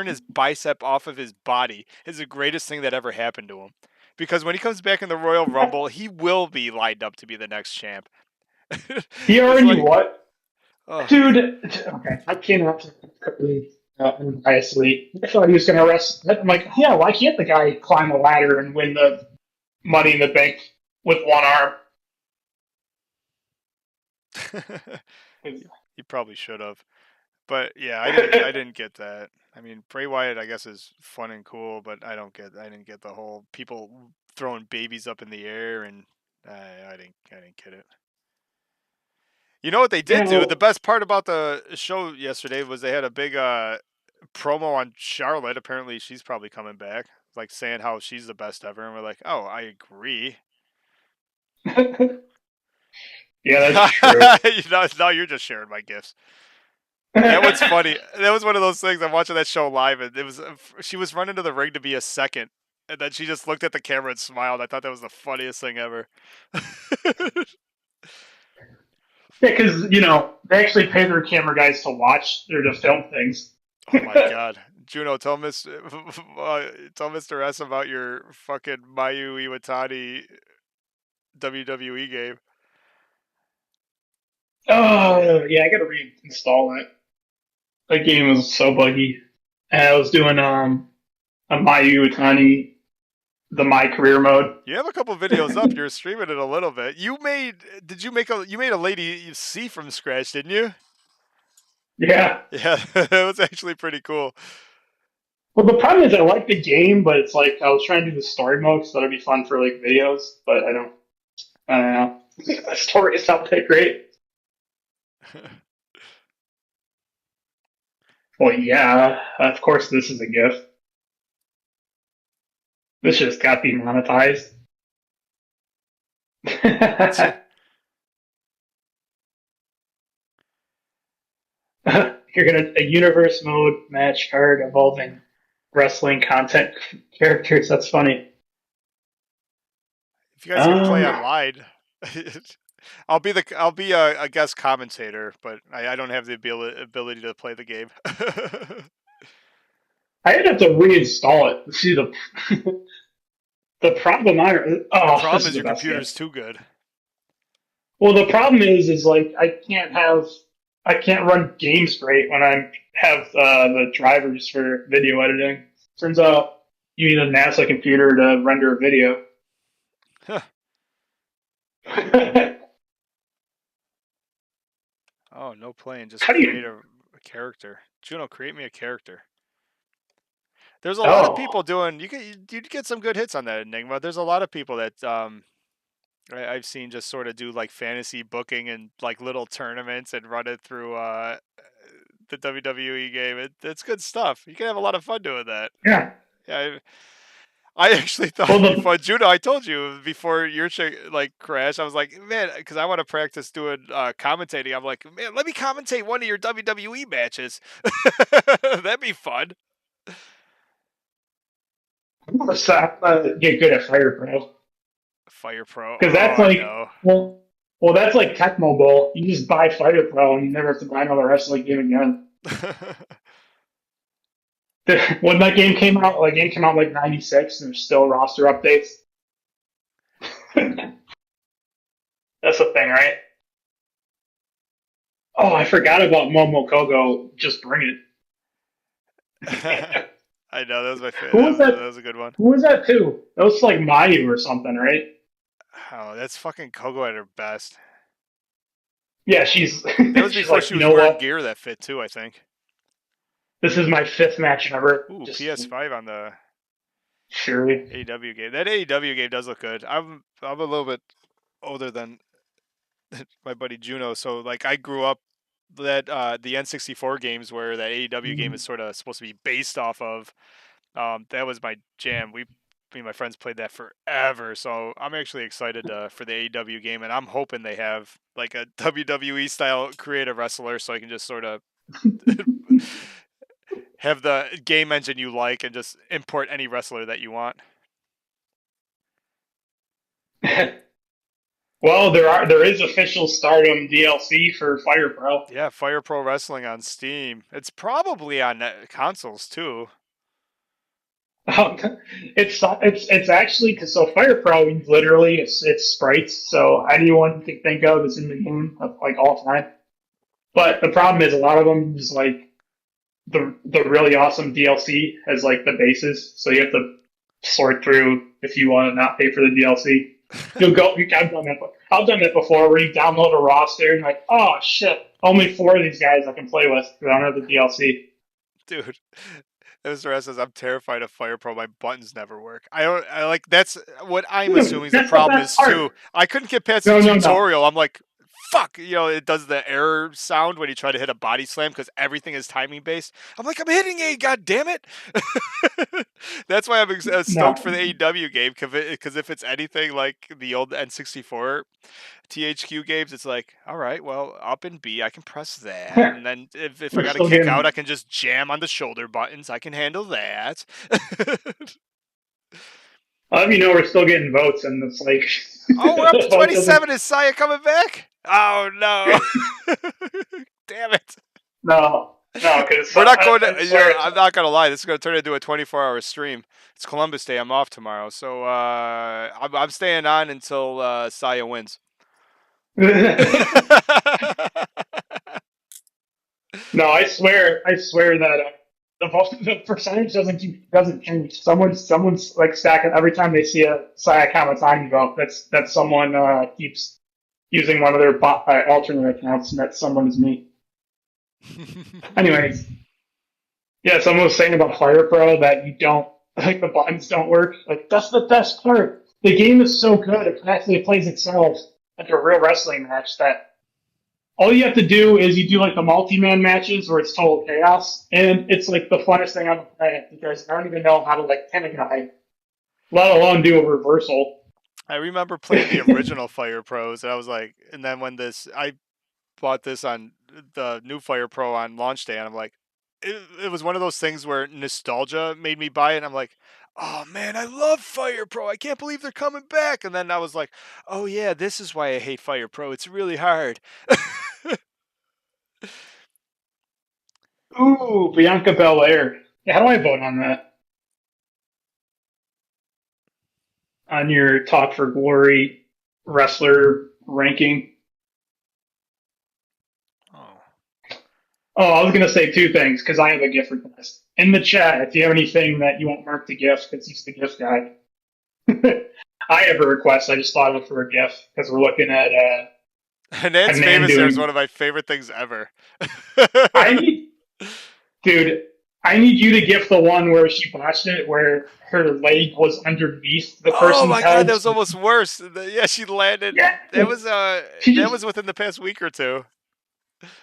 his bicep off of his body is the greatest thing that ever happened to him. Because when he comes back in the Royal Rumble, he will be lined up to be the next champ. he It's already like, what, oh, dude? Okay, I cannot biasly. I thought he was going to wrestle. I'm like, yeah, why can't the guy climb a ladder and win the Money in the Bank with one arm? he probably should have. But yeah, I didn't get that. I mean, Bray Wyatt, I guess, is fun and cool, but I didn't get the whole people throwing babies up in the air, and I didn't get it. You know what they you did do? The know, best part about the show yesterday was they had a big promo on Charlotte. Apparently, she's probably coming back, like saying how she's the best ever, and we're like, oh, I agree. yeah, that's true. Now you're just sharing my gifts. That was funny. That was one of those things. I'm watching that show live, and it was she was running to the ring to be a second, and then she just looked at the camera and smiled. I thought that was the funniest thing ever. Yeah, because they actually pay their camera guys to watch or to film things. Oh my god, Juno, tell Mister S about your fucking Mayu Iwatani WWE game. Oh yeah, I gotta reinstall it. That game was so buggy. And I was doing a Mayu Itani, the My Career mode. You have a couple videos up. You're streaming it a little bit. You made a lady C from scratch, didn't you? Yeah. Yeah, it was actually pretty cool. Well, the problem is I like the game, but it's like I was trying to do the story mode, so that'd be fun for like videos, but I don't know. The story is not that great. Well, yeah, of course this is a gift. This just got demonetized. You're gonna a universe mode match card involving wrestling content characters. That's funny. If you guys can play Um, online, I'll be a guest commentator, but I don't have the ability to play the game. I'd have to reinstall it to see the the problem. The Oh, this problem is is the your best game. computer's too good. Well, the problem is like I can't run games great when I have the drivers for video editing. Turns out you need a NASA computer to render a video. Oh, no playing. Just How do create you? a character. Juno, create me a character. There's a lot of Oh, people doing. You'd get some good hits on that Enigma. There's a lot of people that I've seen just sort of do like fantasy booking and like little tournaments and run it through the WWE game. It's good stuff. You can have a lot of fun doing that. yeah. Yeah, I actually thought Well, it'd be the fun. Juno, I told you before your like crash. I was like, man, because I want to practice doing commentating. I'm like, man, let me commentate one of your WWE matches. That'd be fun. I'm gonna get good at Fire Pro Fire Pro. because Oh, that's I like know. well that's like Tecmo Bowl. You just buy Fire Pro and you never have to buy another wrestling game again. When that game came out, like game came out like '96, and there's still roster updates. That's the thing, right? Oh, I forgot about Momo Kogo. Just bring it. I know that was my Who was favorite. That that? was a good one. Who was that too? That was like Mayu or something, right? Oh, that's fucking Kogo at her best. Yeah, she's That was she's before like, she you was know wearing what? gear that fit too. I think. This is my fifth match ever. Ooh, Just PS5 on the surely. AEW game. That AEW game does look good. I'm a little bit older than my buddy Juno, so like I grew up that the N64 games where that AEW game is sort of supposed to be based off of. That was my jam. Me and my friends played that forever, so I'm actually excited for the AEW game, and I'm hoping they have like a WWE style creative wrestler, so I can just sort of have the game engine you like and just import any wrestler that you want. Well, there is official Stardom DLC for Fire Pro. Yeah, Fire Pro Wrestling on Steam. It's probably on consoles too. It's actually because so Fire Pro literally it's sprites, so anyone you can think of is in the game like all time. But the problem is a lot of them is like the really awesome DLC has like the bases, so you have to sort through if you want to not pay for the DLC. You'll go. I've done that. I've done that before, where you download a roster and you're like, oh shit, only four of these guys I can play with because I don't have the DLC. Dude, Mr. S says I'm terrified of Fire Pro. My buttons never work. I don't. I like that's what I'm assuming the That's the problem best is part. too. I couldn't get past the No, no, no, tutorial. I'm like, fuck. It does the error sound when you try to hit a body slam because everything is timing based. I'm like, I'm hitting A. God damn it. That's why I'm stoked for the no. AEW game because if it's anything like the old N64 THQ games, it's like, all right, well, up and B, I can press that. And then if I We're got to still kick out, getting. I can just jam on the shoulder buttons. I can handle that. Let me know we're still getting votes, and it's like Oh, we're up to the vote doesn't. 27. Is Saya coming back? Oh, no. Damn it. No, no, because We're not going to, I swear it's I'm not going to lie. This is going to turn into a 24-hour stream. It's Columbus Day. I'm off tomorrow. So I'm staying on until Saya wins. no, I swear that the percentage doesn't change. Someone's like stacking every time they see a Saya Kamatani vote. That's someone keeps using one of their alternate accounts, and that someone is me. Anyways, Yeah, someone was saying about Fire Pro that you don't like the buttons don't work. Like that's the best part. The game is so good; it actually plays itself like a real wrestling match. That all you have to do is you do like the multi-man matches where it's total chaos, and it's like the funnest thing on the planet because I don't even know how to like pin a guy, let alone do a reversal. I remember playing the original Fire Pros, and I was like, and then when I bought this on the new Fire Pro on launch day, and I'm like, it was one of those things where nostalgia made me buy it. And I'm like, oh man, I love Fire Pro. I can't believe they're coming back. And then I was like, oh yeah, this is why I hate Fire Pro. It's really hard. Ooh, Bianca Belair. Yeah, how do I vote on that? On your Talk for Glory wrestler ranking? Oh. Oh, I was gonna say two things because I have a gift request in the chat. If you have anything that you want Mark to gift, because he's the gift guy. I have a request. I just thought of it for a gift because we're looking at a Nan's man Famous There is one doing. of my favorite things ever. I need, dude. I need you to gift the one where she botched it, where her leg was underneath the Oh person's my god, head. that was almost worse. Yeah, she landed. Yeah, she That just was within the past week or two.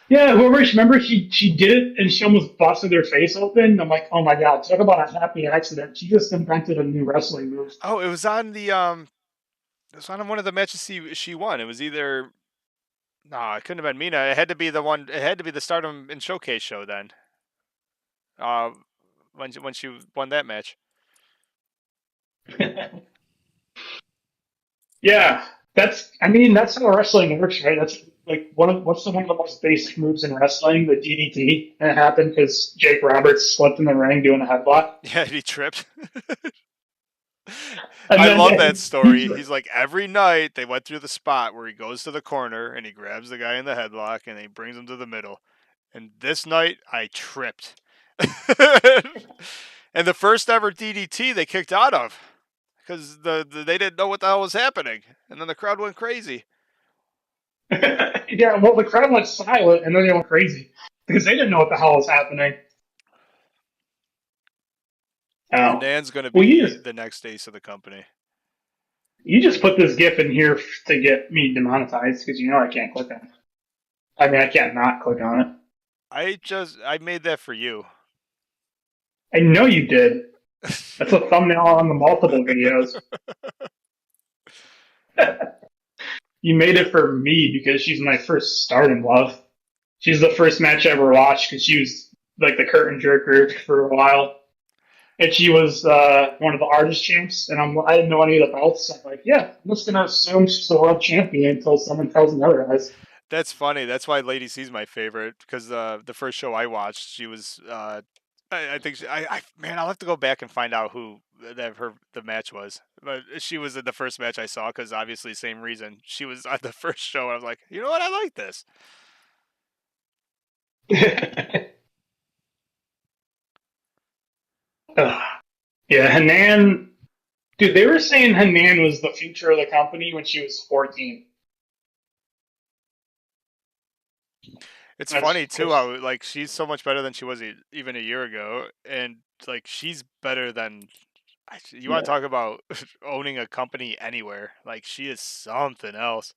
yeah. Remember she did it and she almost busted her face open. I'm like, oh my god, talk about a happy accident. She just invented a new wrestling move. Oh, it was on the it was on one of the matches she won. It was either no, it couldn't have been Mina. It had to be the one. It had to be the Stardom and Showcase show then. Uh, when she won that match. Yeah, that's. I mean, that's how wrestling works, right? That's like one of the most basic moves in wrestling, the DDT, and it happened because Jake Roberts slipped in the ring doing a headlock, Yeah, he tripped. and I then love yeah, that he's story. He's like every night they went through the spot where he goes to the corner and he grabs the guy in the headlock and he brings him to the middle. And this night I tripped. And the first ever DDT they kicked out of because they didn't know what the hell was happening, and then the crowd went crazy. yeah. Well, the crowd went silent, and then they went crazy because they didn't know what the hell was happening. Oh, Hernan's going to well, be the next ace of the company. you just put this GIF in here to get me demonetized because you know I can't click on it. I mean, I can't not click on it. I made that for you. I know you did. That's a thumbnail on the multiple videos. You made it for me because she's my first Stardom love. She's the first match I ever watched because she was like the curtain jerker for a while. And she was one of the artist champs, and I didn't know any of the belts. So I'm like, yeah, I'm just gonna assume she's the world champion until someone tells me otherwise. That's funny. That's why Lady C's my favorite because the first show I watched, she was. I think man, I'll have to go back and find out who the match was. But she was in the first match I saw because obviously same reason she was on the first show. I was like, you know what, I like this. Yeah, Hanan, dude, they were saying Hanan was the future of the company when she was 14. It's That's funny too how like she's so much better than she was even a year ago, and like she's better than. You want to yeah. talk about owning a company anywhere? Like she is something else.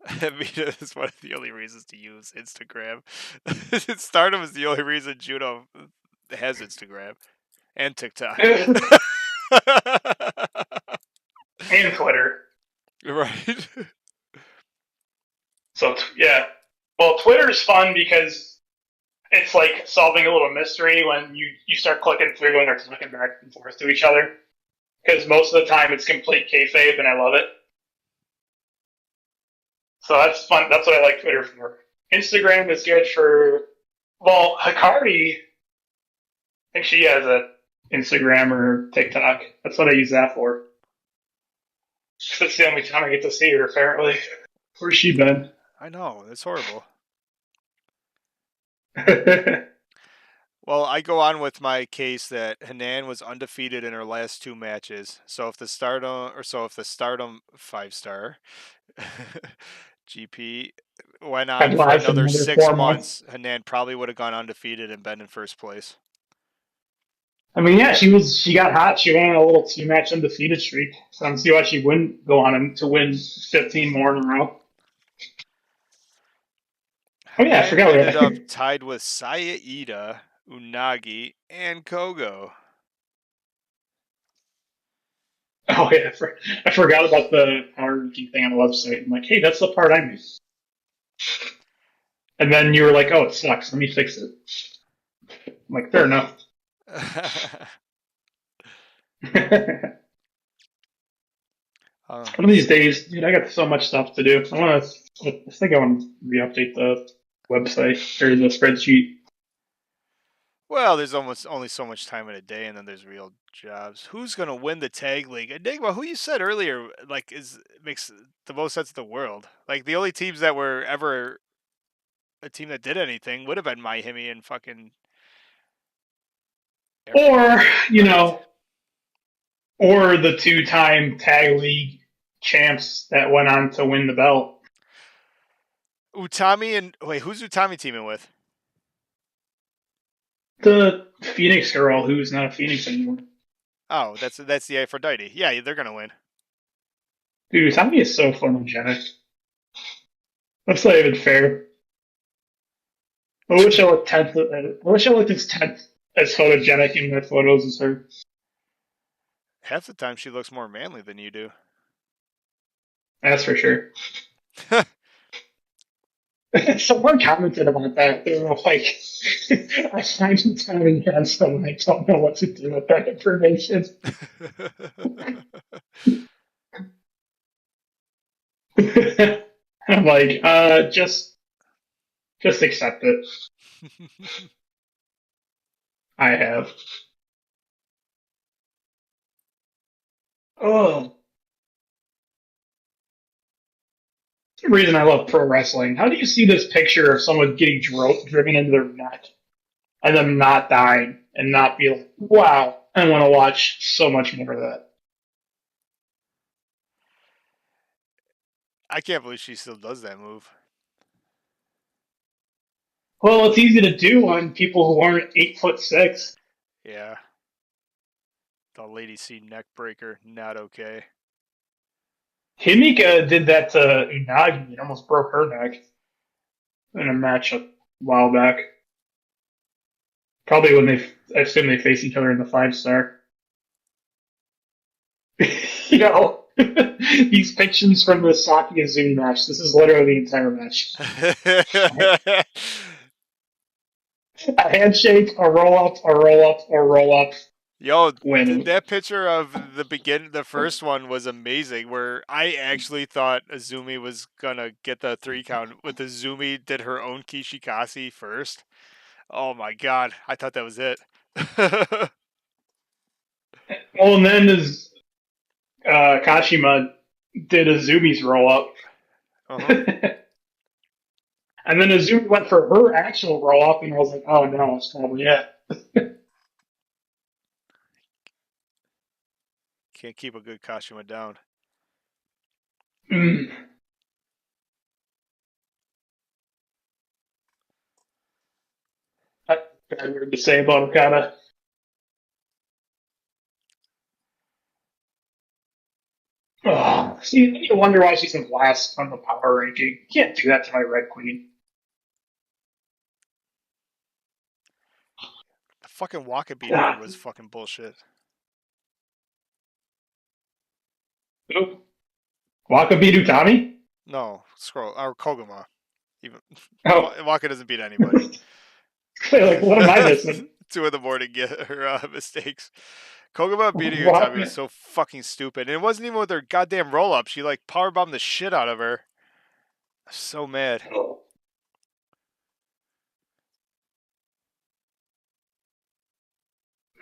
I mean, it's one of the only reasons to use Instagram. Stardom is the only reason Juno has Instagram and TikTok. And Twitter. Right. So yeah, well, Twitter's fun because it's like solving a little mystery when you start clicking through and they're clicking back and forth to each other. Because most of the time it's complete kayfabe, and I love it. So that's fun. That's what I like Twitter for. Instagram is good for well, Hikari. I think she has a Instagram or TikTok. That's what I use that for. That's the only time I get to see her. Apparently, where's she been? I know, it's horrible. Well, I go on with my case that Hanan was undefeated in her last two matches. So if the Stardom 5 star GP went had on for lasted another another six 4 months. months, Hernan probably would have gone undefeated and been in first place. I mean, yeah, she got hot. She went on a little two match undefeated streak. So I don't see why she wouldn't go on to win 15 more in a row. Oh yeah, I Hernan forgot we ended up had. tied with Saya Ida, Unagi, and Kogo. Oh yeah, I forgot about the power ranking thing on the website. I'm like, hey, that's the part I missed. And then you were like, oh, it sucks. Let me fix it. I'm like, fair enough. One uh, of these days, dude, I got so much stuff to do. I think I want to re-update the website or the spreadsheet. well, there's almost only so much time in a day, and then there's real jobs. Who's gonna win the tag league? Enigma, who you said earlier, like is makes the most sense in the world. Like the only teams that were ever a team that did anything would have been Miami and fucking Or, you right? know, or the two-time tag league champs that went on to win the belt. Utami and wait, who's Utami teaming with? The Phoenix girl who's not a Phoenix anymore. Oh, that's the Aphrodite. Yeah, they're gonna win. Dude, Tommy is so photogenic. That's not even fair. I wish I looked tenth. I wish I looked as tenth as photogenic in my photos as her. Half the time she looks more manly than you do. That's for sure. Someone commented about that. They were like, "I find Tommy handsome. I don't know what to do with that information." I'm like, just accept it. I have. Oh, the reason I love pro wrestling. How do you see this picture of someone getting driven into their neck and them not dying and not be like, wow, I want to watch so much more of that? I can't believe she still does that move. Well, it's easy to do on people who aren't 8'6". Yeah, the Lady C neck breaker, not okay. Himika did that to Unagi and almost broke her neck in a match a while back. Probably when I assume they face each other in the 5 star. You know, these pictures from the Saki Azumi match. This is literally the entire match. A handshake, a roll up, a roll up, a roll up, Yo, winning. that picture of the first one was amazing. Where I actually thought Azumi was gonna get the 3 count, with Azumi did her own Kishikasi first. Oh my god, I thought that was it. Well, and then as Kashima did Azumi's roll up. Uh huh. And then Azumi went for her actual roll up, and I was like, oh no, it's probably it. Can't keep a good Kashima down. Mm. Bad word to say about Okada. Oh, see, you wonder why she's in last on the power ranking. You can't do that to my Red Queen. The fucking Waka beating her God. was fucking bullshit. Who? Waka beat Utami? No, scroll or Koguma. Even Oh. Waka doesn't beat anybody. Like, what am I missing? 2 in the morning, get her mistakes. Koguma beating What? Utami was so fucking stupid, and it wasn't even with her goddamn roll up. She like powerbombed the shit out of her. I'm so mad.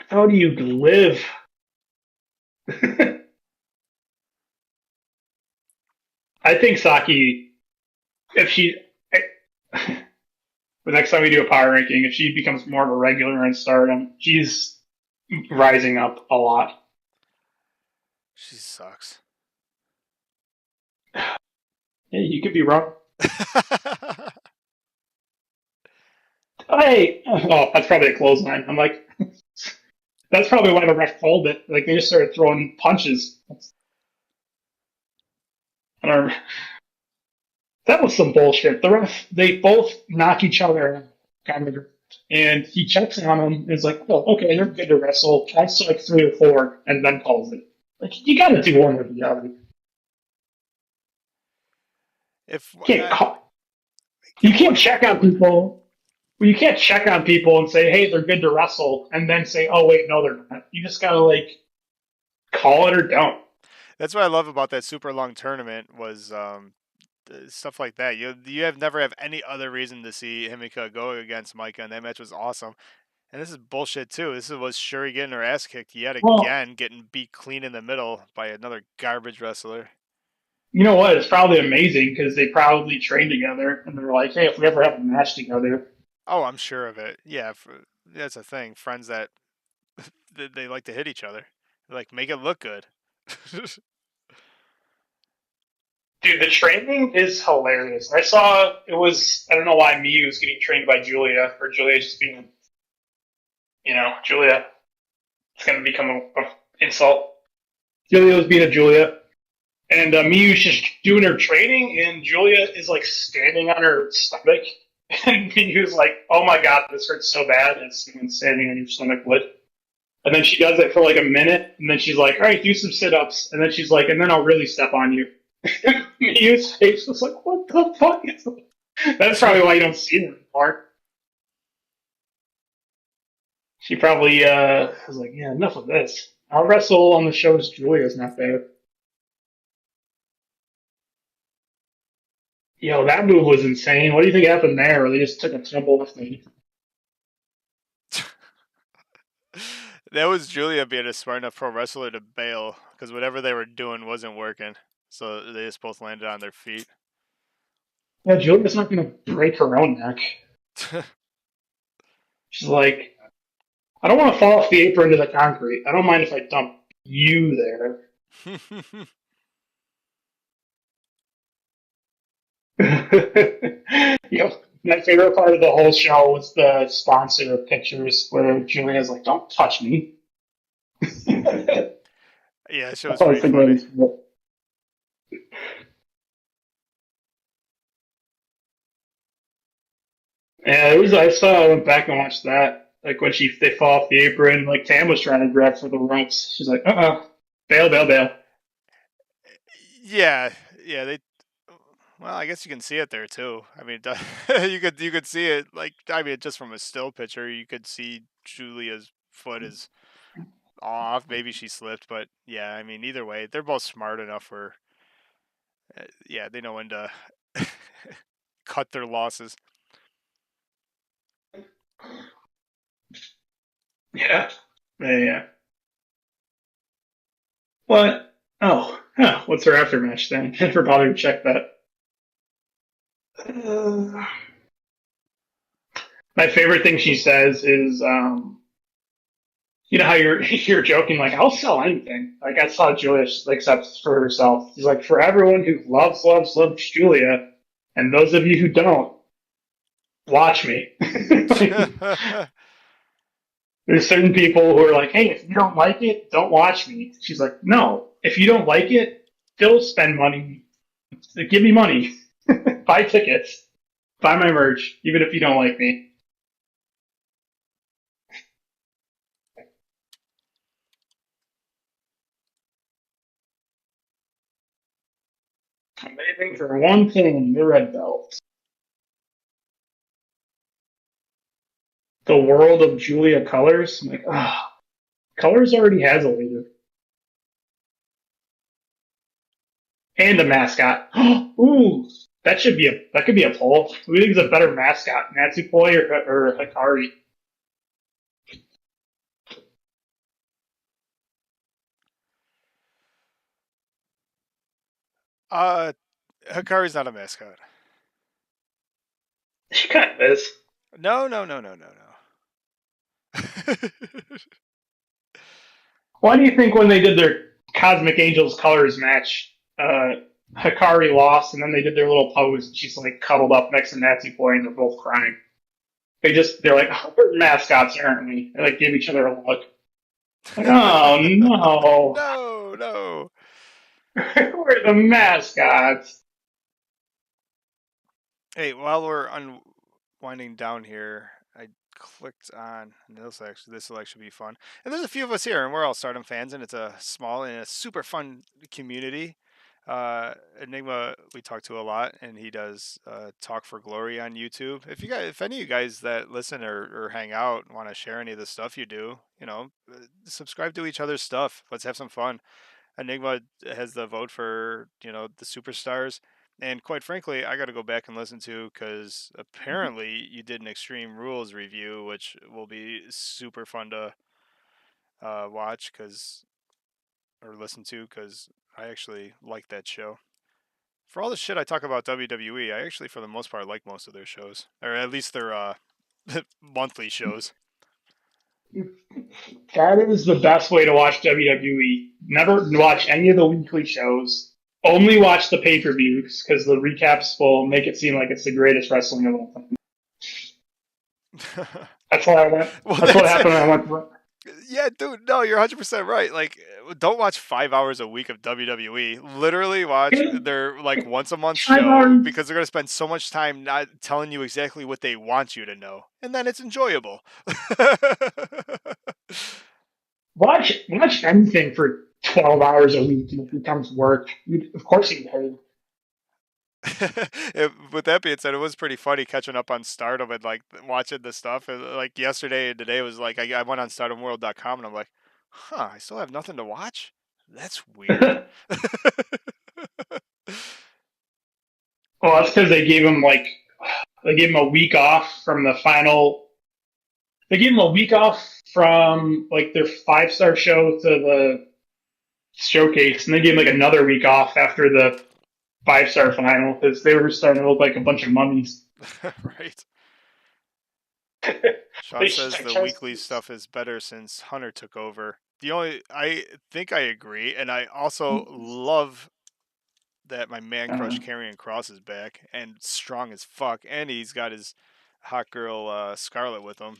How do you live? I think Saki, if she, the next time we do a power ranking, if she becomes more of a regular in Stardom, she's rising up a lot. She sucks. Yeah, you could be wrong. Hey, oh, that's probably a clothesline. I'm like, that's probably why the ref called it. Like they just started throwing punches. I don't know. That was some bullshit. The ref, they both knock each other on the ground, and he checks on them. And is like, oh, okay, they're good to wrestle. Counts to like 3 or 4, and then calls it. Like you got to do one or the other. You if can't call, you if can't one check on people. Well, you can't check on people and say, hey, they're good to wrestle, and then say, oh wait, no, they're not. You just gotta like call it or don't. That's what I love about that super long tournament was stuff like that. You have never have any other reason to see Himika go against Micah, and that match was awesome. And this is bullshit too. Was Shuri getting her ass kicked yet Well, again, getting beat clean in the middle by another garbage wrestler. you know what? It's probably amazing because they probably trained together, and they're like, hey, if we ever have a match together, Oh, I'm sure of it. Yeah, that's a thing. Friends that they like to hit each other, like make it look good. dude, the training is hilarious. I saw it was I don't know why Miyu was getting trained by Julia or Julia just being Julia. It's gonna become a insult. Julia was being a Julia, and Miyu's just doing her training, and Julia is like standing on her stomach, and Miyu's like, "Oh my god, this hurts so bad," and someone standing on your stomach would. And then she does it for like a minute, and then she's like, "All right, do some sit-ups," and then she's like, "And then I'll really step on you." Miyu's face was like, "What the fuck?" That's probably why you don't see them anymore. She probably was like, "Yeah, enough of this. I'll wrestle on the shows. Julia's not bad." Yo, that move was insane. What do you think happened there? They just took a tumble with me. That was Julia being a smart enough pro wrestler to bail because whatever they were doing wasn't working. So they just both landed on their feet. Yeah, Julia's not gonna break her own neck. She's like, I don't want to fall off the apron into the concrete. I don't mind if I dump you there. Yep. My favorite part of the whole show was the sponsor pictures where Julia's like, "Don't touch me." That Yeah, that shit was was pretty the funny. greatest. Yeah, it was. I saw. I went back and watched that. Like when they fall off the apron, like Tam was trying to grab for the ropes. She's like, bail, bail, bail." Yeah, yeah. They. Well, I guess you can see it there too. I mean, you could see it like I mean, just from a still picture, you could see Julia's foot is off. Maybe she slipped, but yeah, I mean, either way, they're both smart enough where yeah, they know when to cut their losses. Yeah, yeah, yeah. What? Oh, huh. What's her aftermatch then? I never bothered to check that. Uh, my favorite thing she says is, you know how you're joking like I'll sell anything. Like I saw Julia accepts for herself. She's like for everyone who loves Julia, and those of you who don't, watch me. Like, there's certain people who are like, hey, if you don't like it, don't watch me. She's like, no, if you don't like it, still spend money. Give me money. Buy tickets. Buy my merch, even if you don't like me. I'm waiting for one thing, the red belt. The world of Julia Colors. I'm like, ah, Colors already has a leader. And a mascot. Ooh, that could be a poll. Who do you think is a better mascot, Natsupoi or Hikari? uh, Hikari's not a mascot. She kind of is. No, no, no, no, no, no. Why do you think when they did their Cosmic Angels Colors match, Hikari lost, and then they did their little pose, and she's like cuddled up next to Nancy Boy, and they're both crying. They're like, oh, we're mascots, aren't we? They like give each other a look. Like, oh no, No, no. we're the mascots. Hey, while we're winding down here, I clicked on, and this will actually be fun. And there's a few of us here, and we're all Stardom fans, and it's a small and a super fun community. Enigma, we talk to a lot, and he does Talk for Glory on YouTube. If any of you guys that listen or hang out want to share any of the stuff you do, subscribe to each other's stuff. Let's have some fun. Enigma has the vote for the superstars, and quite frankly, I got to go back and listen to because apparently you did an Extreme Rules review, which will be super fun to watch because or listen to because I actually like that show. For all the shit I talk about WWE, I actually, for the most part, like most of their shows, or at least their monthly shows. That is the best way to watch WWE. Never watch any of the weekly shows. Only watch the pay per views because the recaps will make it seem like it's the greatest wrestling of all time. That's what I went. Well, That's what that's it. happened when I went. To, Yeah, dude, no, you're 100% right. Like, don't watch 5 hours a week of WWE. Literally watch their like once a month 5 hours. show because they're gonna spend so much time not telling you exactly what they want you to know, and then it's enjoyable. Watch anything for 12 hours a week and it becomes work. Of course you hate. With that being said, it was pretty funny catching up on Stardom and like watching the stuff. And, like yesterday and today was like I went on StardomWorld.com and I'm like, huh, I still have nothing to watch. That's weird. Well, that's because they gave him a week off from the final. They gave him a week off from like their 5 star show to the showcase, and they gave him like another week off after the 5 star final because they were starting to look like a bunch of mummies. Right. They Sean just says like the chose. weekly stuff is better since Hunter took over. The only I think I agree, and I also love that my man crush Karrion Cross is back and strong as fuck, and he's got his hot girl Scarlet with him.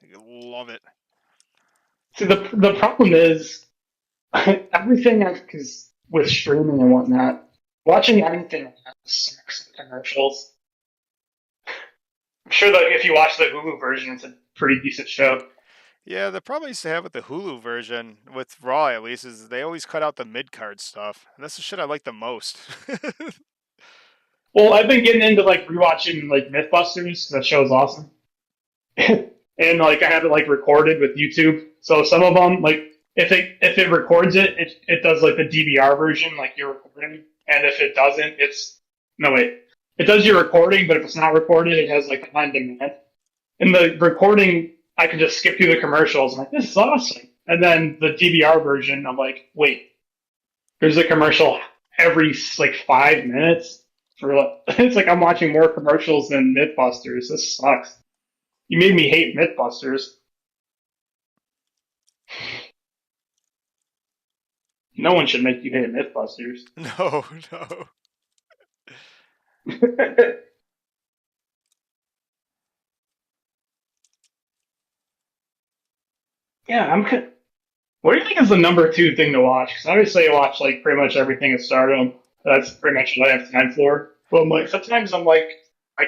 I love it. See, the problem is everything because with streaming and whatnot, watching anything sucks with commercials. I'm sure that if you watch the Hulu version, it's a pretty decent show. Yeah, the problem I used to have with the Hulu version, with Raw at least, is they always cut out the mid card stuff. And that's the shit I like the most. Well, I've been getting into like rewatching like MythBusters because that show is awesome, and like I have it like recorded with YouTube. So some of them, like if it records it does like the DVR version, like you're recording, and if it doesn't, it's no wait, it does your recording, but if it's not recorded, it has like on demand. In the recording, I can just skip through the commercials. I'm like, this is awesome. And then the DVR version, I'm like, wait, there's a commercial every like 5 minutes. It's like I'm watching more commercials than MythBusters. This sucks. You made me hate MythBusters. No one should make you hate MythBusters. No, no. Yeah, I'm. What do you think is the number two thing to watch? Because obviously I watch like pretty much everything at Stardom. That's pretty much what I have time for. But I'm like sometimes I'm like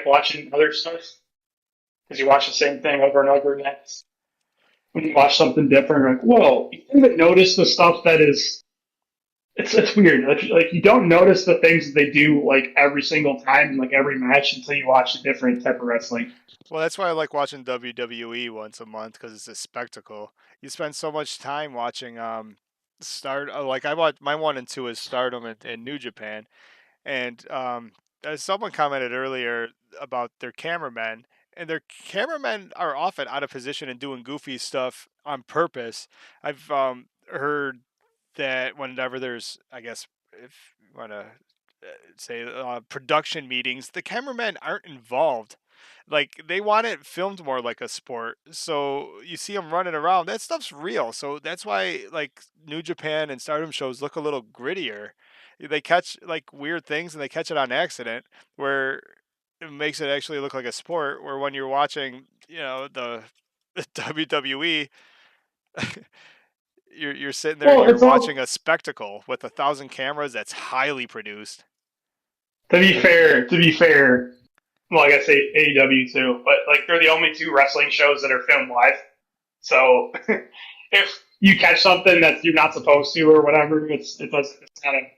watching other stuff because you watch the same thing over and over again. When you watch something different, you're like, whoa! You didn't notice the stuff that is. It's weird. Like you don't notice the things that they do like every single time in like every match until you watch a different type of wrestling. Well, that's why I like watching WWE once a month because it's a spectacle. You spend so much time watching like I watch my 1 and 2 is Stardom and New Japan, and as someone commented earlier about their cameramen, and their cameramen are often out of position and doing goofy stuff on purpose. I've heard that whenever there's, I guess, if you want to say production meetings, the cameramen aren't involved. Like they want it filmed more like a sport, so you see them running around. That stuff's real, so that's why like New Japan and Stardom shows look a little grittier. they catch like weird things and they catch it on accident, where it makes it actually look like a sport. Where when you're watching, the WWE, you're sitting there and Well, you're it's watching all a spectacle with 1,000 cameras that's highly produced. to be fair. To be fair, well, I guess AEW too, but like they're the only two wrestling shows that are filmed live. So if you catch something that you're not supposed to or whatever, it's not a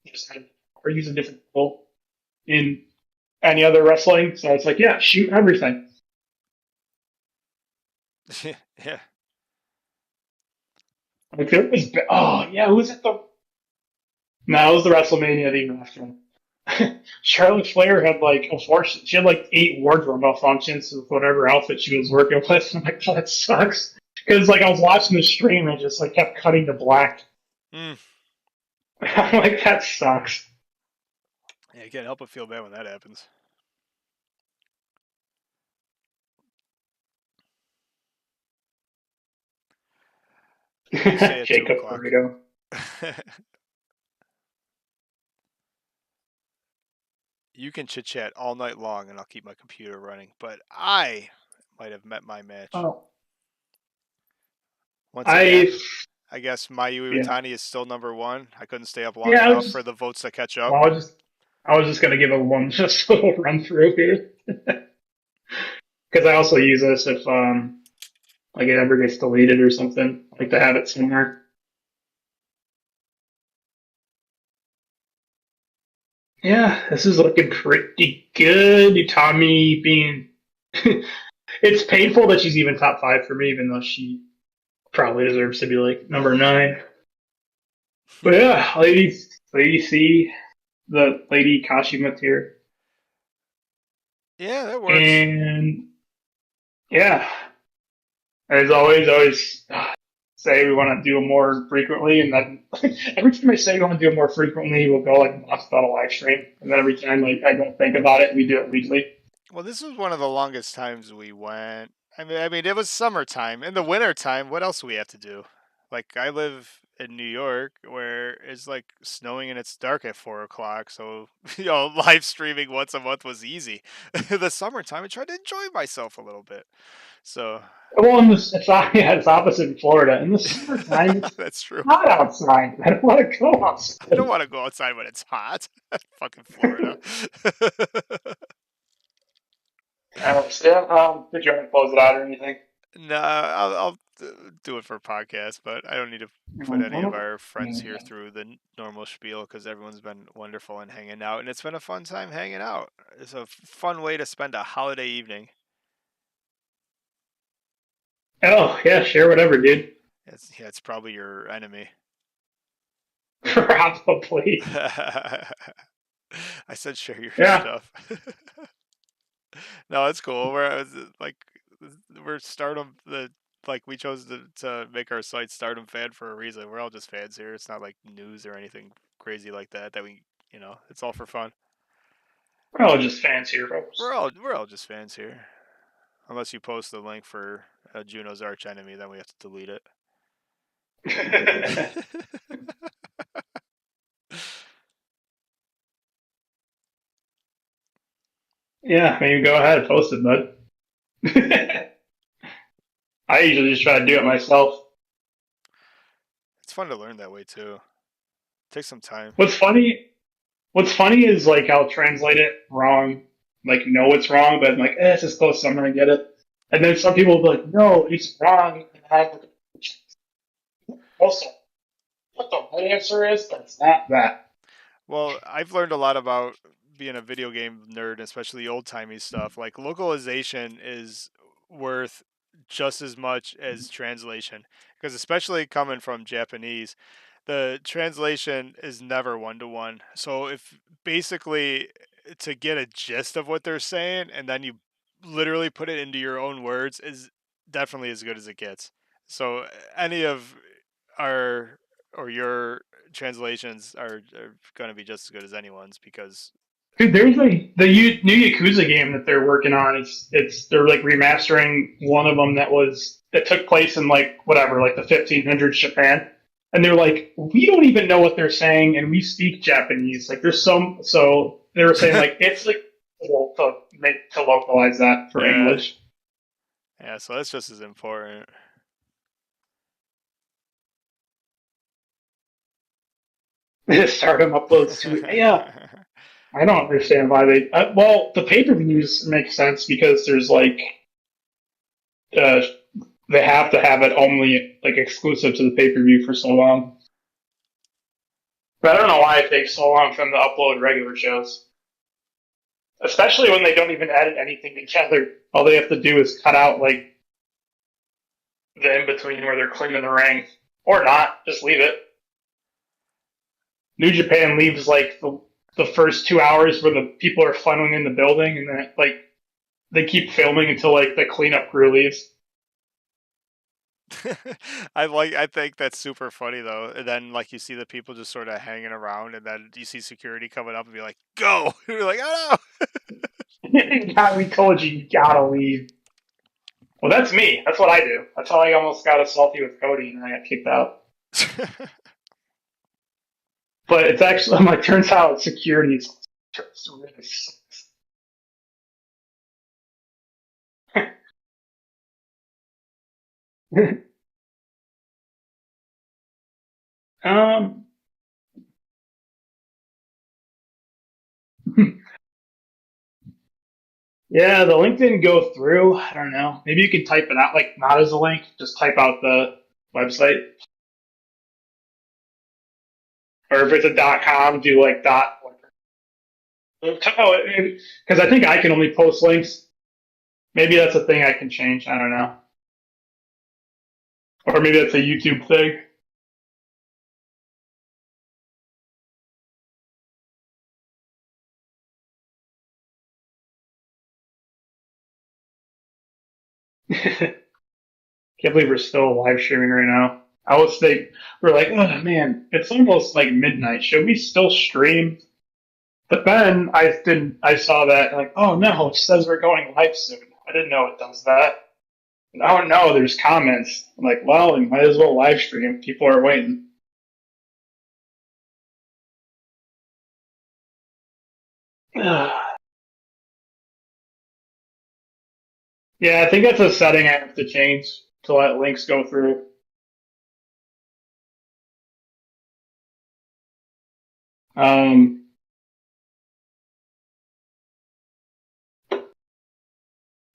just kind of or use a different tool in any other wrestling. So it's like, yeah, shoot everything. Yeah. Like there was, oh yeah, who was it? No, it was the WrestleMania the year after. Charlotte Flair had like unfortunately she had like 8 wardrobe malfunctions with whatever outfit she was working with. I'm like, oh, that sucks. Because like I was watching the stream and it just like kept cutting to black. Mm. I'm like, that sucks. Yeah, you can't help but feel bad when that happens. You say at two Jacob o'clock. Burrito. You can chit chat all night long and I'll keep my computer running, but I might have met my match. Oh, Once I again, I guess Mayu yeah Iwatani is still number one. I couldn't stay up long yeah. enough for the votes to catch up. Well, I was just gonna give a one just little run through here because I also use this if like it ever gets deleted or something. I like to have it somewhere. Yeah, this is looking pretty good. Utami being it's painful that she's even top 5 for me, even though she probably deserves to be like number 9. But yeah, lady C, the lady Kashima tier, Yeah, that works. and yeah, as always, always say we want to do it more frequently, and then every time I say we want to do it more frequently, we'll go like months without a live stream, and then every time like I don't think about it, we do it weekly. Well, this was one of the longest times we went. I mean, it was summertime. In the wintertime, what else do we have to do? Like, I live in New York, where it's like snowing and it's dark at 4 o'clock. So, live streaming once a month was easy. The summertime, I tried to enjoy myself a little bit. So, Well, yeah, it's opposite in Florida. In the summertime, it's that's true. hot outside. I don't want to go I don't outside. want to go outside when it's hot. Fucking Florida. Yeah, did you want to close it out or anything? No, I'll do it for a podcast, but I don't need to put any of our friends here through the normal spiel because everyone's been wonderful and hanging out, and it's been a fun time hanging out. It's a fun way to spend a holiday evening. Oh, yeah, share whatever, dude. It's probably your enemy. Probably. I said share your Yeah. stuff. No, it's cool. Like we're Stardom. We chose to make our site Stardom fan for a reason. We're all just fans here. It's not like news or anything crazy like that. It's all for fun. We're all just fans here, folks. We're all just fans here. Unless you post the link for Juno's arch enemy, then we have to delete it. Yeah, maybe go ahead, post it, bud. I usually just try to do it myself. It's fun to learn that way too. Take some time. What's funny What's funny is like I'll translate it wrong, like know it's wrong, but I'm like, it's as close as I'm gonna get it. And then some people will be like, no, it's wrong. And I have also what the right answer is, but it's not that. Well, I've learned a lot about being a video game nerd, especially old timey stuff. Like localization is worth just as much as translation, because especially coming from Japanese, the translation is never 1 to 1. So if basically to get a gist of what they're saying and then you literally put it into your own words is definitely as good as it gets. So any of our or your translations are going to be just as good as anyone's because Dude, there's like new Yakuza game that they're working on. It's they're like remastering one of them that took place in like whatever, like the 1500s Japan, and they're like, we don't even know what they're saying, and we speak Japanese. Like there's some, so they were saying like it's like to localize that for Yeah. English. Yeah, so that's just as important. Stardom uploads to it. Yeah, I don't understand why they. Well, the pay per views make sense because there's like uh, they have to have it only like exclusive to the pay per view for so long. But I don't know why it takes so long for them to upload regular shows, especially when they don't even edit anything together. All they have to do is cut out like the in between where they're cleaning the ring, or not, just leave it. New Japan leaves like the first 2 hours where the people are funneling in the building, and then like they keep filming until like the cleanup crew leaves. I think that's super funny though. And then like you see the people just sort of hanging around, and then you see security coming up and be like, "Go!" And you're like, "Oh God, we told you you gotta leave. Well, that's me. That's what I do. That's how I almost got a selfie with Cody and I got kicked out. no!" But it's actually like turns out security is really sucks. um, yeah, the link didn't go through. I don't know. Maybe you can type it out, like not as a link. Just type out the website, or if it's a .com, do like dot. Because I think I can only post links. Maybe that's a thing I can change. I don't know. Or maybe that's a YouTube thing. Can't believe we're still live streaming right now. I was think we're like, oh man, it's almost like midnight. Should we still stream? But then I saw that like, oh no, it says we're going live soon. I didn't know it does that. Oh no, there's comments. I'm like, well, we might as well live stream. People are waiting. Yeah, I think that's a setting I have to change to let links go through. Um,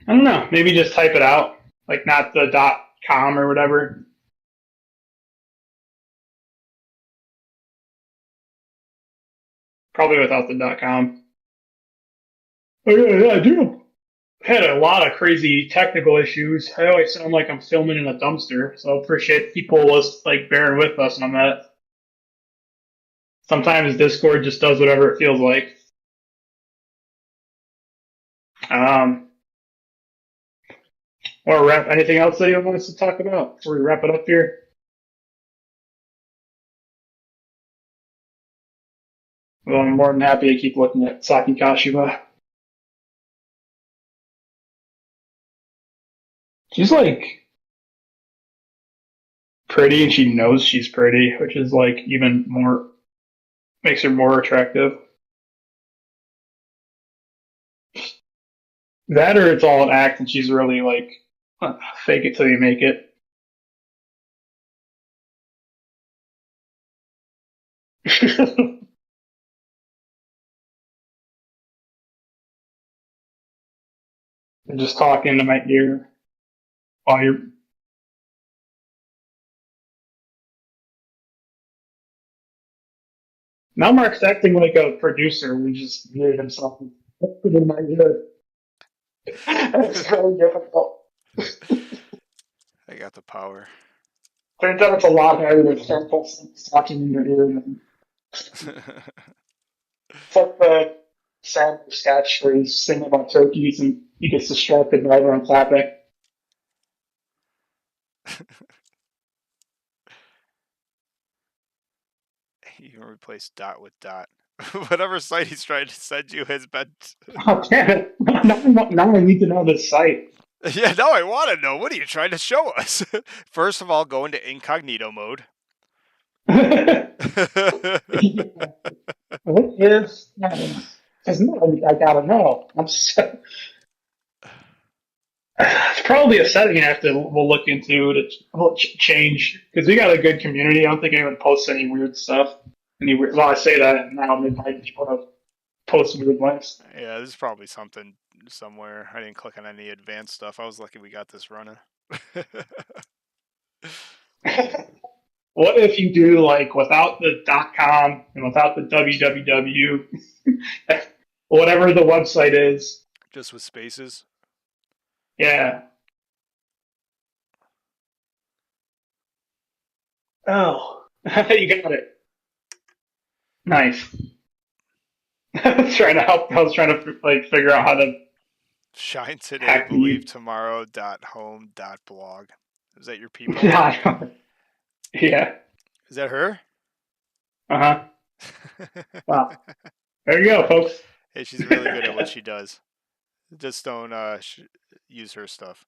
I don't know. Maybe just type it out, like not the .com or whatever. Probably without the .com. Oh yeah, I do. Had a lot of crazy technical issues. I always sound like I'm filming in a dumpster, so I appreciate people was like bearing with us on that. Sometimes Discord just does whatever it feels like. Um, or wrap anything else that you want us to talk about before we wrap it up here? Well, I'm more than happy to keep looking at Saki Kashiba. She's like pretty, and she knows she's pretty, which is like even more makes her more attractive. That or it's all an act, and she's really like fake it till you make it. And just talking to my ear while you're. Now Mark's acting like a producer who just muted himself and put in my ear. It's very difficult. I got the power. Turns out it's a lot harder than simple talking in your ear. It's like the Sandler sketch where he's singing about turkeys and he gets distracted by everyone clapping. You can replace dot with dot. Whatever site he's trying to send you has been. Oh, damn it. Now I need to know this site. Yeah, now I want to know. What are you trying to show us? First of all, go into incognito mode. What is status? Because now I gotta know. It's probably a setting I have to we'll look into to change because we got a good community. I don't think anyone posts any weird stuff. Any weird, well, I say that and now maybe people have post weird links. Yeah, there's probably something somewhere. I didn't click on any advanced stuff. I was lucky we got this running. What if you do like without the .com and without the www, whatever the website is? Just with spaces. Yeah. Oh, you got it. Nice. I was trying to help. I was trying to like figure out how to Shine today, hack believe the. tomorrow. Home. Blog. Is that your people? Yeah. Is that her? Uh huh. Wow. There you go, folks. Hey, she's really good at what she does. Just don't use her stuff.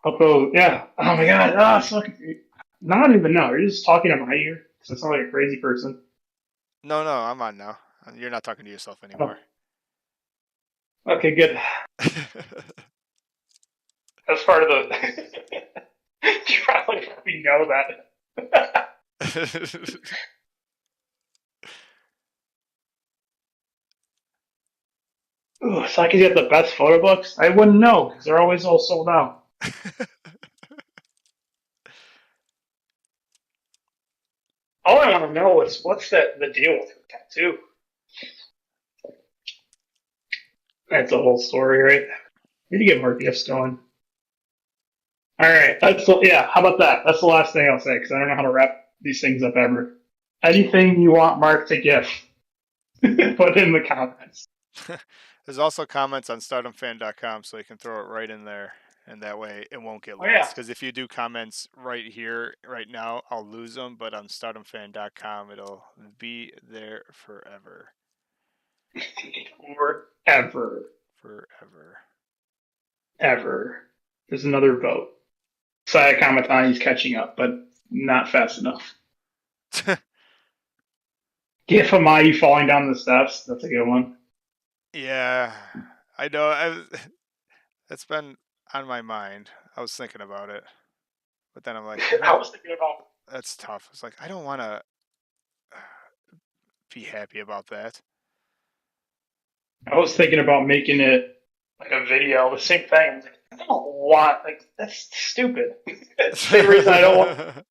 Although, yeah. Oh my god. Ah, it's fucking. I don't even know. You're just talking to my ear. So it's not like a crazy person. No, no, I'm on now. You're not talking to yourself Oh, anymore. okay, good. That's part of the. You probably already know that. Ooh, so I could get the best photo books? I wouldn't know because they're always all sold out. All I want to know is what's the deal with the tattoo? That's a whole story, right? We need to get more gifts going. All right, yeah. How about that? That's the last thing I'll say because I don't know how to wrap these things up ever. Anything you want Mark to gift, put in the comments. There's also comments on stardomfan.com, so you can throw it right in there, and that way it won't get Oh yeah, lost. Because if you do comments right here, right now, I'll lose them, but on stardomfan.com, it'll be there forever. forever, Forever. ever. There's another vote. Saya Kamatani's catching up, but not fast enough. Gif of Mayu falling down the steps. That's a good one. Yeah, I know. It's been on my mind. I was thinking about it, but then I'm like, I was thinking about. that's tough. It's like I don't want to be happy about that. I was thinking about making it like a video. The same thing. I was like, I don't want like that's stupid. Same reason I don't want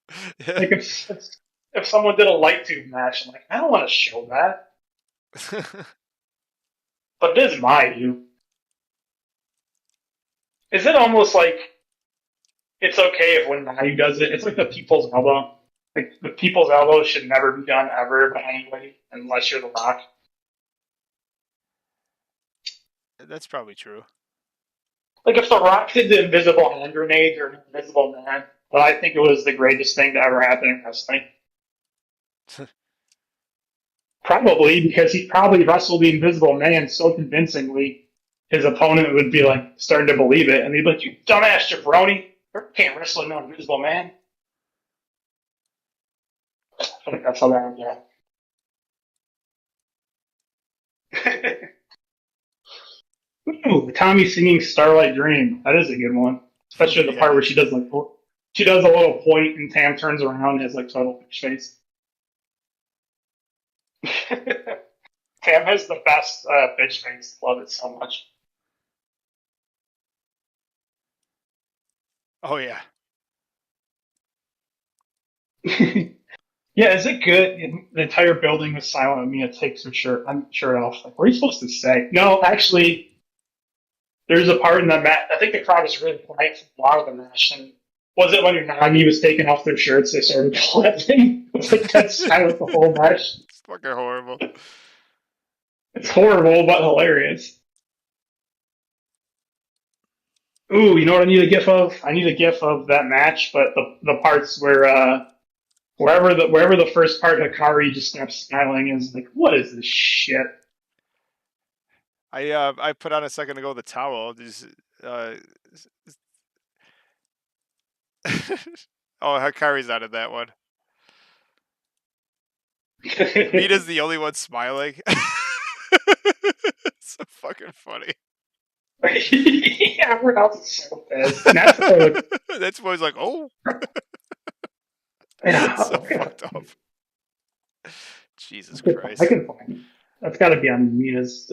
Yeah. like if someone did a light tube match, I'm like, I don't want to show that. But it is Mayu. Is it almost like it's okay if when Mayu does it, it's like the people's elbow. Like the people's elbow should never be done ever by anybody unless you're the Rock. That's probably true. Like if the Rock did the invisible hand grenade or invisible man, but I think it was the greatest thing to ever happen in wrestling. Probably because he probably wrestled the Invisible Man so convincingly, his opponent would be like starting to believe it, and he'd be like, "You dumbass jabroni, you can't wrestle no Invisible Man." I feel like that's how that would go. Ooh, Tommy singing "Starlight Dream." That is a good one, especially the Yeah, part it where is. she does a little point and Tam turns around and has like total bitch face. Tam has the best bitch face. Love it so much. Oh yeah. Yeah, is it good? The entire building was silent. And Mia takes her shirt off. Like, what are you supposed to say? No, actually, there's a part in the match. I think the crowd was really quiet for a lot of the match. And was it when Nagi was taking off their shirts, they started clapping? It was like dead silent the whole match. It's fucking horrible. It's horrible, but hilarious. Ooh, you know what I need a gif of? I need a gif of that match, but the parts where wherever the first part Hikari just stops smiling is like, what is this shit? I put on a second ago the towel. Uh Oh, Hikari's not in that one. Mina's the only one smiling. It's so fucking funny. Yeah, everyone else is so pissed. And that's like, That's why he's like, oh, yeah, so fucked up. Jesus I Christ. can find it. That's got to be on Mina's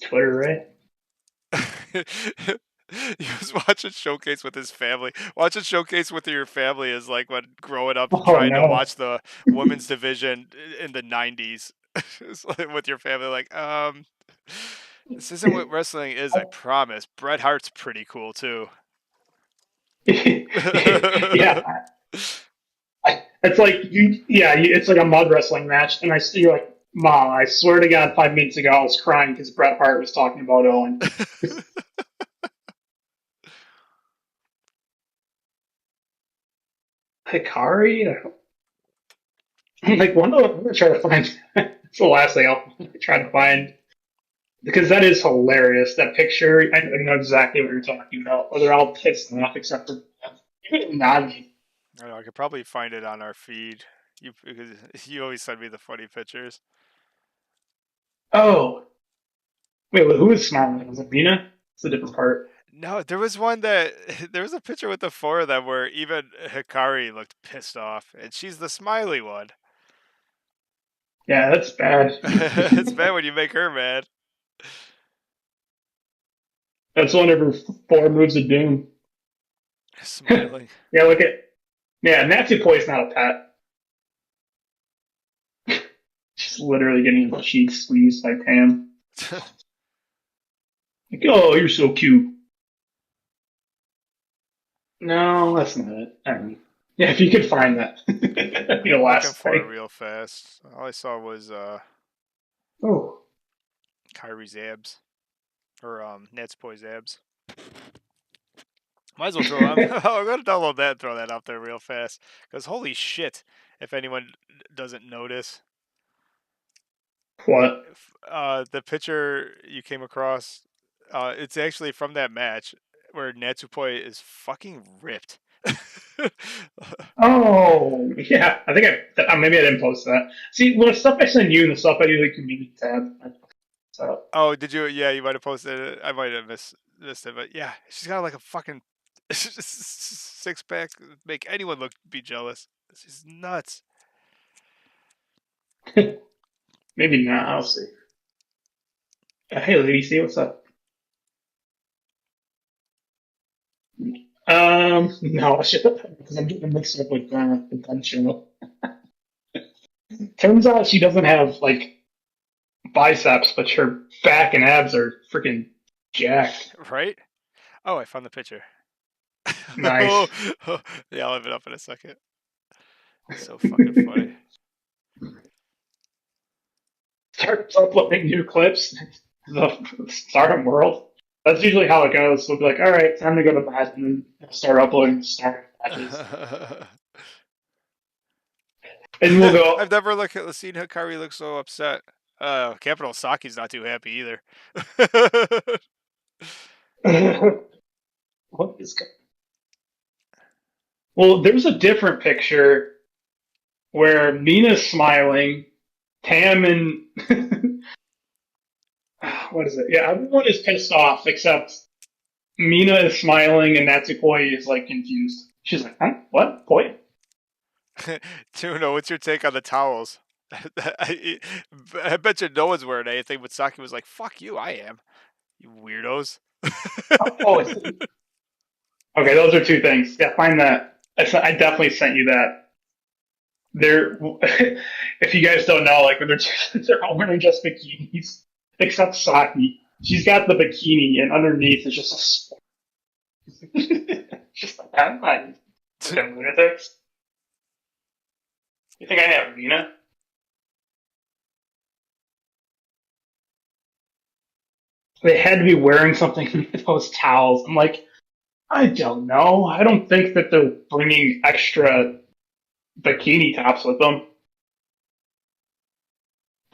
Twitter, right? He was watching Showcase with his family. Watching Showcase with your family is like when growing up Oh trying to no. watch the women's division in the 90s. It's like with your family, like, this isn't what wrestling is, I promise. Bret Hart's pretty cool too. Yeah, it's like it's like a mud wrestling match, and you're like, Mom, I swear to God, 5 minutes ago I was crying because Bret Hart was talking about Owen. Hikari? I'm like, I'm gonna try to find. It's the last thing I'll try to find because that is hilarious. That picture, I know exactly what you're talking about. Where they're all pissed off except for even Nagi. I know, I could probably find it on our feed. You because you always send me the funny pictures. Oh, wait, who is smiling? Was it Mina? It's a different part. No, there was one that there was a picture with the four of them where even Hikari looked pissed off, and she's the smiley one. Yeah, that's bad. It's bad when you make her mad. That's one of her four moves of doom. Smiling. Yeah, look at Natsupoi is not a pet. She's literally getting her cheeks squeezed by Pam. Like, oh, you're so cute. No, that's not it. I mean, yeah, if you could find that, that'd be the I'm looking last for it thing. real fast. All I saw was Oh, Kyrie's abs or Natsupoi abs. Might as well throw. I'm gonna download that and throw that out there real fast because holy shit! If anyone doesn't notice, what? the picture you came across, it's actually from that match where Natsupoi is fucking ripped. Oh, yeah. I think maybe I didn't post that. See, well, the stuff I send you and the stuff I do the community tab. So Oh, did you? Yeah, you might have posted it. I might have missed it, but yeah, she's got like a fucking 6 pack. Make anyone be jealous. This is nuts. maybe not. I'll see. Hey, lady, see what's up? No, I should because I'm getting mixed up with the gun show. Turns out she doesn't have like biceps, but her back and abs are freaking jacked. Right? Oh, I found the picture. Oh, Nice. yeah, I'll have it up in a second. So fucking funny. Starts uploading new clips. The Stardom world. That's usually how it goes. We'll be like, all right, time to go to bed, and then start uploading Stardom matches, and we'll I've go. never seen Hikari look so upset. Capital Saki's not too happy either. What is? Well, there's a different picture where Mina's smiling, Tam and what is it? Yeah, everyone is pissed off except Mina is smiling and Natsukoi is like confused. She's like, huh? What? Boy? Tuno, what's your take on the towels? I bet you no one's wearing anything, but Saki was like, "Fuck you, I am." You weirdos. Oh, okay. Those are two things. Yeah, find that. I definitely sent you that. They're, if you guys don't know, like when they're all wearing just bikinis, except Saki. She's got the bikini, and underneath is just just like that. Like, fucking lunatics. You think I have Mina? They had to be wearing something with those towels. I'm like, I don't know. I don't think that they're bringing extra bikini tops with them.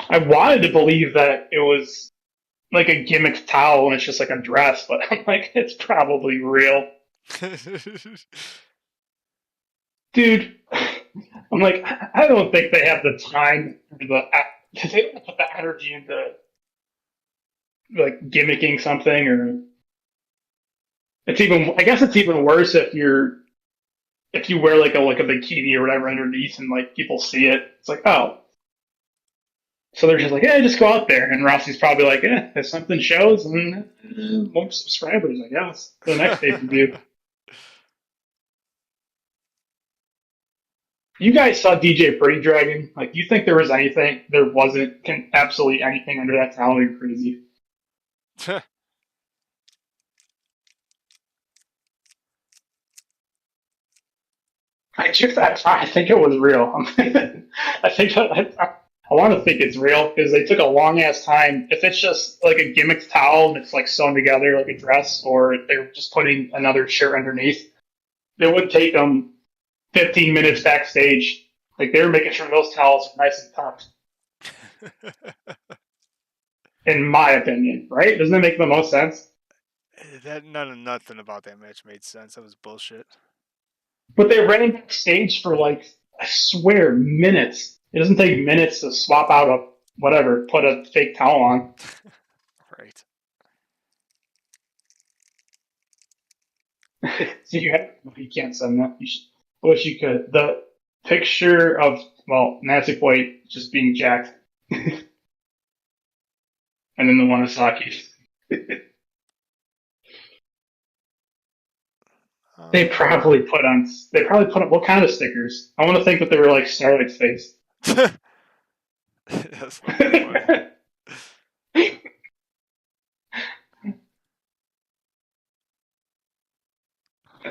I wanted to believe that it was like a gimmick towel and it's just like a dress, but I'm like, it's probably real. dude. I'm like, I don't think they have the time or because they don't put the energy into like gimmicking something, or it's even. I guess it's even worse if you wear like a bikini or whatever underneath and like people see it. It's like, oh, so they're just like, yeah, just go out there. And Rossi's probably like, yeah, if something shows, and more subscribers, I guess, for the next pay per view. You guys saw DJ Pretty Dragon? Like, you think there was anything? There wasn't absolutely anything under that towel. You're crazy. I think it was real. I think I want to think it's real because they took a long ass time. If it's just like a gimmick towel and it's like sewn together like a dress, or they're just putting another shirt underneath, it would take them 15 minutes backstage. Like they were making sure those towels are nice and tucked. In my opinion, right? Doesn't that make the most sense? That nothing about that match made sense. That was bullshit. But they ran backstage for like, I swear, minutes. It doesn't take minutes to swap out a whatever, put a fake towel on. Right. So you can't send that. I wish you could. The picture of, well, Nancy White just being jacked, and then the one of Saki. They probably put on, what kind of stickers? I want to think that they were like Starlight's face. That's fucking funny.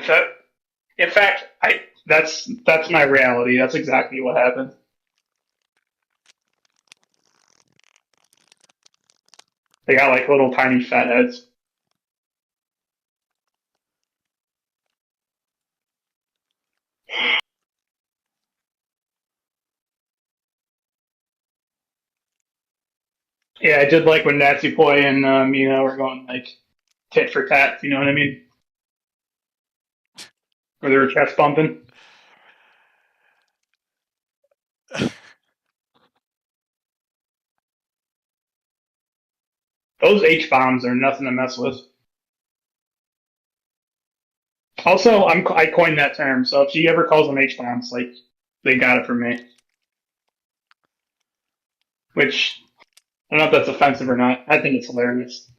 That, in fact, that's my reality. That's exactly what happened. They got like little tiny fat heads. Yeah, I did like when Nazi Boy and Mina were going like tit for tat. You know what I mean? Where they were chest bumping. Those H bombs are nothing to mess with. Also, I coined that term, so if she ever calls them H bombs, like they got it from me. Which I don't know if that's offensive or not. I think it's hilarious.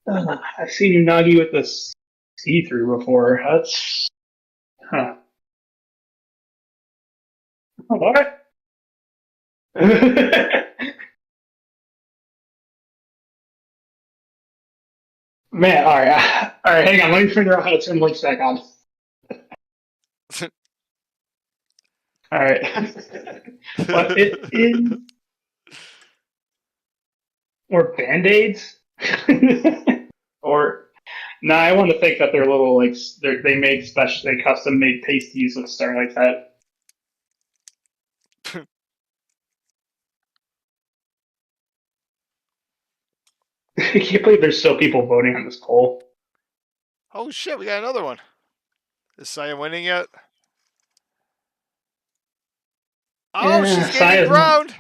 I've seen Unagi with this see through before. That's huh. What? Man, all right. Hang on. Let me figure out how to turn links back on. All right. But it is or band aids, or no. I want to think that they're little like they make special, they custom made pasties with Starlight's head. I can't believe there's still people voting on this poll. Oh shit, we got another one. Is Saya winning yet? Oh, Yeah, she's gaining Saya's not. ground.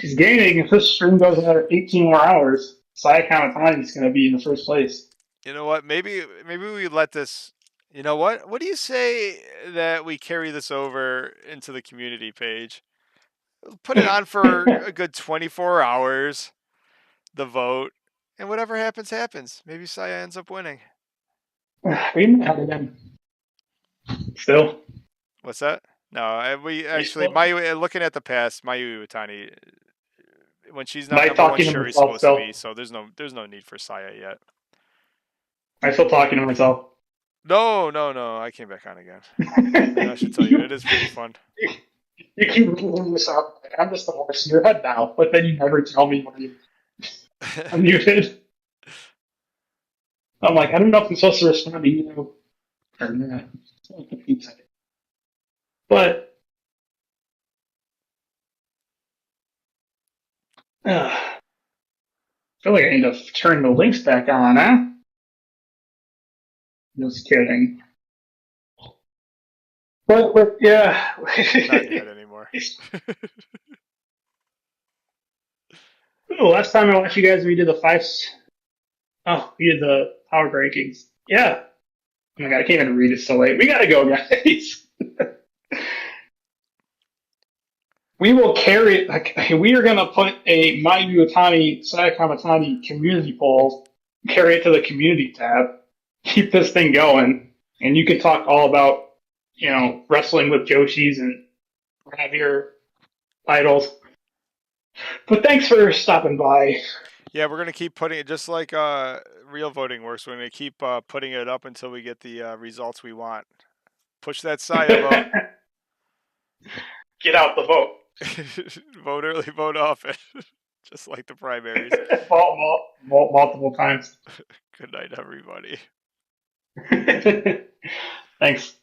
She's gaining. If this stream goes another 18 more hours, Saya Kamatani is going to be in the first place. You know what? Maybe we let this. You know what? What do you say that we carry this over into the community page? Put it on for a good 24 hours. The vote, and whatever happens, happens. Maybe Saya ends up winning. We might have again. Still. What's that? No, we We actually still. Mayu. Looking at the past, Mayu Iwatani, when she's Am not I number one, talking to Shuri's myself supposed to still? be. So there's no need for Saya yet. I'm still talking to myself. No. I came back on again. And I should tell you, you, it is pretty fun. you keep repeating yourself. Like, I'm just the horse in your head now, but then you never tell me when you unmuted. I'm like, I don't know if I'm supposed to respond to you or not. But I feel like I need to turn the links back on, huh? Just kidding. But yeah. Not yet anymore. The last time I watched you guys, we did the five. Oh, we did the power rankings. Yeah. Oh my god, I can't even read it so late. We gotta go, guys. We will carry. Like, we are gonna put a Mayu Atani Sayakam Atani community poll. Carry it to the community tab. Keep this thing going, and you can talk all about wrestling with Joshis and have your idols. But thanks for stopping by. Yeah, we're gonna keep putting it just like real voting works. We're gonna keep putting it up until we get the results we want. Push that Saya vote. Get out the vote. Vote early, vote often. Just like the primaries. Multiple times. Good night, everybody. Thanks.